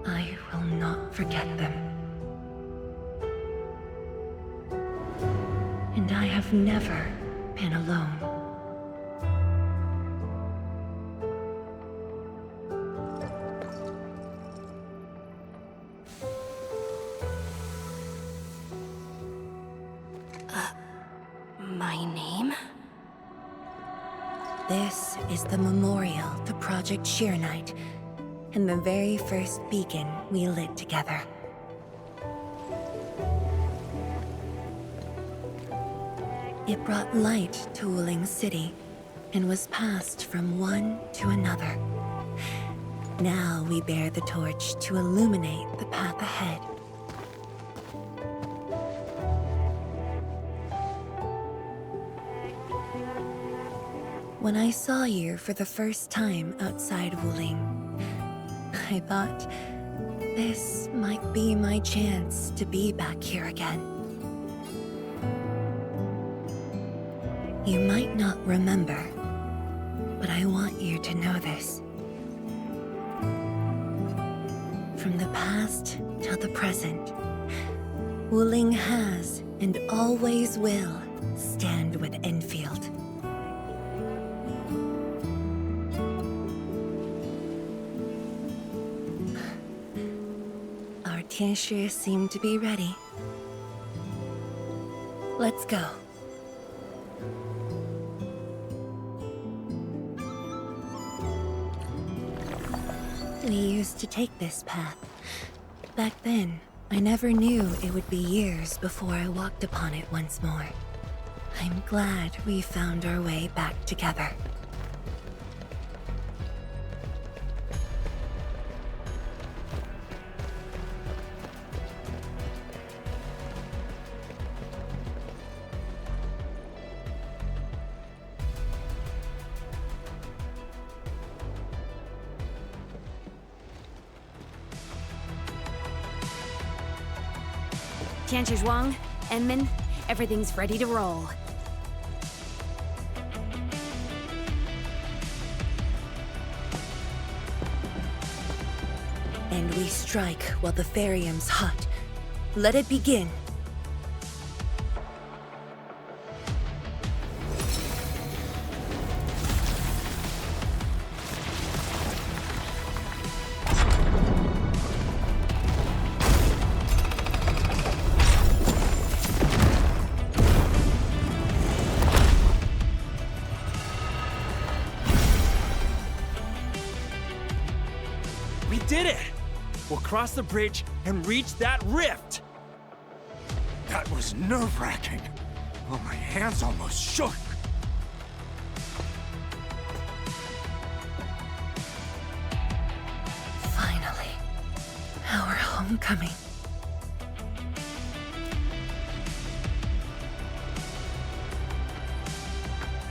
I will not forget them. And I have never been alone. My name? This is the memorial to Project Arknight, and the very first beacon we lit together. It brought light to Wuling City, and was passed from one to another. Now we bear the torch to illuminate the path ahead. When I saw you for the first time outside Wuling, I thought this might be my chance to be back here again. You might not remember, but I want you to know this. From the past till the present, Wuling has and always will stand with Endfield. Our Tianshi seem to be ready. Let's go. We used to take this path. Back then, I never knew it would be years before I walked upon it once more. I'm glad we found our way back together. Zhuang, endmin, everything's ready to roll. And we strike while the therium's hot. Let it begin. We did it! We'll cross the bridge and reach that rift! That was nerve-wracking. Oh, my hands almost shook. Finally. Our homecoming.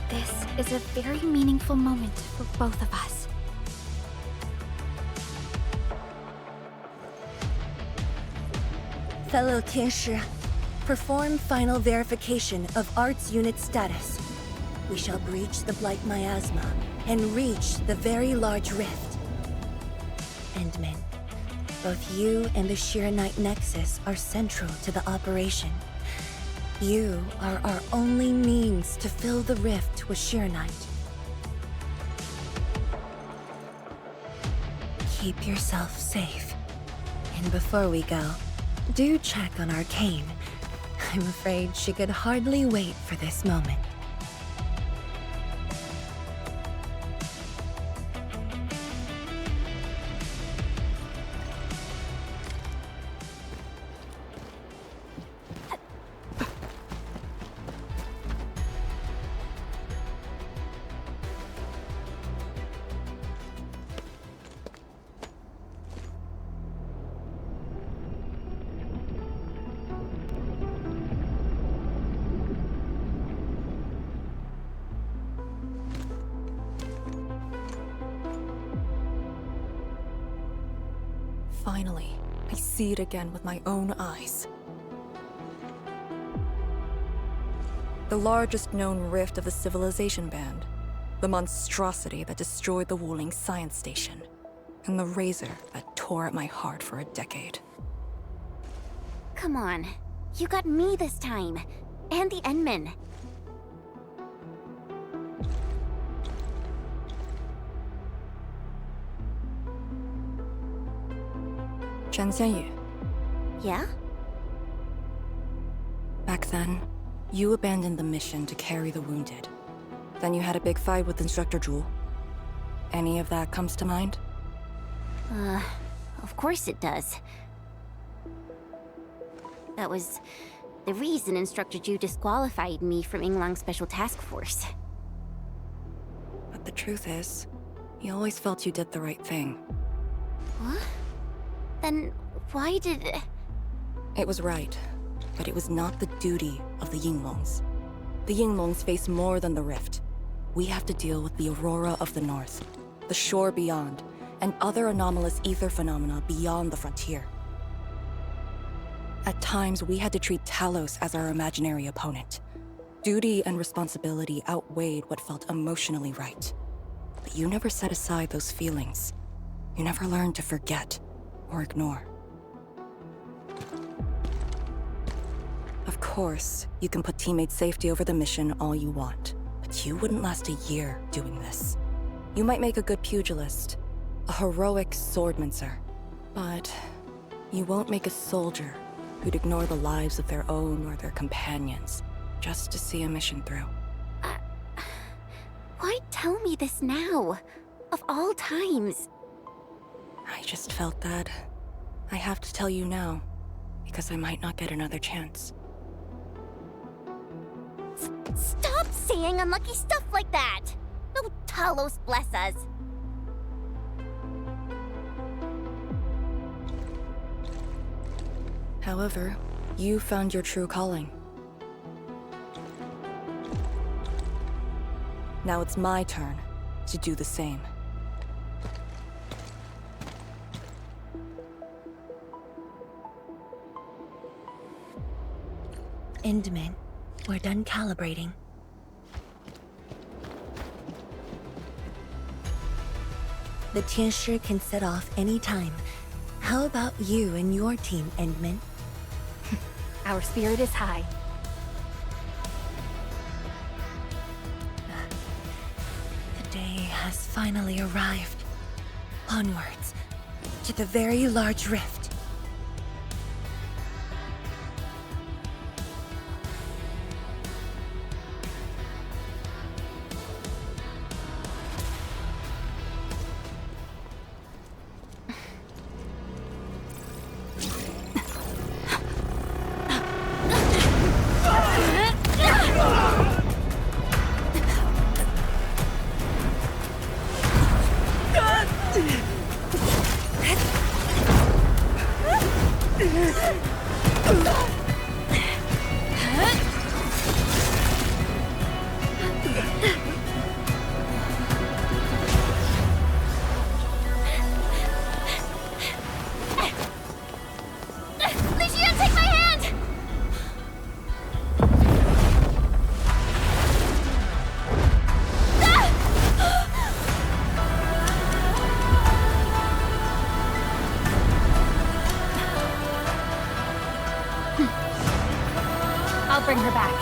This is a very meaningful moment for both of us. Fellow Tianshi, perform final verification of Arts Unit status. We shall breach the Blight Miasma and reach the very large rift. Endmin, both you and the Shiranite Nexus are central to the operation. You are our only means to fill the rift with Shiranite. Keep yourself safe. And before we go, do check on Arcane. I'm afraid she could hardly wait for this moment. Finally, I see it again with my own eyes. The largest known rift of the Civilization Band. The monstrosity that destroyed the Wuling Science Station. And the razor that tore at my heart for a decade. Come on. You got me this time. And the endmin. Chen Xianyu. Yeah? Back then, you abandoned the mission to carry the wounded. Then you had a big fight with Instructor Zhu. Any of that comes to mind? Of course it does. That was the reason Instructor Zhu disqualified me from Yinglang's Special Task Force. But the truth is, he always felt you did the right thing. What? Then why did... It was right, but it was not the duty of the Yinglongs. The Yinglongs face more than the rift. We have to deal with the Aurora of the North, the shore beyond, and other anomalous ether phenomena beyond the frontier. At times, we had to treat Talos as our imaginary opponent. Duty and responsibility outweighed what felt emotionally right. But you never set aside those feelings. You never learned to forget or ignore. Of course, you can put teammate safety over the mission all you want, but you wouldn't last a year doing this. You might make a good pugilist, a heroic swordmancer, but you won't make a soldier who'd ignore the lives of their own or their companions just to see a mission through. Why tell me this now? Of all times. I just felt that I have to tell you now, because I might not get another chance. Stop saying unlucky stuff like that! No, Talos bless us. However, you found your true calling. Now it's my turn to do the same. Endmin, we're done calibrating. The Tianshi can set off any time. How about you and your team, Endmin? Our spirit is high. The day has finally arrived. Onwards, to the very large rift. I'll bring her back.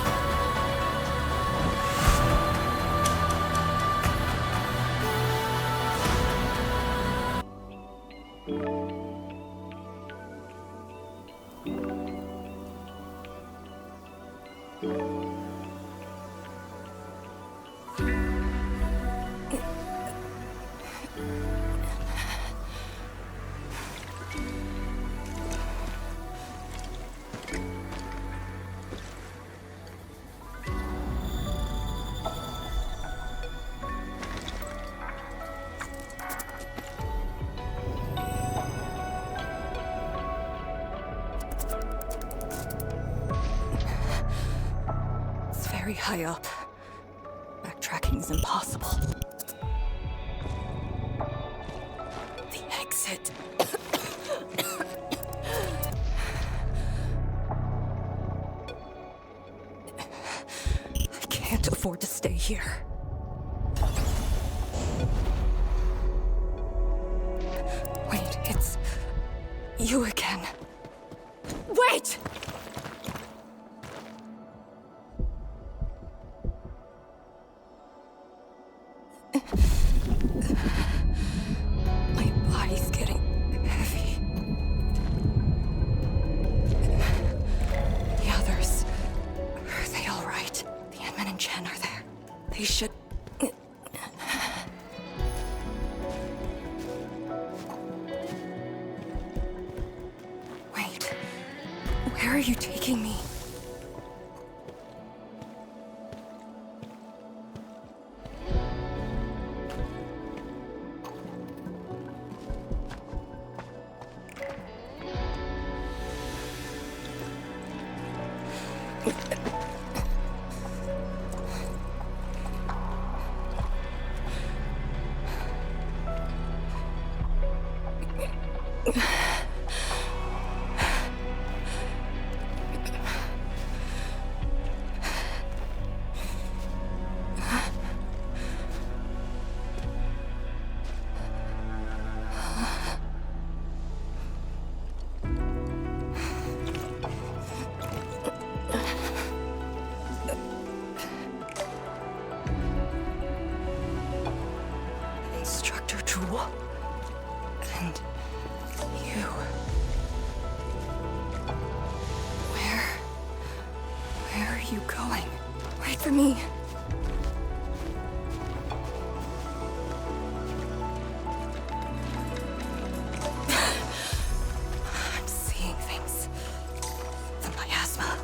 Very high up. Backtracking is impossible. The exit. I can't afford to stay here. Wait, it's you again. Wait! My body's getting heavy. The others, are they all right? The endmin and Chen are there. They should... Wait, where are you taking me? And you... Where are you going? Wait for me. I'm seeing things. The miasma.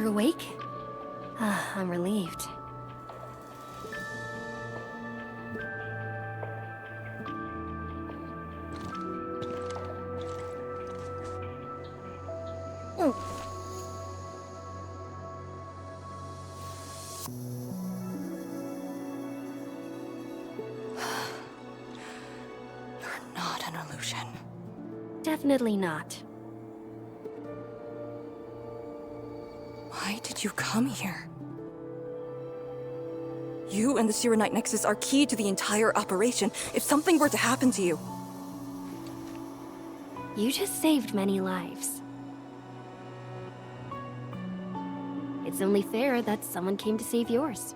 You're awake? I'm relieved. You're not an illusion. Definitely not. Why did you come here? You and the Sirenite Nexus are key to the entire operation. If something were to happen to you... You just saved many lives. It's only fair that someone came to save yours.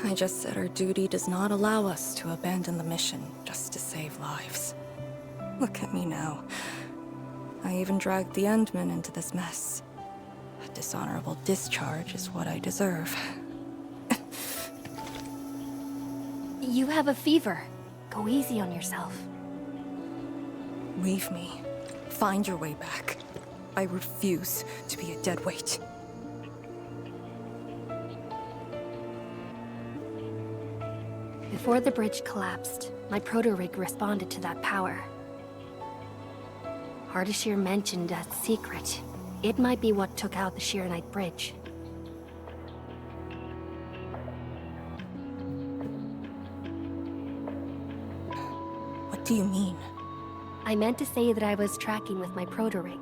I just said our duty does not allow us to abandon the mission just to save lives. Look at me now. I even dragged the endmin into this mess. A dishonorable discharge is what I deserve. You have a fever. Go easy on yourself. Leave me. Find your way back. I refuse to be a dead weight. Before the bridge collapsed, my proto-rig responded to that power. Ardashir mentioned a secret. It might be what took out the Shirenite bridge. What do you mean? I meant to say that I was tracking with my proto-rig.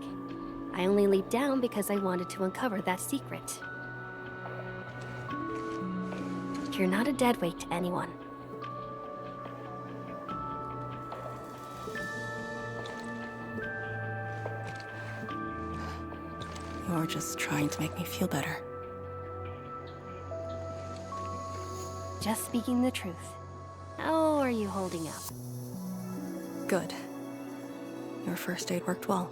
I only leaped down because I wanted to uncover that secret. You're not a deadweight to anyone. You're just trying to make me feel better. Just speaking the truth. How are you holding up? Good. Your first aid worked well.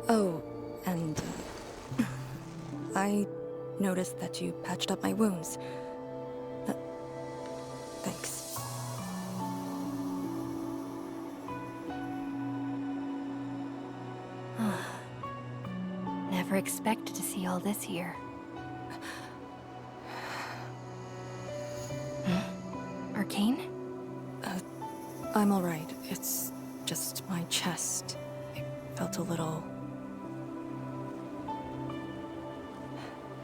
Oh, and I noticed that you patched up my wounds. Thanks. Never expected to see all this here. Arcane? I'm alright. It's just my chest. It felt a little...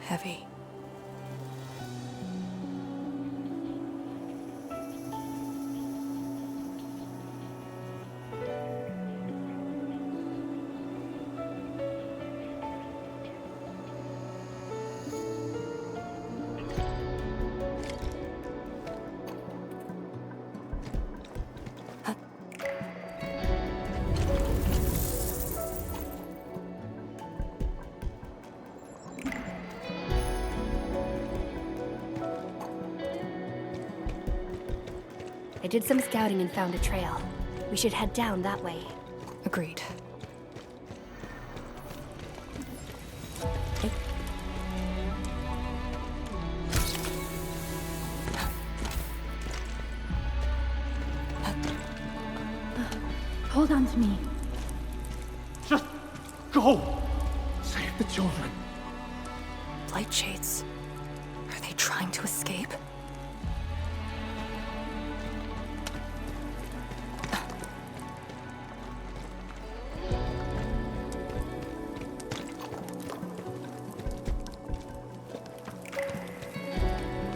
heavy. I did some scouting and found a trail. We should head down that way. Agreed. Hold on to me. Just go! Save the children. Light shades. Are they trying to escape?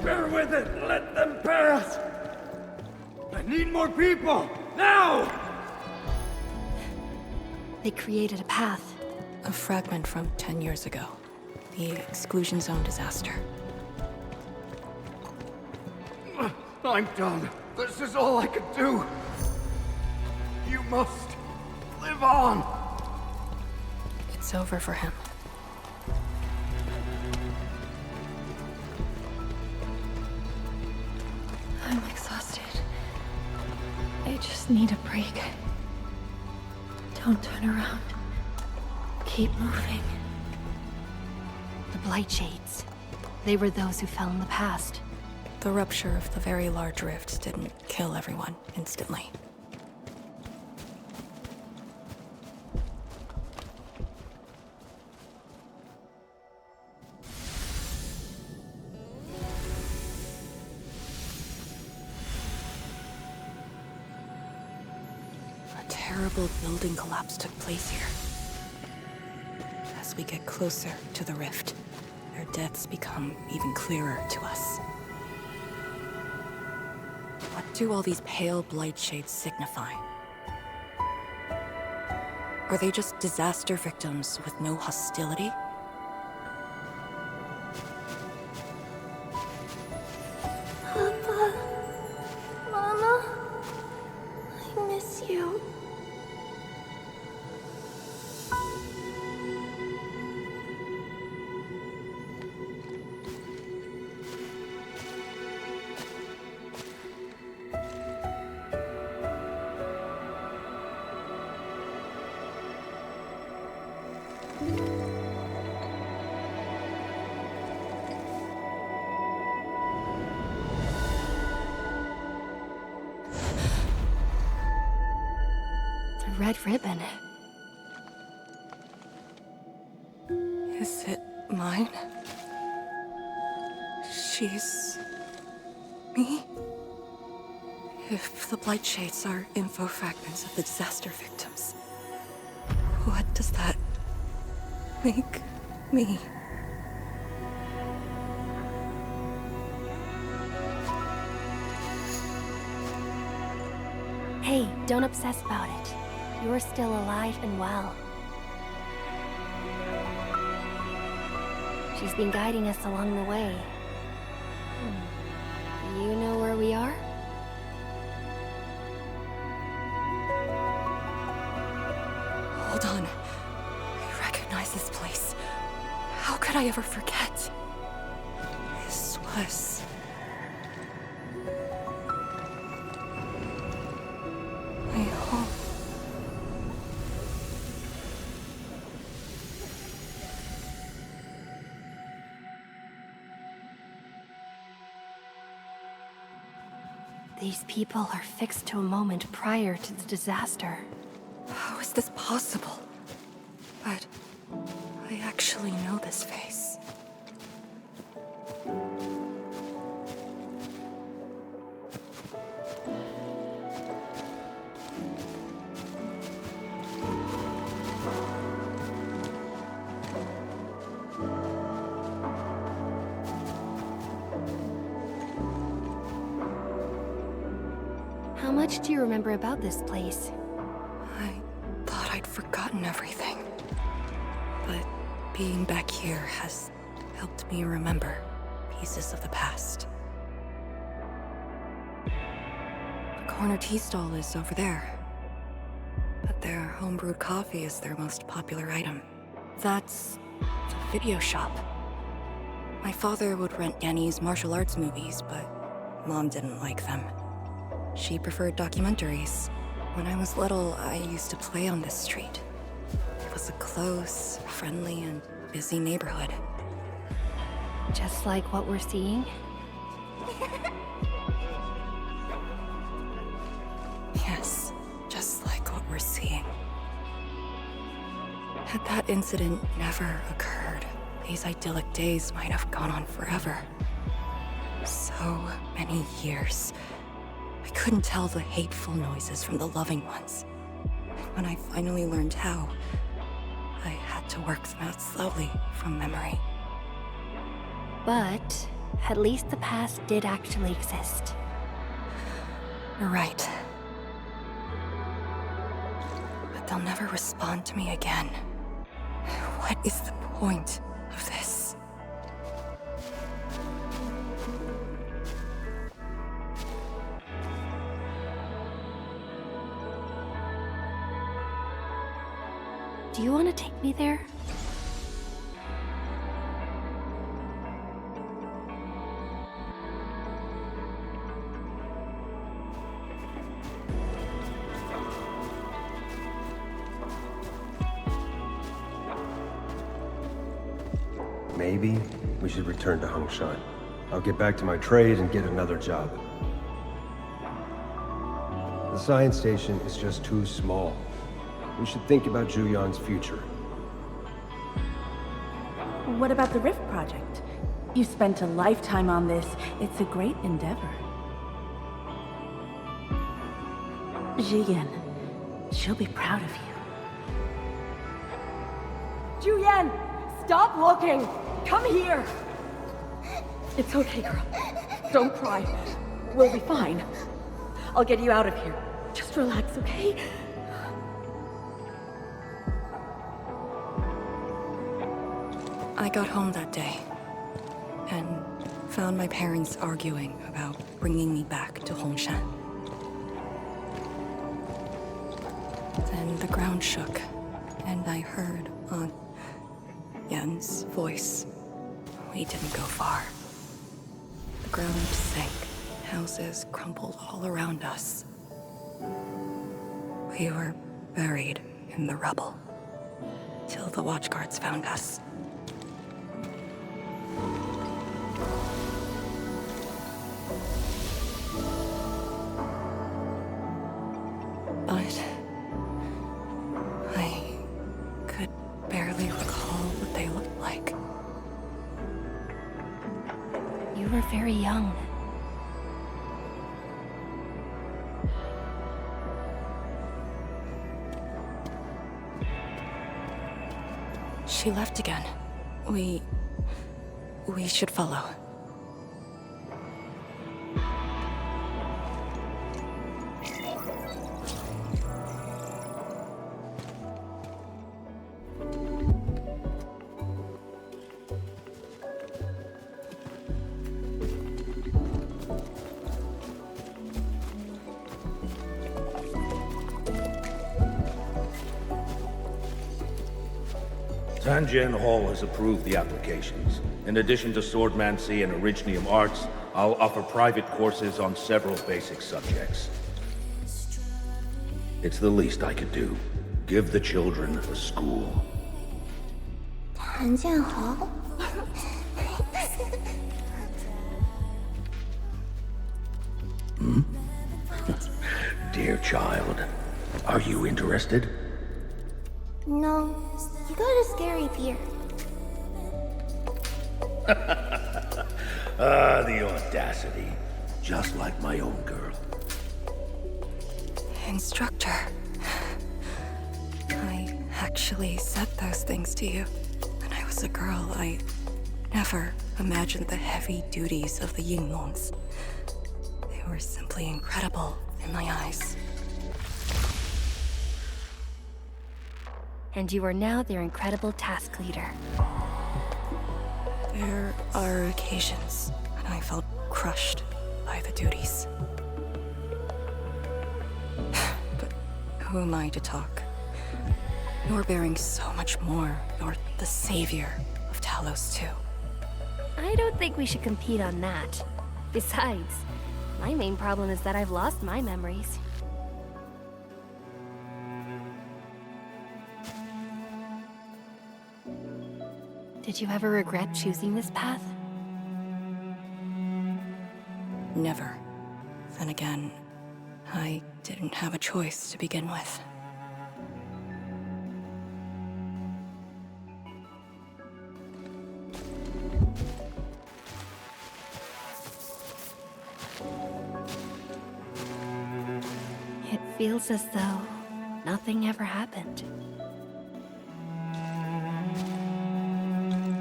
Bear with it! Let them pass! I need more people! Now! They created a path. A fragment from 10 years ago. The exclusion zone disaster. I'm done. This is all I could do. You must live on. It's over for him. I'm exhausted. I just need a break. Don't turn around. Keep moving. The Blight Shades. They were those who fell in the past. the rupture of the very large rift didn't kill everyone instantly. A terrible building collapse took place here. As we get closer to the rift, their deaths become even clearer to us. What do all these pale blight shades signify? Are they just disaster victims with no hostility? Papa, Mama, I miss you. The red ribbon. Is it mine? She's... me? If the blight shades are info fragments of the disaster victims, what does that make me? Hey, don't obsess about it. You're still alive and well. She's been guiding us along the way. You know where we are? Hold on. I recognize this place. How could I ever forget? This was... my home. These people are fixed to a moment prior to the disaster. How is this possible? But I actually know this face. How much do you remember about this place? I thought I'd forgotten everything. But being back here has helped me remember pieces of the past. The corner tea stall is over there. But their homebrewed coffee is their most popular item. That's the video shop. My father would rent Danny's martial arts movies, but Mom didn't like them. She preferred documentaries. When I was little, I used to play on this street. It was a close, friendly, and busy neighborhood. Just like what we're seeing? Yes, just like what we're seeing. Had that incident never occurred, these idyllic days might have gone on forever. So many years. I couldn't tell the hateful noises from the loving ones. And when I finally learned how, I had to work them out slowly from memory. But at least the past did actually exist. You're right. But they'll never respond to me again. What is the point of this? Do you want to take me there? Maybe we should return to Hongshan. I'll get back to my trade and get another job. The science station is just too small. We should think about Julian's future. What about the Rift Project? You spent a lifetime on this. It's a great endeavor. Jiyan, she'll be proud of you. Julian, stop looking! Come here! It's okay, girl. Don't cry. We'll be fine. I'll get you out of here. Just relax, okay? I got home that day, and found my parents arguing about bringing me back to Hongshan. Then the ground shook, and I heard Aunt Yen's voice. We didn't go far. The ground sank, houses crumbled all around us. We were buried in the rubble, till the watchguards found us. But I could barely recall what they looked like. You were very young. She left again. We should follow. Tanjian Hall has approved the applications. In addition to swordmancy and originium arts, I'll offer private courses on several basic subjects. It's the least I could do. Give the children a school. Tanjian Hall? Dear child, are you interested? No, you got a scary beard. Ah, the audacity. Just like my own girl. Instructor. I actually said those things to you. When I was a girl, I never imagined the heavy duties of the Yinglongs. They were simply incredible in my eyes. And you are now their incredible task leader. There are occasions when I felt crushed by the duties. But who am I to talk? You're bearing so much more. You're the savior of Talos too. I don't think we should compete on that. Besides, my main problem is that I've lost my memories. Did you ever regret choosing this path? Never. Then again, I didn't have a choice to begin with. It feels as though nothing ever happened.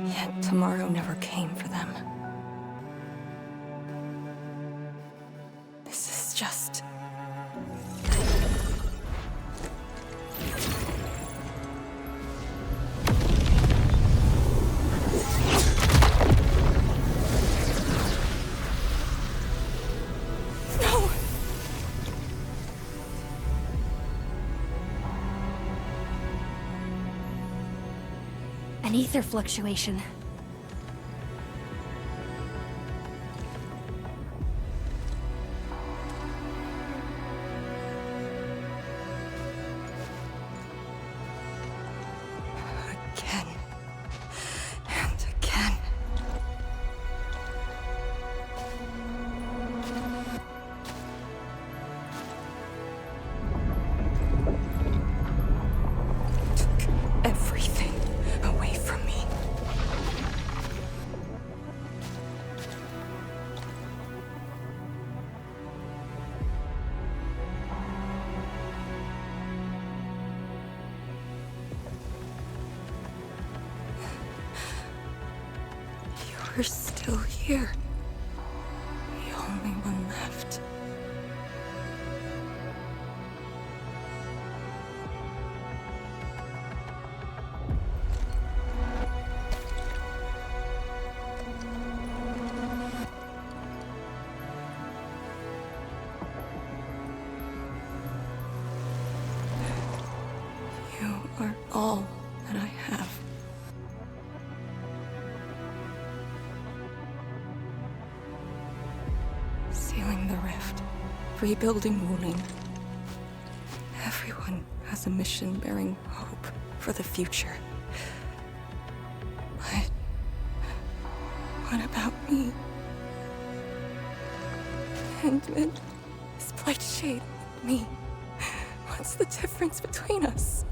Yet tomorrow never came for them. This is just... No! An ether fluctuation. Again. And again. You're still here. The only one left. You are all that I have. Sealing the rift, rebuilding Wuling. Everyone has a mission bearing hope for the future. But what about me? Endmin, this Blight Shade, and me. What's the difference between us?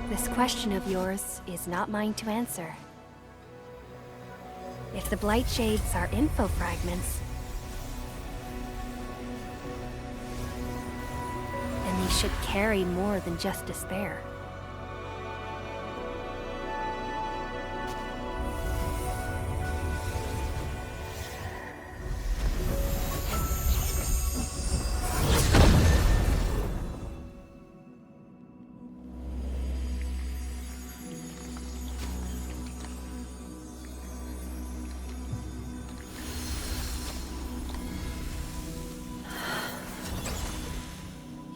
This question of yours is not mine to answer. If the Blight Shades are info fragments, then they should carry more than just despair.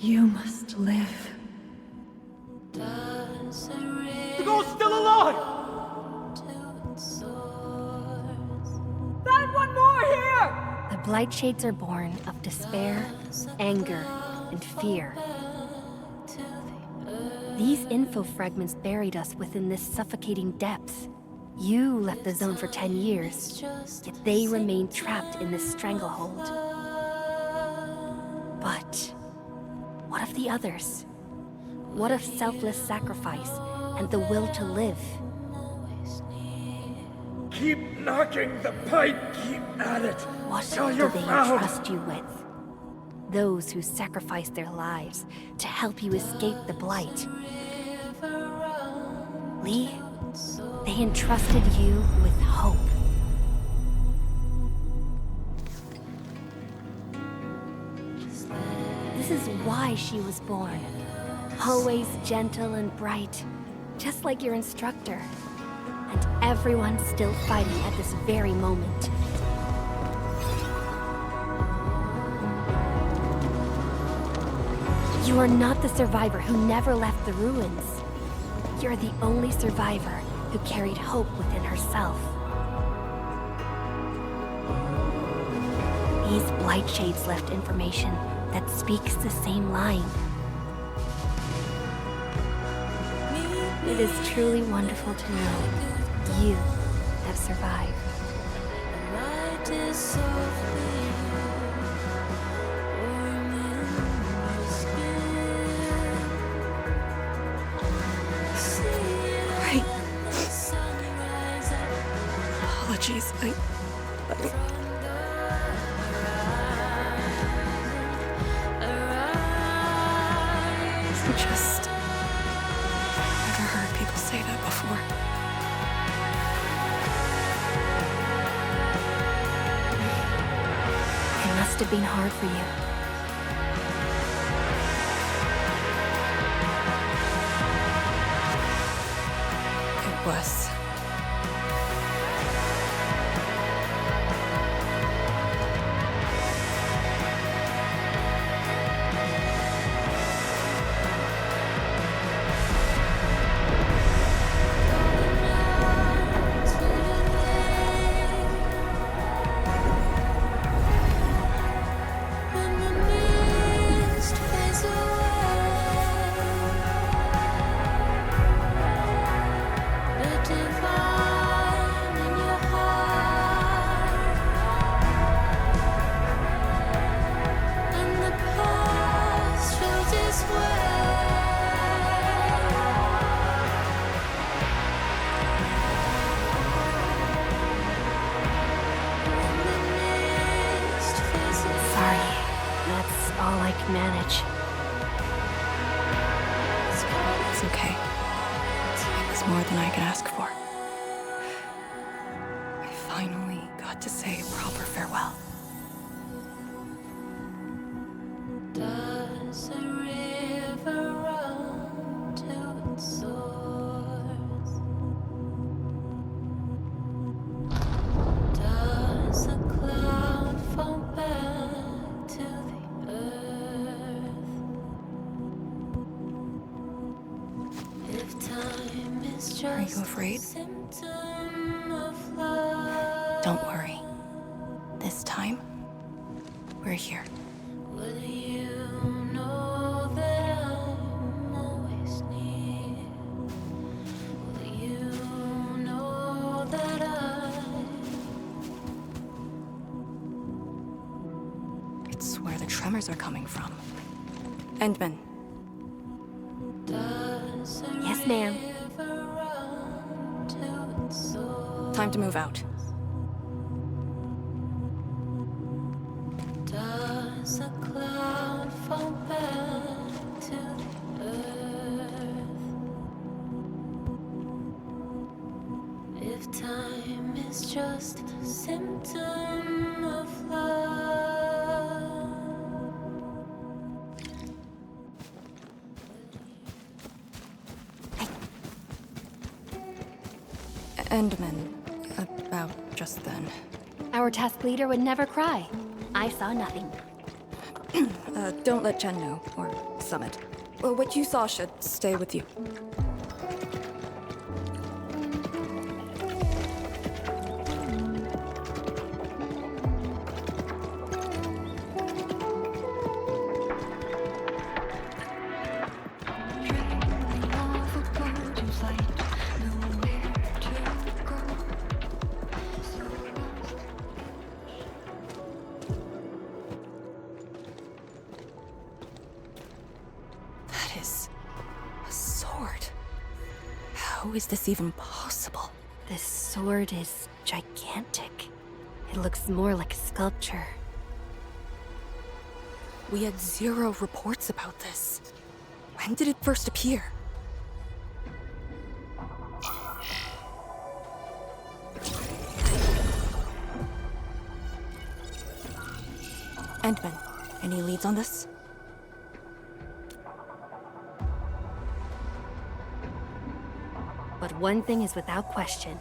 You must live. The girl's still alive! Find one more here! The Blight Shades are born of despair, anger, and fear. These info fragments buried us within this suffocating depth. You left the zone for 10 years, yet they remain trapped in this stranglehold. But what of the others? What of selfless sacrifice and the will to live? Keep knocking the pipe, keep at it. What till do you're they found. entrust you with? Those who sacrificed their lives to help you escape the Blight. Lee, they entrusted you with hope. This is why she was born. Always gentle and bright, just like your instructor. And everyone's still fighting at this very moment. You are not the survivor who never left the ruins. You're the only survivor who carried hope within herself. These Blight Shades left information that speaks the same line. It is truly wonderful to know you have survived. Right. Apologies, I just never heard people say that before. It must have been hard for you. It was. All I can manage. It's okay. It was more than I could ask for. I finally got to say a proper farewell. Does a river run to its source? Does a cloud fall back to the earth? If time is just Are you afraid? a symptom of love, Don't worry. This time, we're here. will you know that I'm always near? Will you know that It's where the tremors are coming from. Endmin. Yes, ma'am. Time to move out. Does a cloud fall back to the earth? If time is just a symptom of love. Endmin. About just then. Our task leader would never cry. I saw nothing. Don't let Jen know, or Summit. Well, what you saw should stay with you. That is a sword. How is this even possible? This sword is gigantic. It looks more like a sculpture. We had 0 reports about this. When did it first appear? Endmin, any leads on this? But one thing is without question.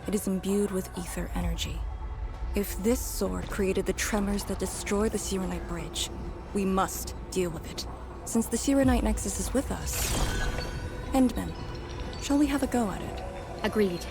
It is imbued with ether energy. If this sword created the tremors that destroy the Sirenite Bridge, we must deal with it. Since the Sirenite Nexus is with us. Endmin, shall we have a go at it? Agreed.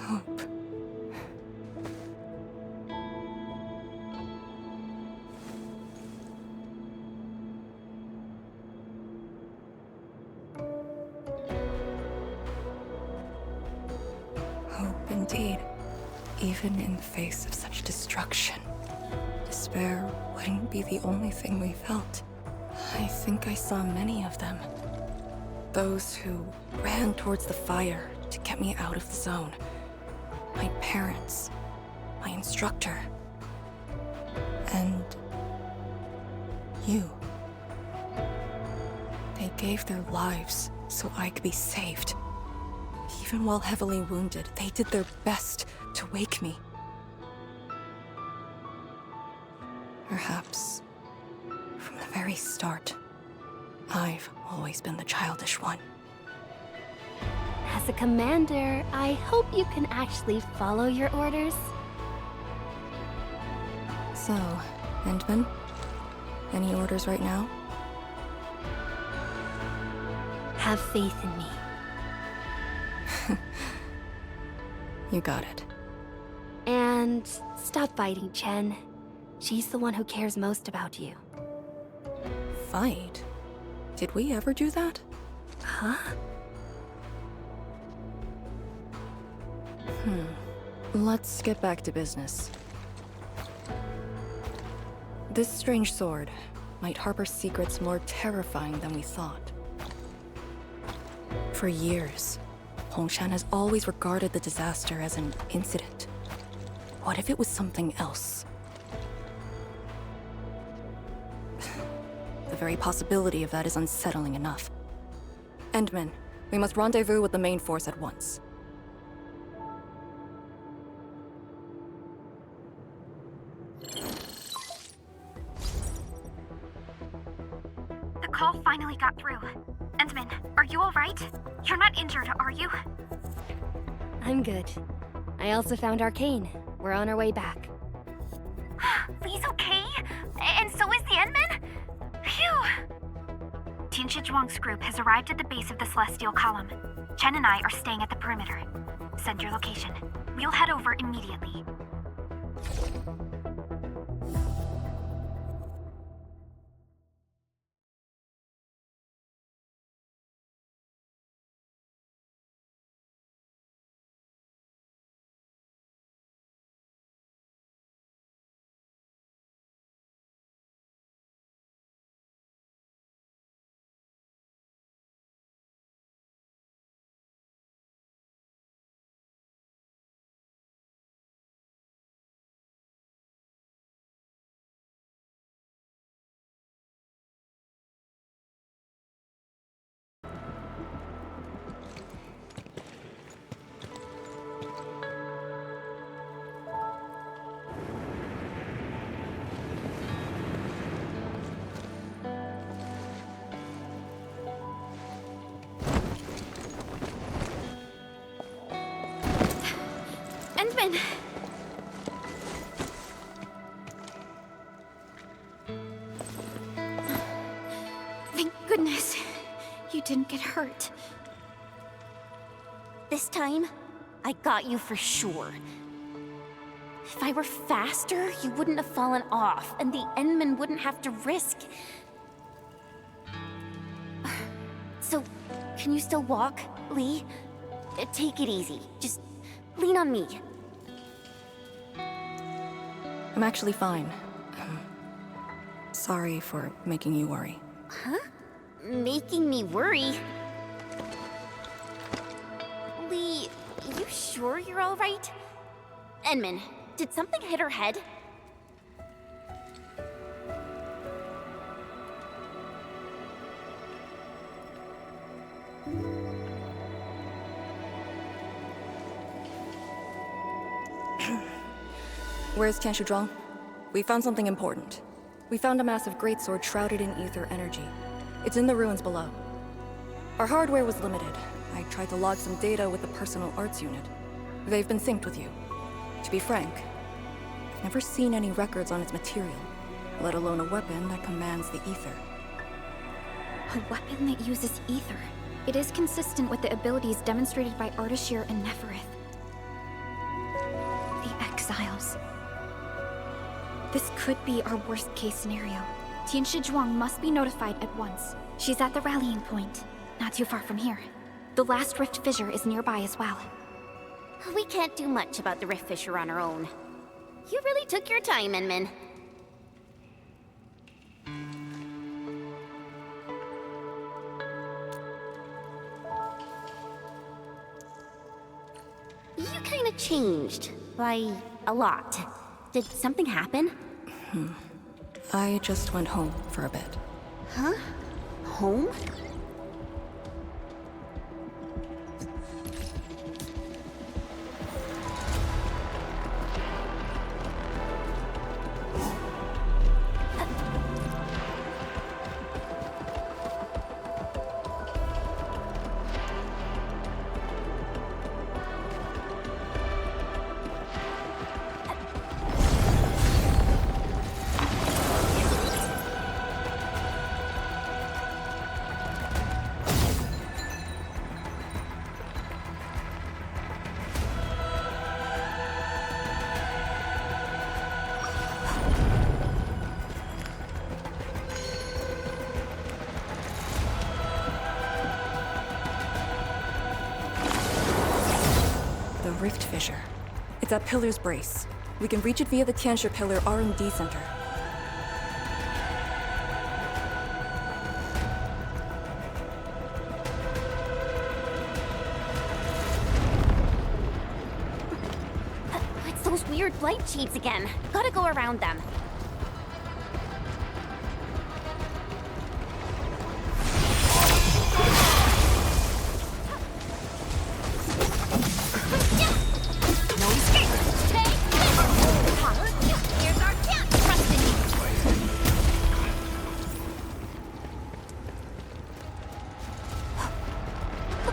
Hope. Hope indeed. Even in the face of such destruction, despair wouldn't be the only thing we felt. I think I saw many of them. Those who ran towards the fire to get me out of the zone. My parents, my instructor, and you. They gave their lives so I could be saved. Even while heavily wounded, they did their best to wake me. Perhaps, from the very start, I've always been the childish one. As a commander, I hope you can actually follow your orders. So, Endmin, any orders right now? Have faith in me. You got it. And stop fighting, Chen. She's the one who cares most about you. Fight? Did we ever do that? Huh? Let's get back to business. This strange sword might harbor secrets more terrifying than we thought. For years, Hongshan has always regarded the disaster as an incident. What if it was something else? The very possibility of that is unsettling enough. Endmin, we must rendezvous with the main force at once. The call finally got through. Endmin, are you alright? You're not injured, are you? I'm good. I also found Arcane. We're on our way back. Lee's okay? And so is the Endmin? Phew! Tianshi Zhuang's group has arrived at the base of the Celestial Column. Chen and I are staying at the perimeter. Send your location. We'll head over immediately. Endmin! Thank goodness you didn't get hurt. This time, I got you for sure. If I were faster, you wouldn't have fallen off, and the Endman wouldn't have to risk. So, can you still walk, Lee? Take it easy. Just lean on me. I'm actually fine. Sorry for making you worry. Huh? Making me worry? Lee, you sure you're all right? Endman, did something hit her head? Where's Tianshi Zhuang? We found something important. We found a massive greatsword shrouded in ether energy. It's in the ruins below. Our hardware was limited. I tried to log some data with the personal arts unit. They've been synced with you. To be frank, I've never seen any records on its material, let alone a weapon that commands the ether. A weapon that uses ether. It is consistent with the abilities demonstrated by Ardashir and Neferith. exiles. This could be our worst-case scenario. Tianshi Zhuang must be notified at once. She's at the rallying point, not too far from here. The last rift fissure is nearby as well. We can't do much about the rift fissure on our own. You really took your time, Endmin. You kinda changed. By a lot. Did something happen? I just went home for a bit. Huh? Home? The rift fissure. It's at Pillar's Brace. We can reach it via the Tianshi Pillar R&D Center. It's those weird light shades again. Gotta go around them.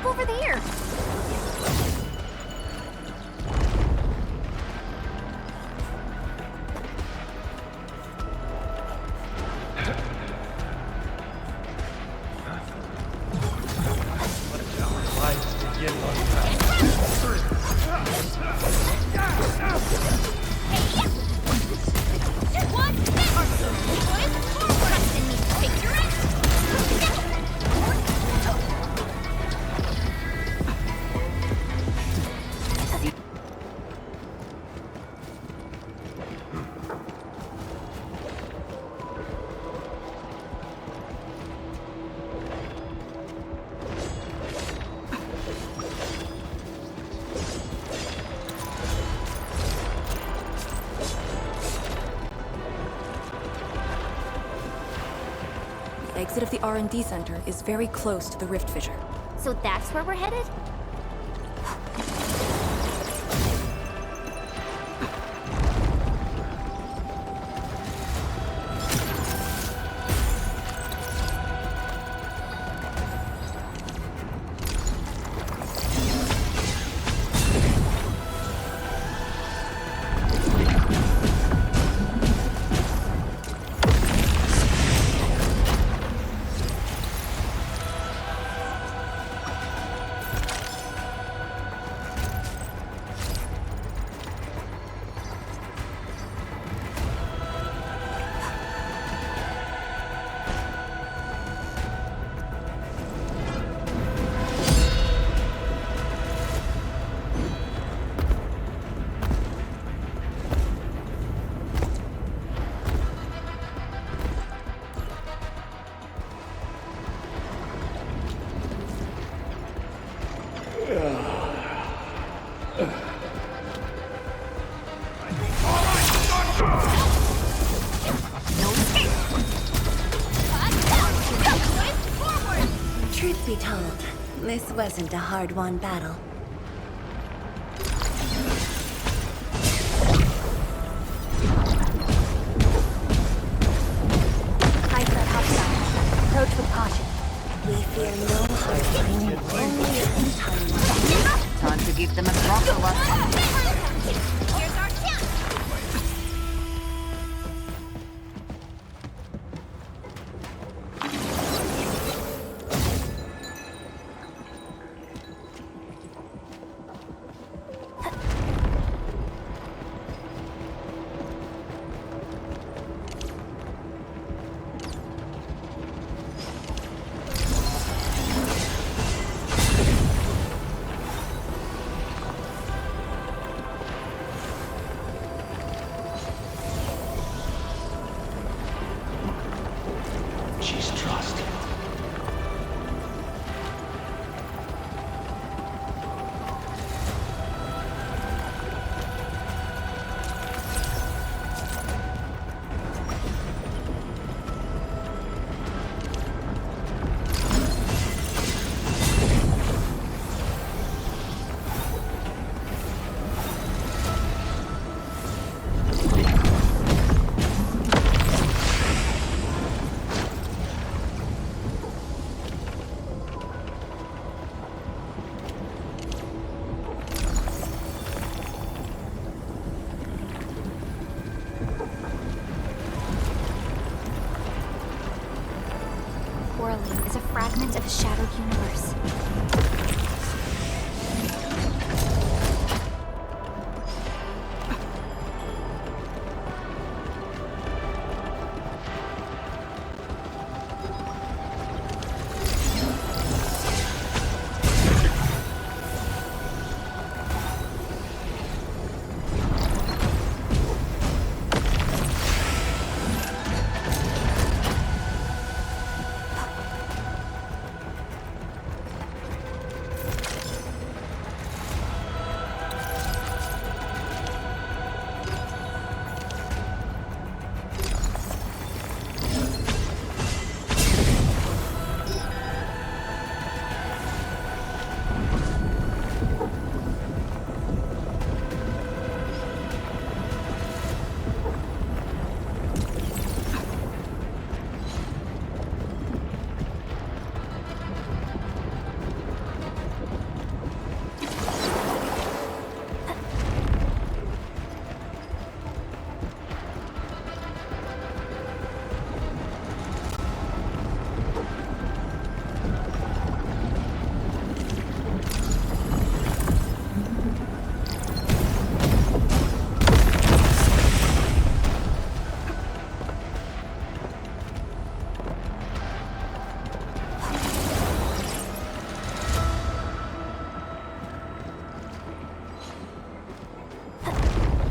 Over there! The exit of the R&D Center is very close to the rift fissure. So that's where we're headed? Truth be told, this wasn't a hard-won battle. High threat hostile. Approach with caution. We fear no hardline, only a Time to give them a proper one. Here's our chance! the Shadowed Universe.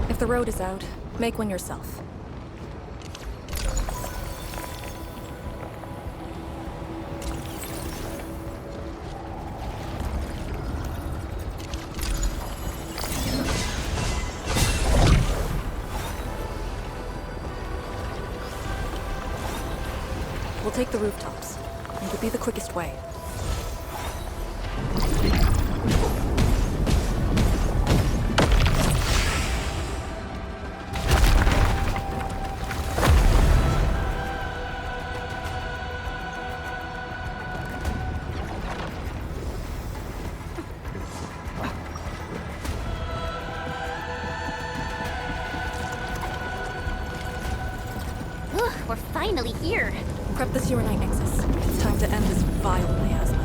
If the road is out, make one yourself. We'll take the rooftops. It would be the quickest way. We're finally here. Prep the sewer night nexus. It's time to end this vile miasma.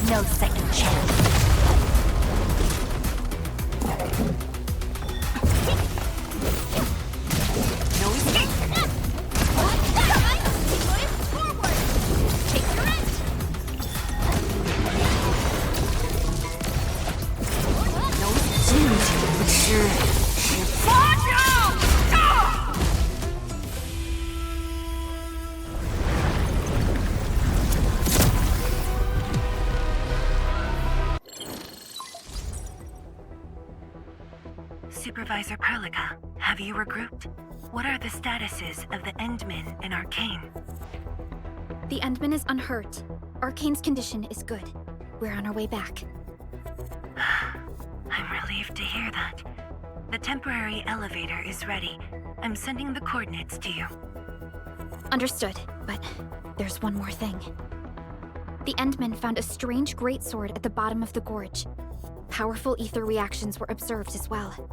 No second chance. No escape. Forward. Take your rest. No escape. Supervisor Perlica, have you regrouped? What are the statuses of the endmin in Arcane? The endmin is unhurt. Arcane's condition is good. We're on our way back. I'm relieved to hear that. The temporary elevator is ready. I'm sending the coordinates to you. Understood, but there's one more thing. The endmin found a strange greatsword at the bottom of the gorge. Powerful ether reactions were observed as well.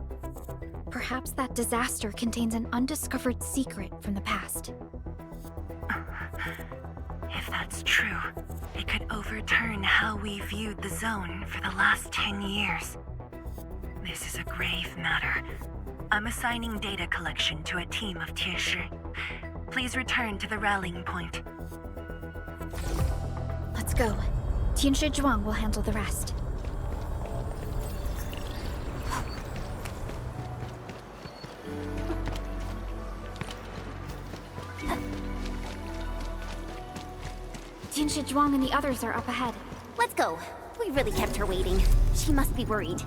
Perhaps that disaster contains an undiscovered secret from the past. If that's true, it could overturn how we viewed the zone for the last 10 years. This is a grave matter. I'm assigning data collection to a team of Tianshi. Please return to the rallying point. Let's go. Tianshi Zhuang will handle the rest. Tianshi Zhuang and the others are up ahead. Let's go. We really kept her waiting. She must be worried.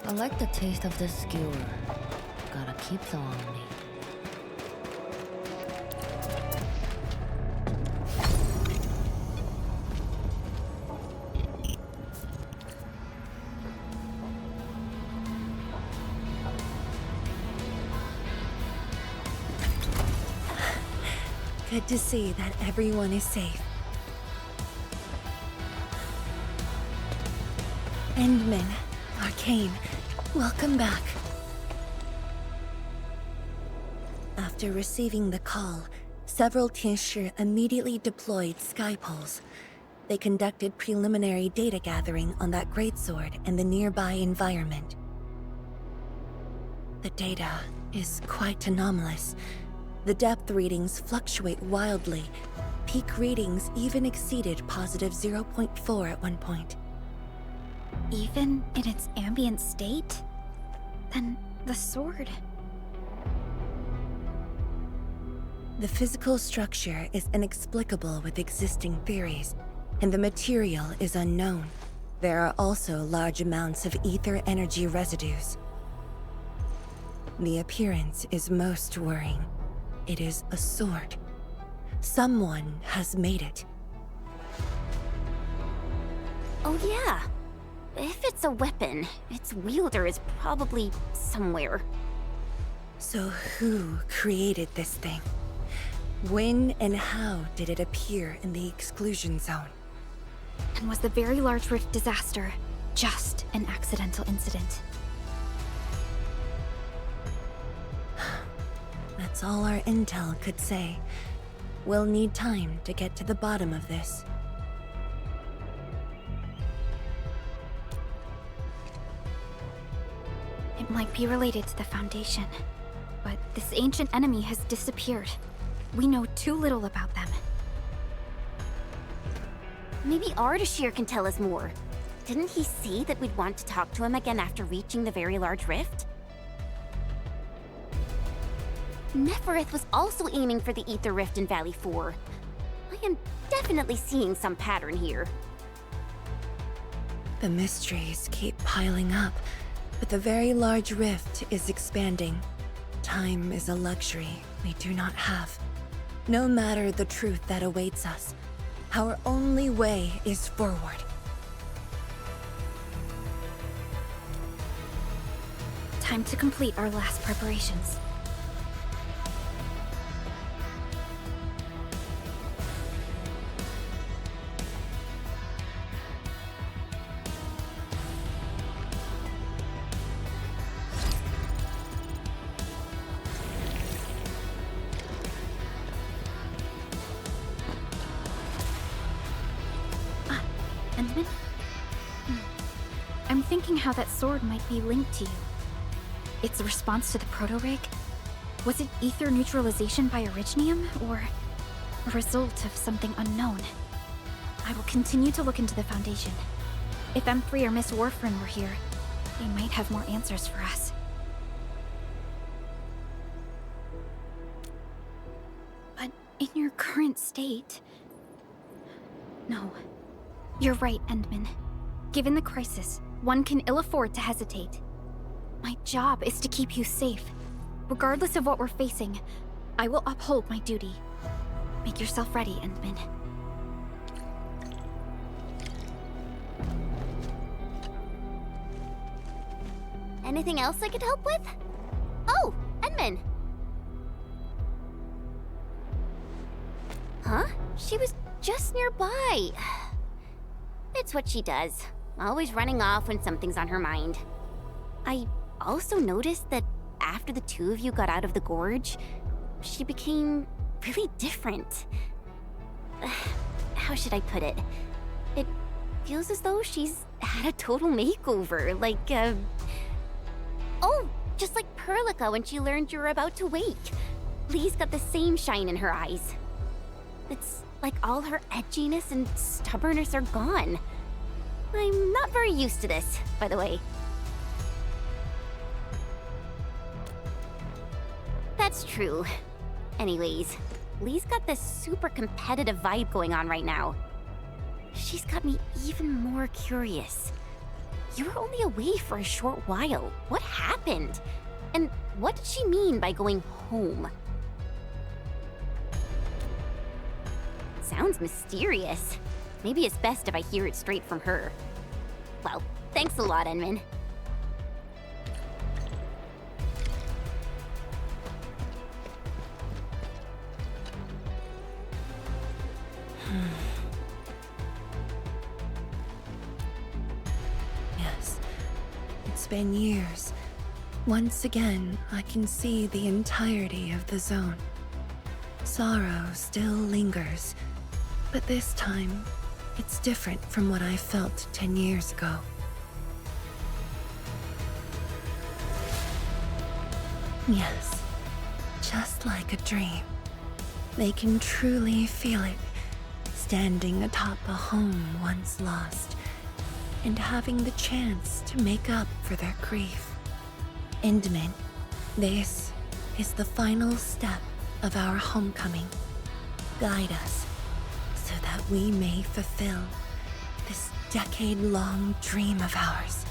I like the taste of this skewer. Gotta keep them on me. Good to see that everyone is safe. Endmin, Arcane, welcome back. After receiving the call, several Tianshi immediately deployed skypoles. They conducted preliminary data gathering on that greatsword and the nearby environment. The data is quite anomalous. The depth readings fluctuate wildly. Peak readings even exceeded positive 0.4 at one point. Even in its ambient state? Then the sword... The physical structure is inexplicable with existing theories, and the material is unknown. There are also large amounts of ether energy residues. The appearance is most worrying. It is a sword. Someone has made it. Oh yeah. If it's a weapon, its wielder is probably somewhere. So who created this thing? When and how did it appear in the exclusion zone? And was the Very Large Rift disaster just an accidental incident? That's all our intel could say. We'll need time to get to the bottom of this. It might be related to the Foundation, but this ancient enemy has disappeared. We know too little about them. Maybe Ardashir can tell us more. Didn't he say that we'd want to talk to him again after reaching the Very Large Rift? Neferith was also aiming for the Ether Rift in Valley 4. I am definitely seeing some pattern here. The mysteries keep piling up, but the Very Large Rift is expanding. Time is a luxury we do not have. No matter the truth that awaits us, our only way is forward. Time to complete our last preparations. Endmin? I'm thinking how that sword might be linked to you. Its response to the proto-rig? Was it ether neutralization by Originium, or a result of something unknown? I will continue to look into the Foundation. If M3 or Miss Warfarin were here, they might have more answers for us. But in your current state... No. You're right, Endmin. Given the crisis, one can ill afford to hesitate. My job is to keep you safe. Regardless of what we're facing, I will uphold my duty. Make yourself ready, Endmin. Anything else I could help with? Oh, Endmin! Huh? She was just nearby. It's what she does. Always running off when something's on her mind. I also noticed that after the two of you got out of the gorge, she became really different. How should I put it? It feels as though she's had a total makeover, like, Oh, just like Perlica when she learned you were about to wake. Lee's got the same shine in her eyes. It's like all her edginess and stubbornness are gone. I'm not very used to this, by the way. That's true. Anyways, Lee's got this super competitive vibe going on right now. She's got me even more curious. You were only away for a short while. What happened? And what did she mean by going home? Sounds mysterious. Maybe it's best if I hear it straight from her. Well, thanks a lot, Endmin. Yes, it's been years. Once again, I can see the entirety of the zone. Sorrow still lingers, but this time, it's different from what I felt 10 years ago. Yes, just like a dream. They can truly feel it, standing atop a home once lost, and having the chance to make up for their grief. Endmin, this is the final step of our homecoming. Guide us, so that we may fulfill this decade-long dream of ours.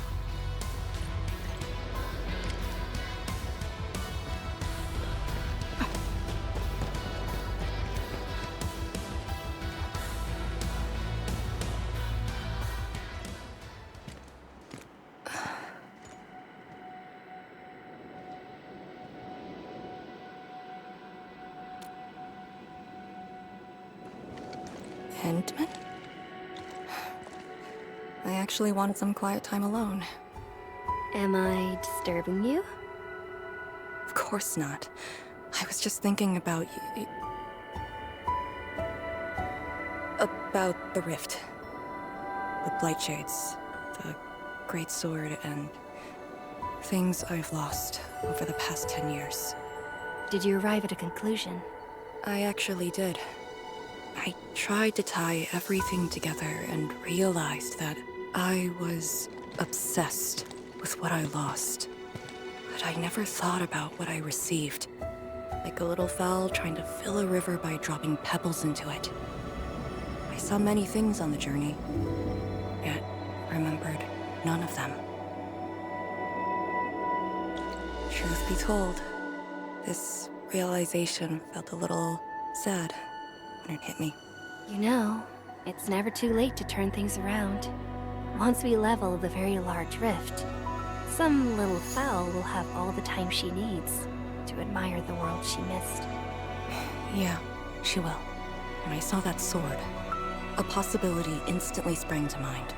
Endmin? I actually wanted some quiet time alone. Am I disturbing you? Of course not. I was just thinking about about the rift. The Blightshades, the Great Sword, and things I've lost over the past 10 years. Did you arrive at a conclusion? I actually did. I tried to tie everything together and realized that I was obsessed with what I lost. But I never thought about what I received. Like a little fowl trying to fill a river by dropping pebbles into it. I saw many things on the journey, yet remembered none of them. Truth be told, this realization felt a little sad when it hit me. You know, it's never too late to turn things around. Once we level the very large rift, some little fowl will have all the time she needs to admire the world she missed. Yeah, she will. When I saw that sword, a possibility instantly sprang to mind.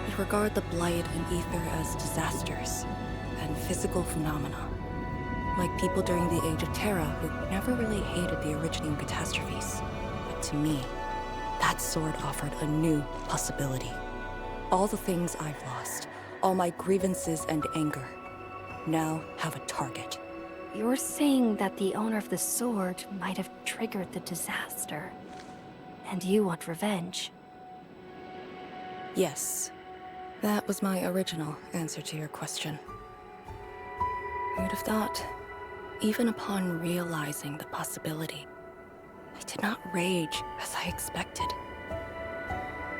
We regard the Blight and Ether as disasters and physical phenomena. Like people during the Age of Terra who never really hated the originating catastrophes. But to me, that sword offered a new possibility. All the things I've lost, all my grievances and anger, now have a target. You're saying that the owner of the sword might have triggered the disaster, and you want revenge? Yes. That was my original answer to your question. Who'd have thought? Even upon realizing the possibility, I did not rage as I expected.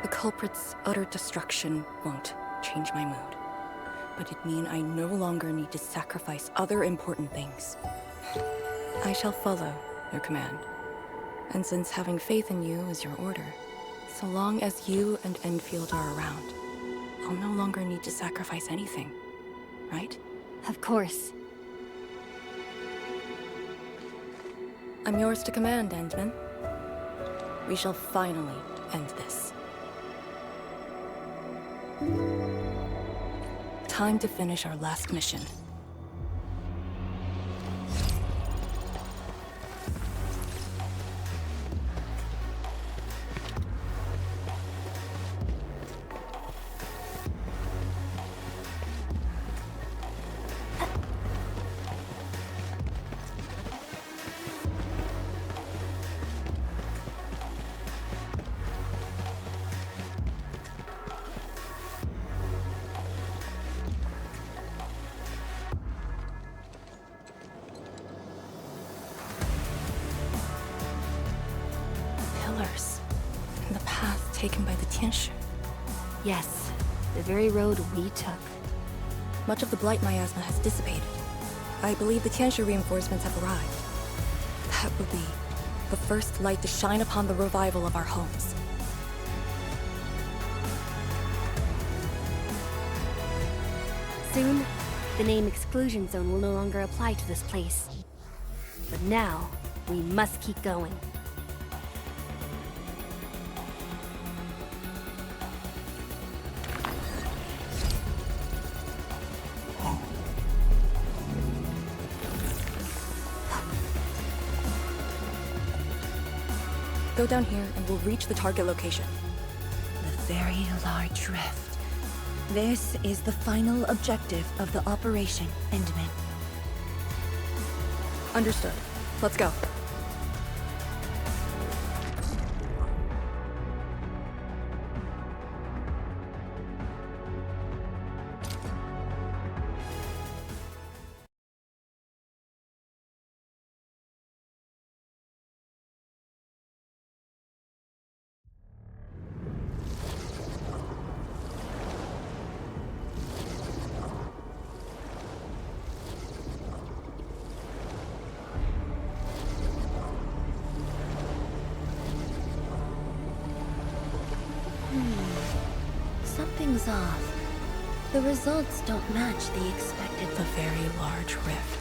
The culprit's utter destruction won't change my mood, but it means I no longer need to sacrifice other important things. I shall follow your command. And since having faith in you is your order, so long as you and Endfield are around, I'll no longer need to sacrifice anything. right? Of course. I'm yours to command, Endmin. We shall finally end this. Time to finish our last mission. And the path taken by the Tianshi. Yes, the very road we took. Much of the blight miasma has dissipated. I believe the Tianshi reinforcements have arrived. That will be the first light to shine upon the revival of our homes. Soon, the name Exclusion Zone will no longer apply to this place. But now, we must keep going. Go down here and we'll reach the target location. The very large rift. This is the final objective of the operation, Endmin. Understood. Let's go. Something's off. The results don't match the expected. The very large rift.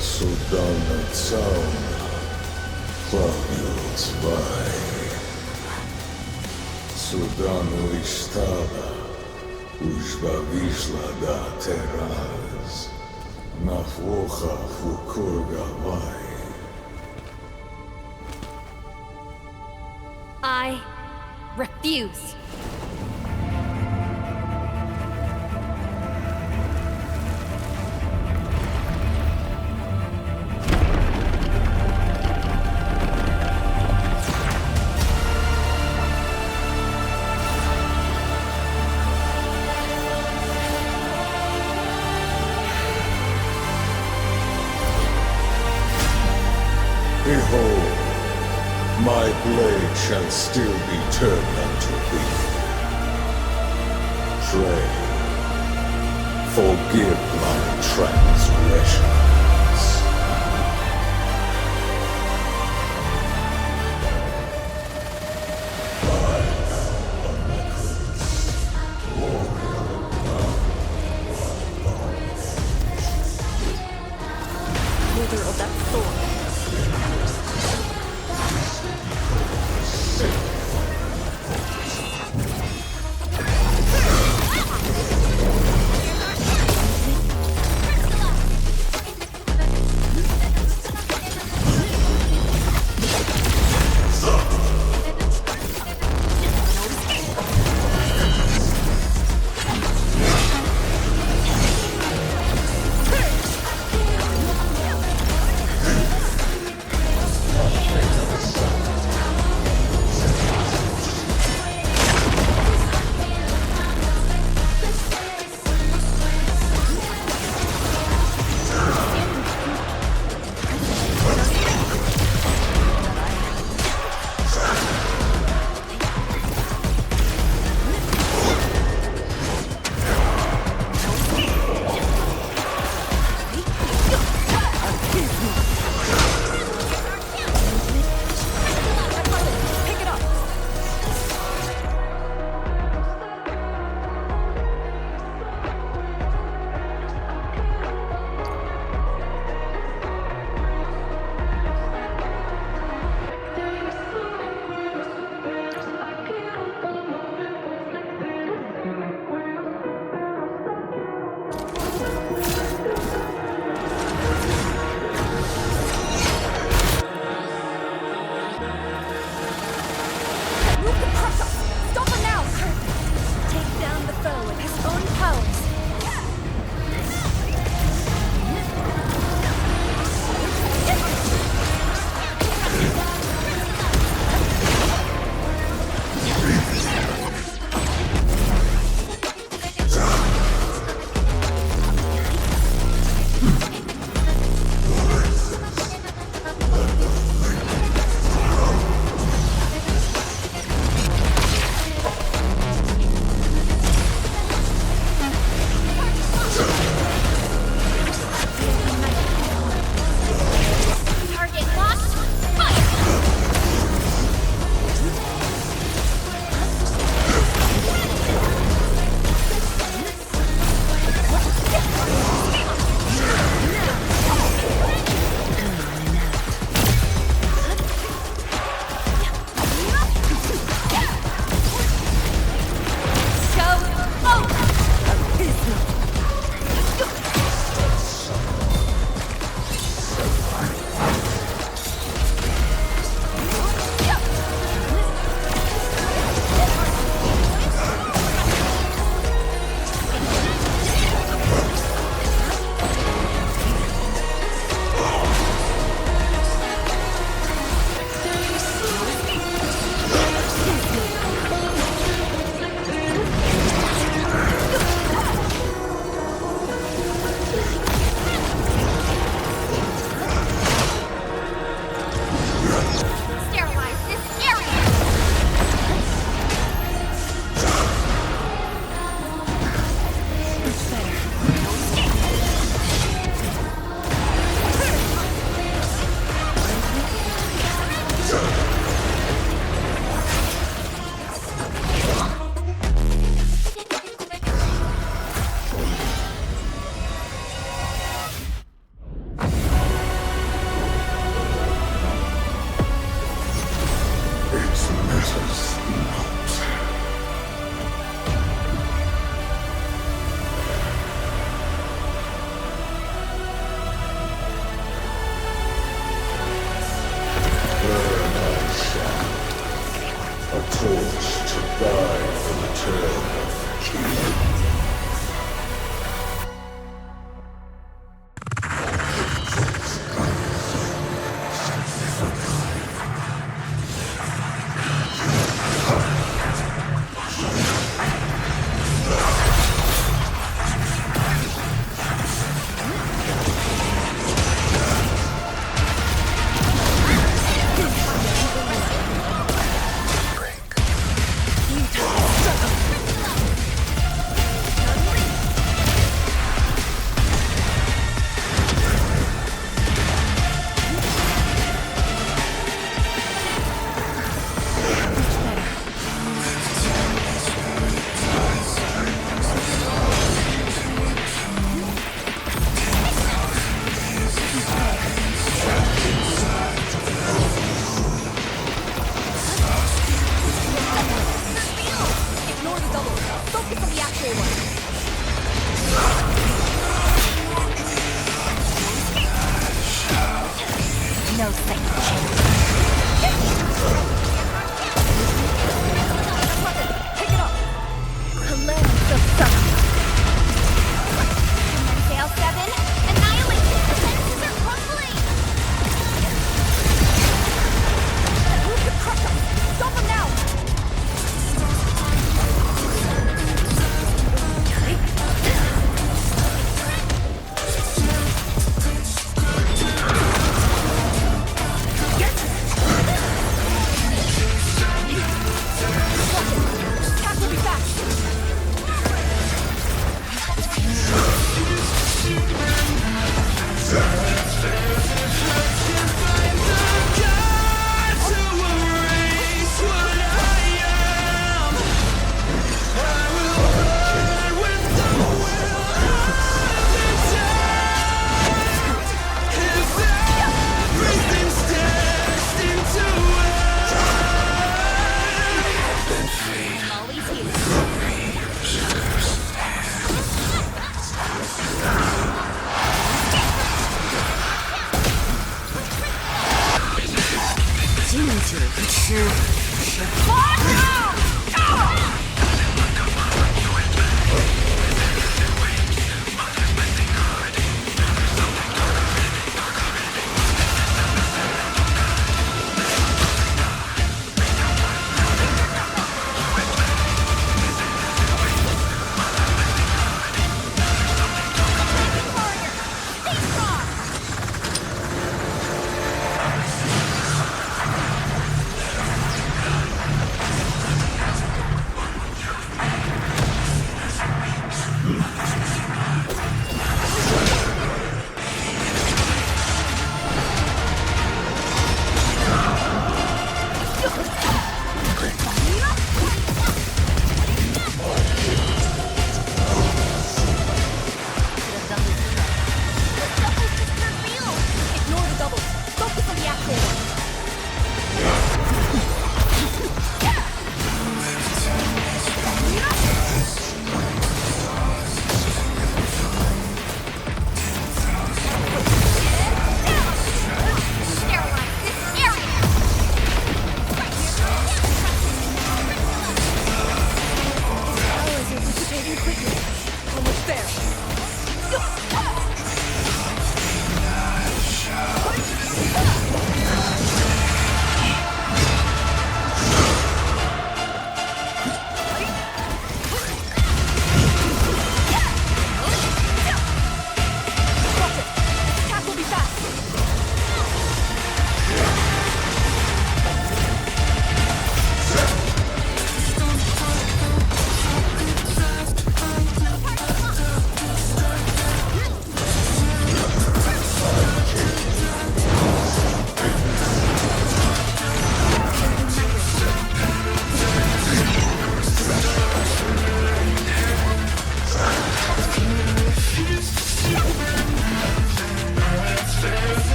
Судана Цауна, Клавиус Вай, Судану Иштаба, Ужба вишла да тераз, Нафлоха Фукурга Вай. I refuse. blade shall still be turned unto thee. Pray, forgive my transgressions. Wither of that sword.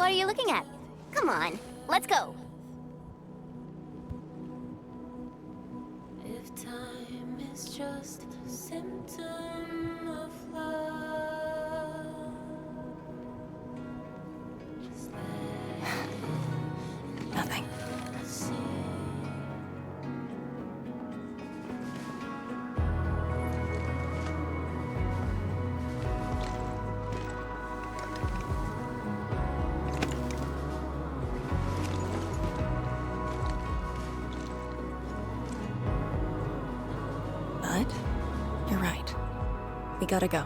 What are you looking at? Come on, let's go. If time is just a symptom of love, Nothing. We gotta go.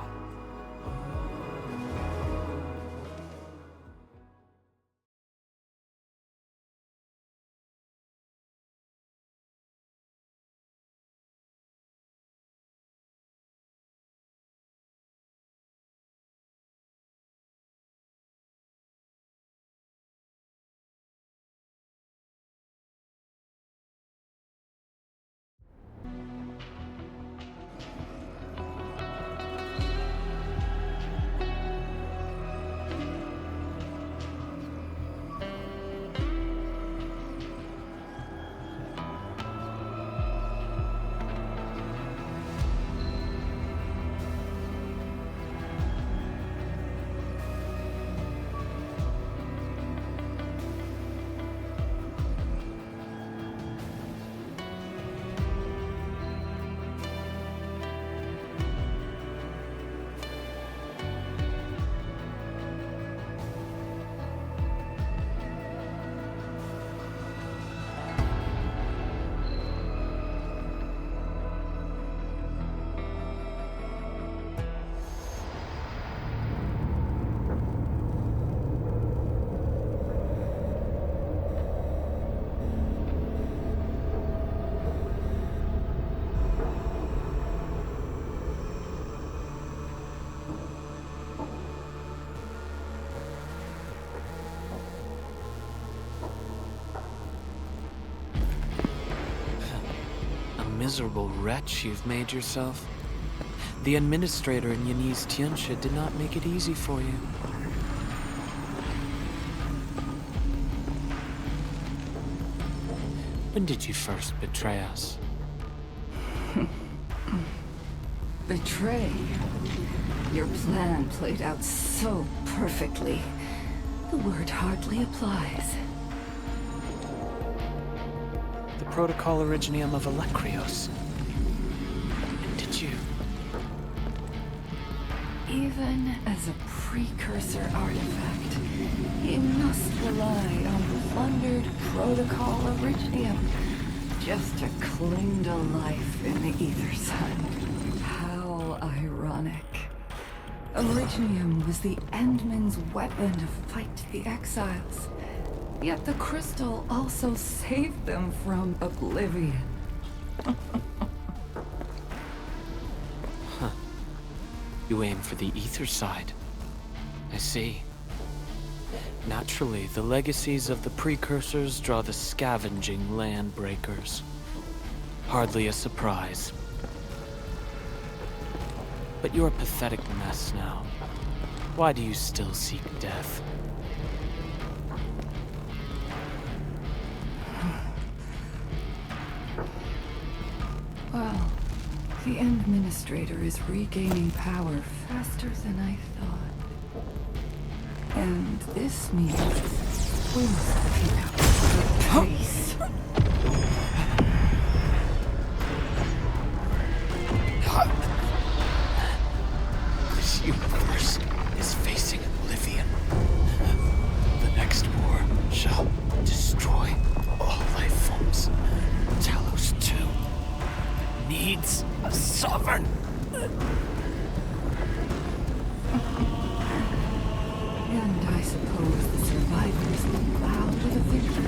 Miserable wretch you've made yourself. The administrator in Yanni's Tianxia did not make it easy for you. When did you first betray us? Betray? Your plan played out so perfectly. The word hardly applies. Protocol Originium of Electrios. And did you? Even as a precursor artifact, it must rely on plundered Protocol Originium just to cling to life in the ether sun. How ironic. Originium was the endmin's weapon to fight the exiles. Yet the crystal also saved them from oblivion. Huh. You aim for the ether side. I see. Naturally, the legacies of the precursors draw the scavenging land breakers. Hardly a surprise. But you're a pathetic mess now. Why do you still seek death? Well, the Administrator is regaining power faster than I thought. And this means we must pick up the pace. This universe is facing oblivion. The next war shall destroy all life forms. Talos 2 needs a sovereign. And I suppose the survivors will bow to the victor.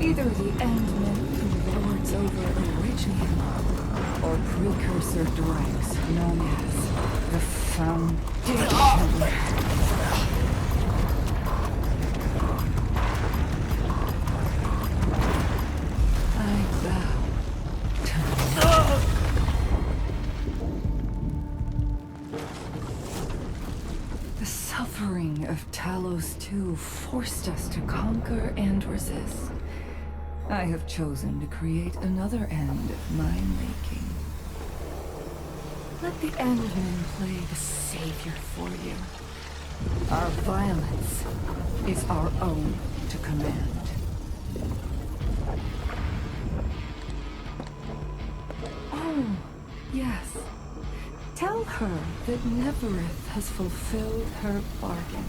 Either the endmin who lords over Originium, or precursor dregs known as the Foundation. The suffering of Talos 2 forced us to conquer and resist. I have chosen to create another end of my making. Let the endmen play the savior for you. Our violence is our own to command. Oh, yes. Tell her that Neverith has fulfilled her bargain.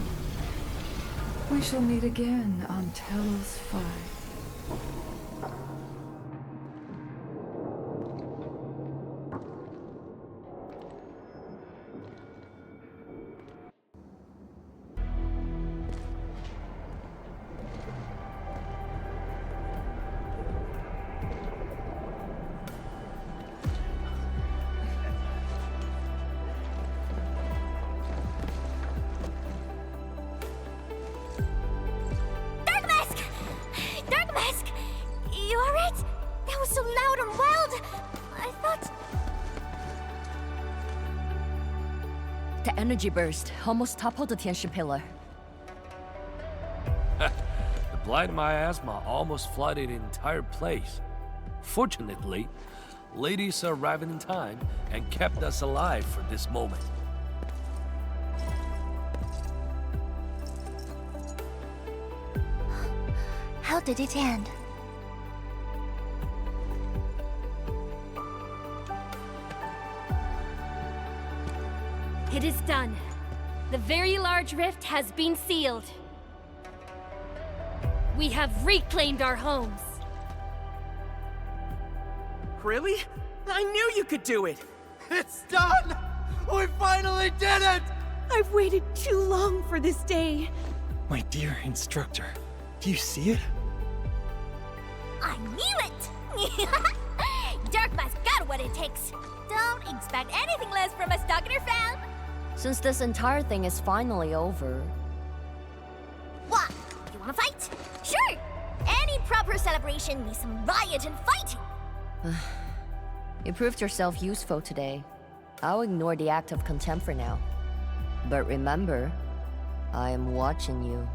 We shall meet again on Talos 5. The energy burst almost toppled the Tianshi pillar. The blind miasma almost flooded the entire place. Fortunately, ladies arrived in time and kept us alive for this moment. How did it end? It is done. The very large rift has been sealed. We have reclaimed our homes. Really? I knew you could do it! It's done! We finally did it! I've waited too long for this day. My dear instructor, do you see it? I knew it! Darkma's got what it takes. Don't expect anything less from a Stalker fam. Since this entire thing is finally over... What? You wanna fight? Sure! Any proper celebration needs some riot and fighting. You proved yourself useful today. I'll ignore the act of contempt for now. But remember, I am watching you.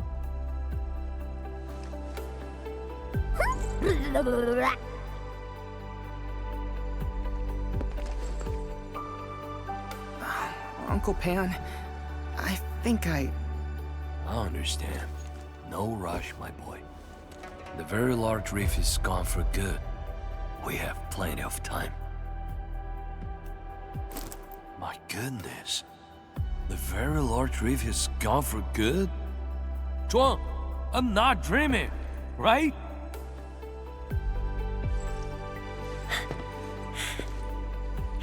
Uncle Pan, I think I understand. No rush, my boy. The very large reef is gone for good. We have plenty of time. My goodness. The very large reef is gone for good? Zhuang, I'm not dreaming, right?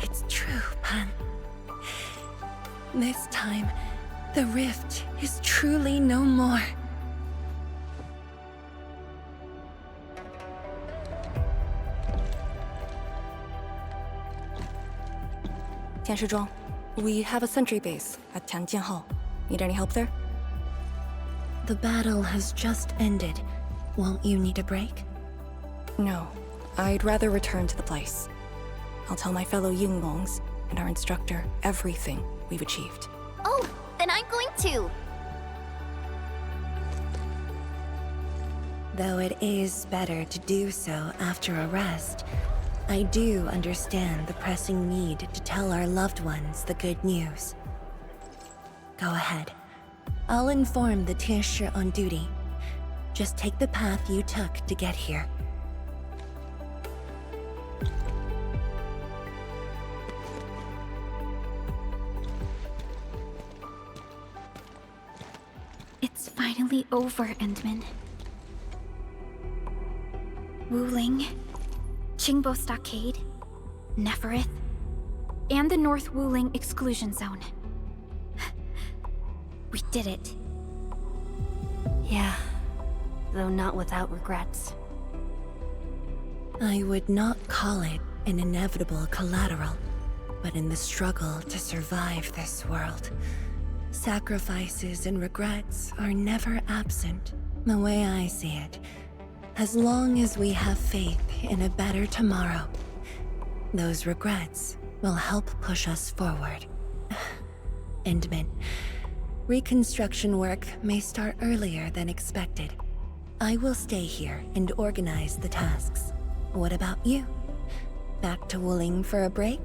It's true, Pan. This time, the rift is truly no more. Tianshizhuang, we have a sentry base at Tianjian Hall. Need any help there? The battle has just ended. Won't you need a break? No. I'd rather return to the place. I'll tell my fellow Yinglongs and our instructor everything we've achieved. Oh, then I'm going to. Though it is better to do so after a rest, I do understand the pressing need to tell our loved ones the good news. Go ahead. I'll inform the Tianshi on duty. Just take the path you took to get here. It's finally over, Endmin. Wuling, Qingbo Stockade, Neferith, and the North Wuling Exclusion Zone. We did it. Yeah, though not without regrets. I would not call it an inevitable collateral, but in the struggle to survive this world, sacrifices and regrets are never absent. The way I see it, as long as we have faith in a better tomorrow, those regrets will help push us forward. Endmin, reconstruction work may start earlier than expected. I will stay here and organize the tasks. What about you? Back to Wuling for a break?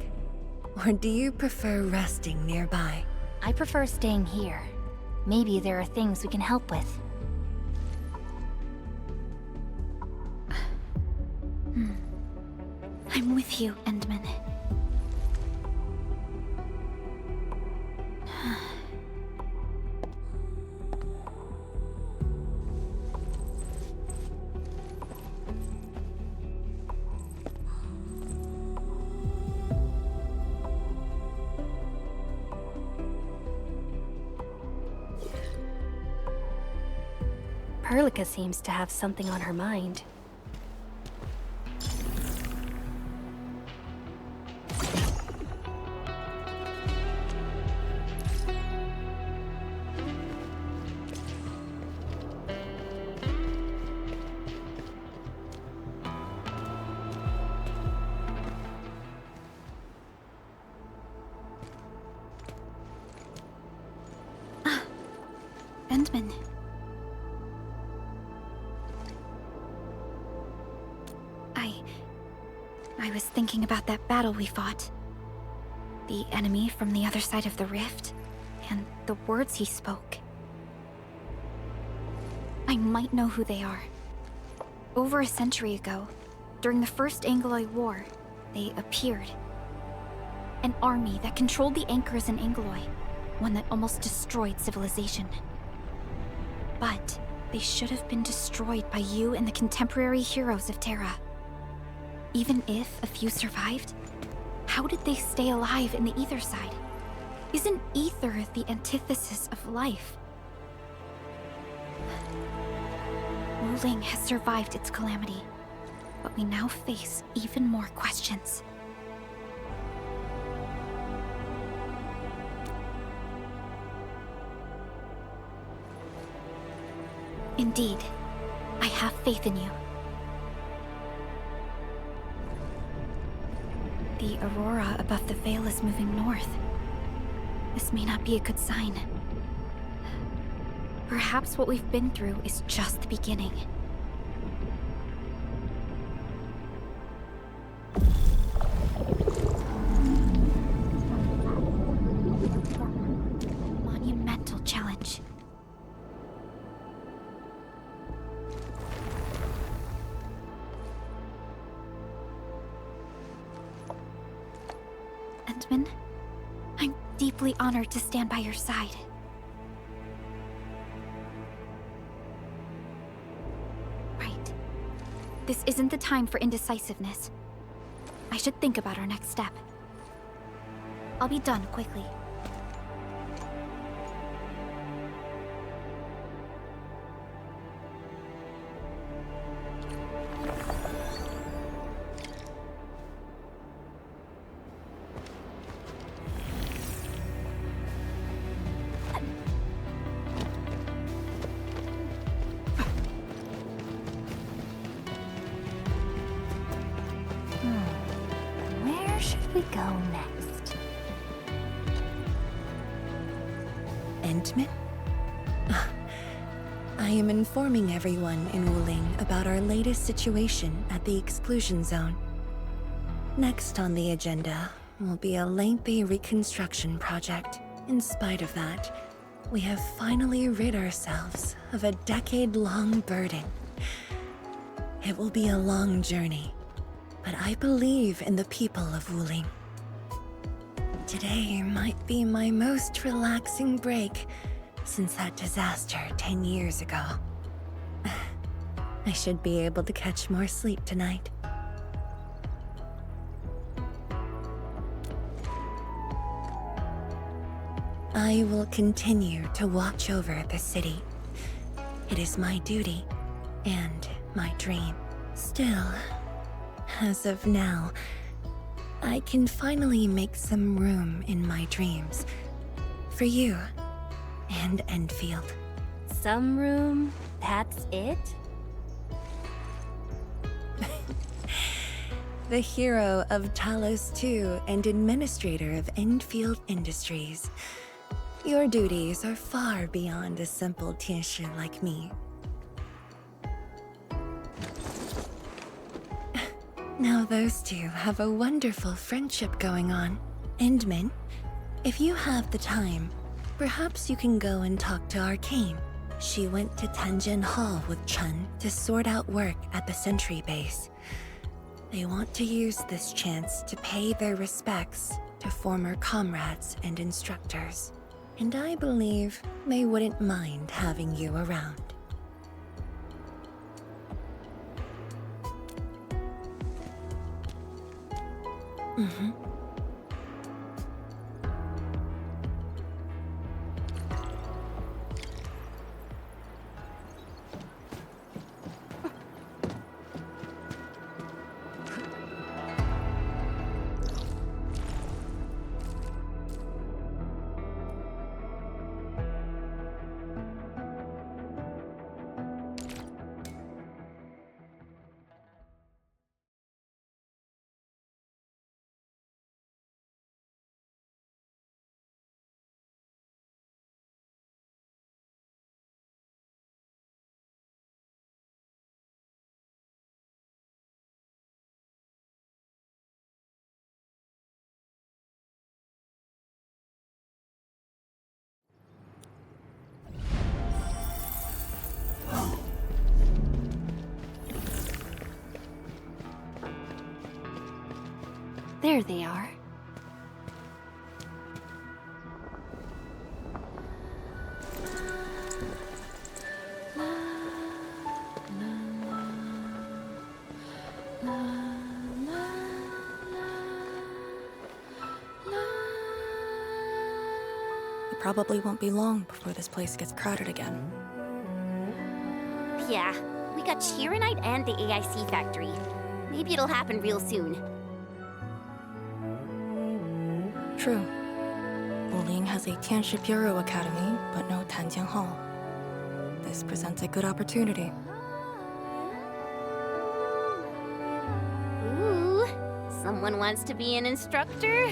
Or do you prefer resting nearby? I prefer staying here. Maybe there are things we can help with. I'm with you, Endmin. Perlika seems to have something on her mind. Endmin. I was thinking about that battle we fought. The enemy from the other side of the rift, and the words he spoke. I might know who they are. Over a century ago, during the First Angloid War, they appeared. An army that controlled the anchors in Angloy, one that almost destroyed civilization. But they should have been destroyed by you and the contemporary heroes of Terra. Even if a few survived, how did they stay alive in the Ether side? Isn't Ether the antithesis of life? Wuling has survived its calamity, but we now face even more questions. Indeed, I have faith in you. The aurora above the veil is moving north. This may not be a good sign. Perhaps what we've been through is just the beginning. Monumental challenge. Endmin, I'm deeply honored to stand by your side. Right. This isn't the time for indecisiveness. I should think about our next step. I'll be done quickly. Where should we go next? Endmin? I am informing everyone in Wuling about our latest situation at the exclusion zone. Next on the agenda will be a lengthy reconstruction project. In spite of that, we have finally rid ourselves of a decade-long burden. It will be a long journey, but I believe in the people of Wuling. Today might be my most relaxing break since that disaster 10 years ago. I should be able to catch more sleep tonight. I will continue to watch over the city. It is my duty and my dream. Still, as of now, I can finally make some room in my dreams for you and Endfield. Some room? That's it? The hero of Talos II and administrator of Endfield Industries. Your duties are far beyond a simple Tianshi like me. Now those two have a wonderful friendship going on. Endmin, if you have the time, perhaps you can go and talk to Arcane. She went to Tenjin Hall with Chun to sort out work at the Sentry base. They want to use this chance to pay their respects to former comrades and instructors. And I believe they wouldn't mind having you around. Mm-hmm. There they are. It probably won't be long before this place gets crowded again. Yeah, we got Chironite and the AIC factory. Maybe it'll happen real soon. True. Wuling has a Tianshi Bureau Academy, but no Tanjian Hall. This presents a good opportunity. Ooh, someone wants to be an instructor?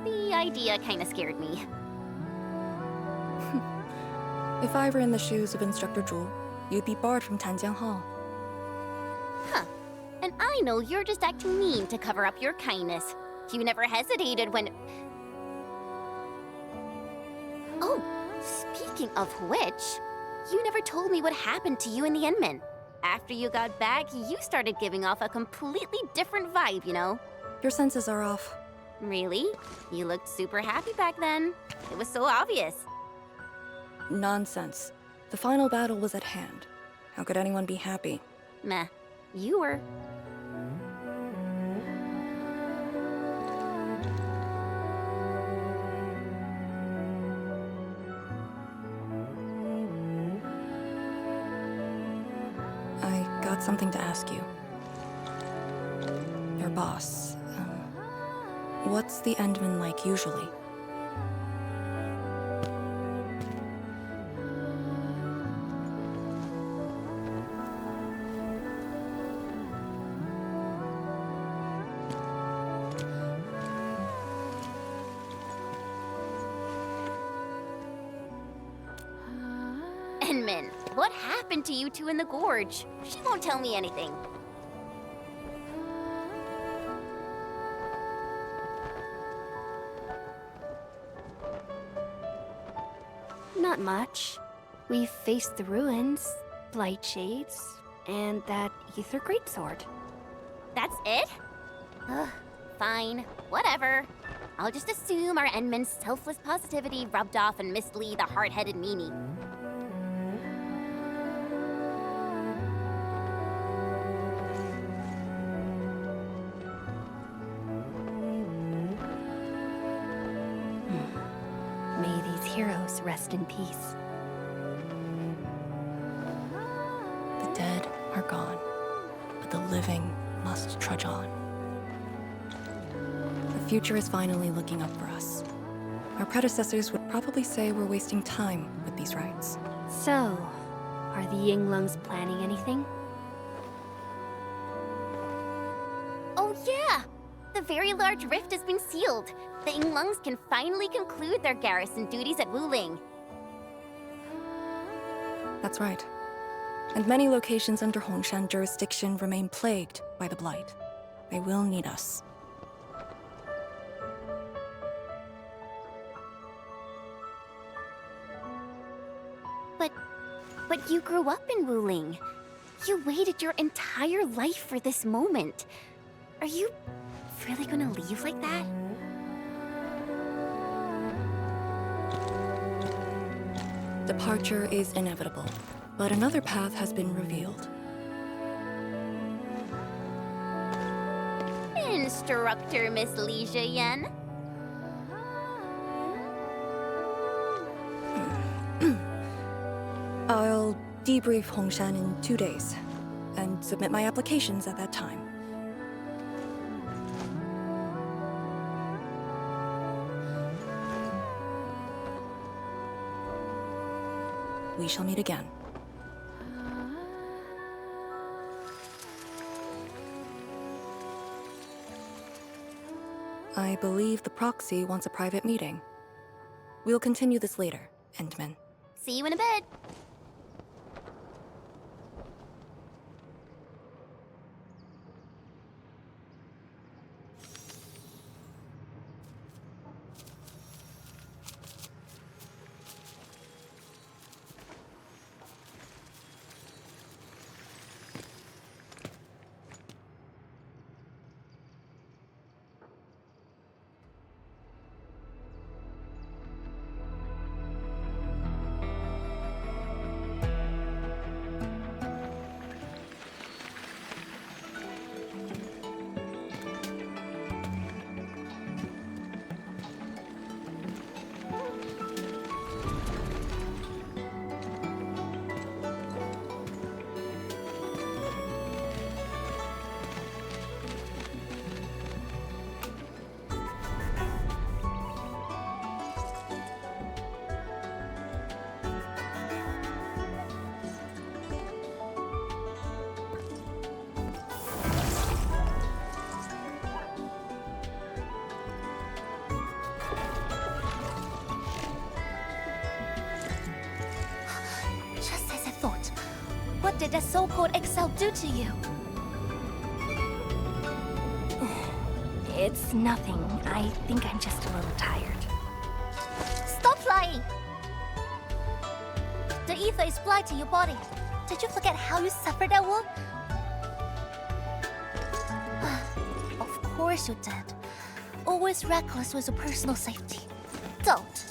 The idea kinda scared me. If I were in the shoes of Instructor Zhu, you'd be barred from Tanjian Hall. Huh. And I know you're just acting mean to cover up your kindness. You never hesitated when... Oh, speaking of which, you never told me what happened to you and the endmin. After you got back, you started giving off a completely different vibe, you know? Your senses are off. Really? You looked super happy back then. It was so obvious. Nonsense. The final battle was at hand. How could anyone be happy? Meh. You were. I got something to ask you. Your boss, what's the endmin like usually? Endmin, what happened to you two in the gorge? She won't tell me anything. Not much. We faced the ruins, blight shades, and that ether greatsword. That's it? Ugh, fine, whatever. I'll just assume our endmin's selfless positivity rubbed off on Miss Lee, the hard-headed meanie. May these heroes rest in peace. The dead are gone, but the living must trudge on. The future is finally looking up for us. Our predecessors would probably say we're wasting time with these rites. So, are the Yinglungs planning anything? Oh yeah! The very large rift has been sealed. The Yinglungs can finally conclude their garrison duties at Wuling. That's right. And many locations under Hongshan jurisdiction remain plagued by the Blight. They will need us. But you grew up in Wuling. You waited your entire life for this moment. Are you really gonna leave like that? Departure is inevitable, but another path has been revealed. Instructor Miss Li Yan. I'll debrief Hongshan in 2 days, and submit my applications at that time. We shall meet again. I believe the proxy wants a private meeting. We'll continue this later, Endmin. See you in a bit. What did that so-called Excel do to you? It's nothing. I think I'm just a little tired. Stop lying! The ether is blighting your body. Did you forget how you suffered that wound? Of course you did. Always reckless with your personal safety. Don't.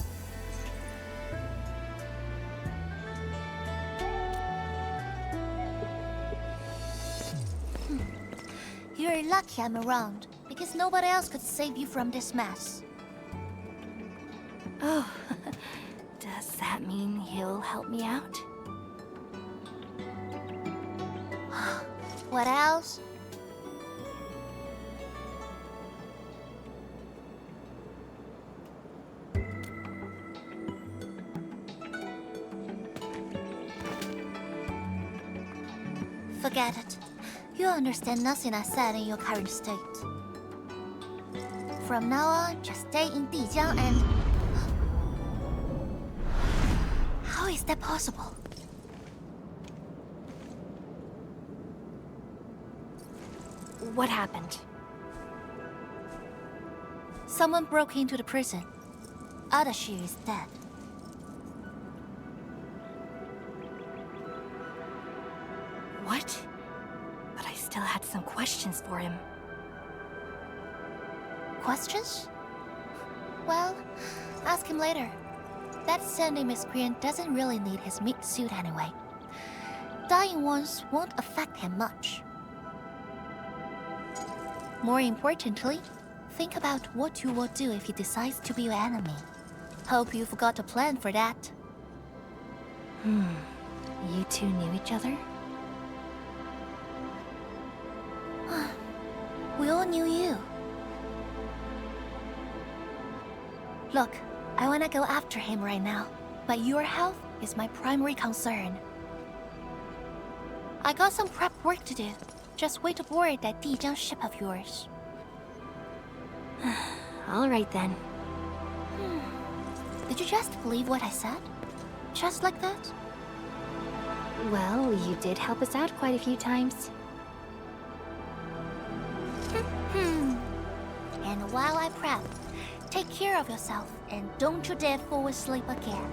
You're lucky I'm around, because nobody else could save you from this mess. Oh, does that mean he'll help me out? What else? Forget it. You understand nothing I said in your current state. From now on, just stay in Dijiang and... How is that possible? What happened? Someone broke into the prison. Adashi is dead. What? But I still had some questions for him. Questions? Well, ask him later. That sending miscreant doesn't really need his meat suit anyway. Dying ones won't affect him much. More importantly, think about what you will do if he decides to be your enemy. Hope you forgot to plan for that. You two knew each other? We all knew you. Look, I wanna go after him right now, but your health is my primary concern. I got some prep work to do. Just wait aboard that Dijiang ship of yours. All right then. Did you just believe what I said? Just like that? Well, you did help us out quite a few times. And while I prep, take care of yourself and don't you dare fall asleep again.